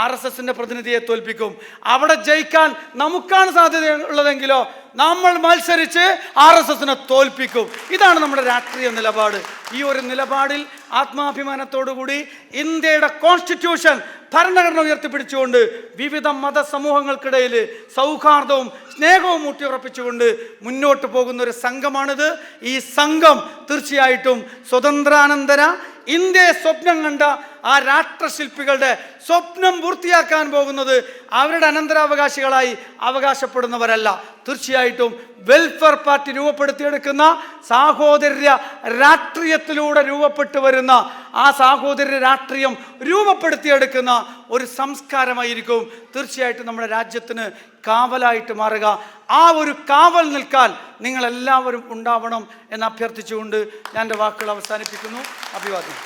RSSൻ്റെ പ്രതിനിധിയെ തോൽപ്പിക്കും. അവിടെ ജയിക്കാൻ നമുക്കാണ് സാധ്യത ഉള്ളതെങ്കിലോ നമ്മൾ മത്സരിച്ച് RSSനെ തോൽപ്പിക്കും. ഇതാണ് നമ്മുടെ രാഷ്ട്രീയ നിലപാട്. ഈ ഒരു നിലപാടിൽ ആത്മാഭിമാനത്തോടുകൂടി ഇന്ത്യയുടെ കോൺസ്റ്റിറ്റ്യൂഷൻ, ഭരണഘടന ഉയർത്തിപ്പിടിച്ചുകൊണ്ട് വിവിധ മതസമൂഹങ്ങൾക്കിടയിൽ സൗഹാർദ്ദവും സ്നേഹവും ഊട്ടിയുറപ്പിച്ചുകൊണ്ട് മുന്നോട്ട് പോകുന്ന ഒരു സംഘമാണിത്. ഈ സംഘം തീർച്ചയായിട്ടും സ്വതന്ത്രാനന്തര ഇന്ത്യയെ സ്വപ്നം കണ്ട ആ രാഷ്ട്രശില്പികളുടെ സ്വപ്നം പൂർത്തിയാക്കാൻ പോകുന്നത് അവരുടെ അനന്തരാവകാശികളായി അവകാശപ്പെടുന്നവരല്ല. തീർച്ചയായിട്ടും വെൽഫെയർ പാർട്ടി രൂപപ്പെടുത്തിയെടുക്കുന്ന സാഹോദര്യ രാഷ്ട്രീയത്തിലൂടെ രൂപപ്പെട്ടു വരുന്ന ആ സാഹോദര്യ രാഷ്ട്രീയം രൂപപ്പെടുത്തിയെടുക്കുന്ന ഒരു സംസ്കാരമായിരിക്കും തീർച്ചയായിട്ടും നമ്മുടെ രാജ്യത്തിന് കാവലായിട്ട് മാറുക. ആ ഒരു കാവൽ നിൽക്കാൻ നിങ്ങളെല്ലാവരും ഉണ്ടാവണം എന്ന് അഭ്യർത്ഥിച്ചുകൊണ്ട് ഞാൻ എൻ്റെ വാക്കുകൾ അവസാനിപ്പിക്കുന്നു. അഭിവാദ്യം.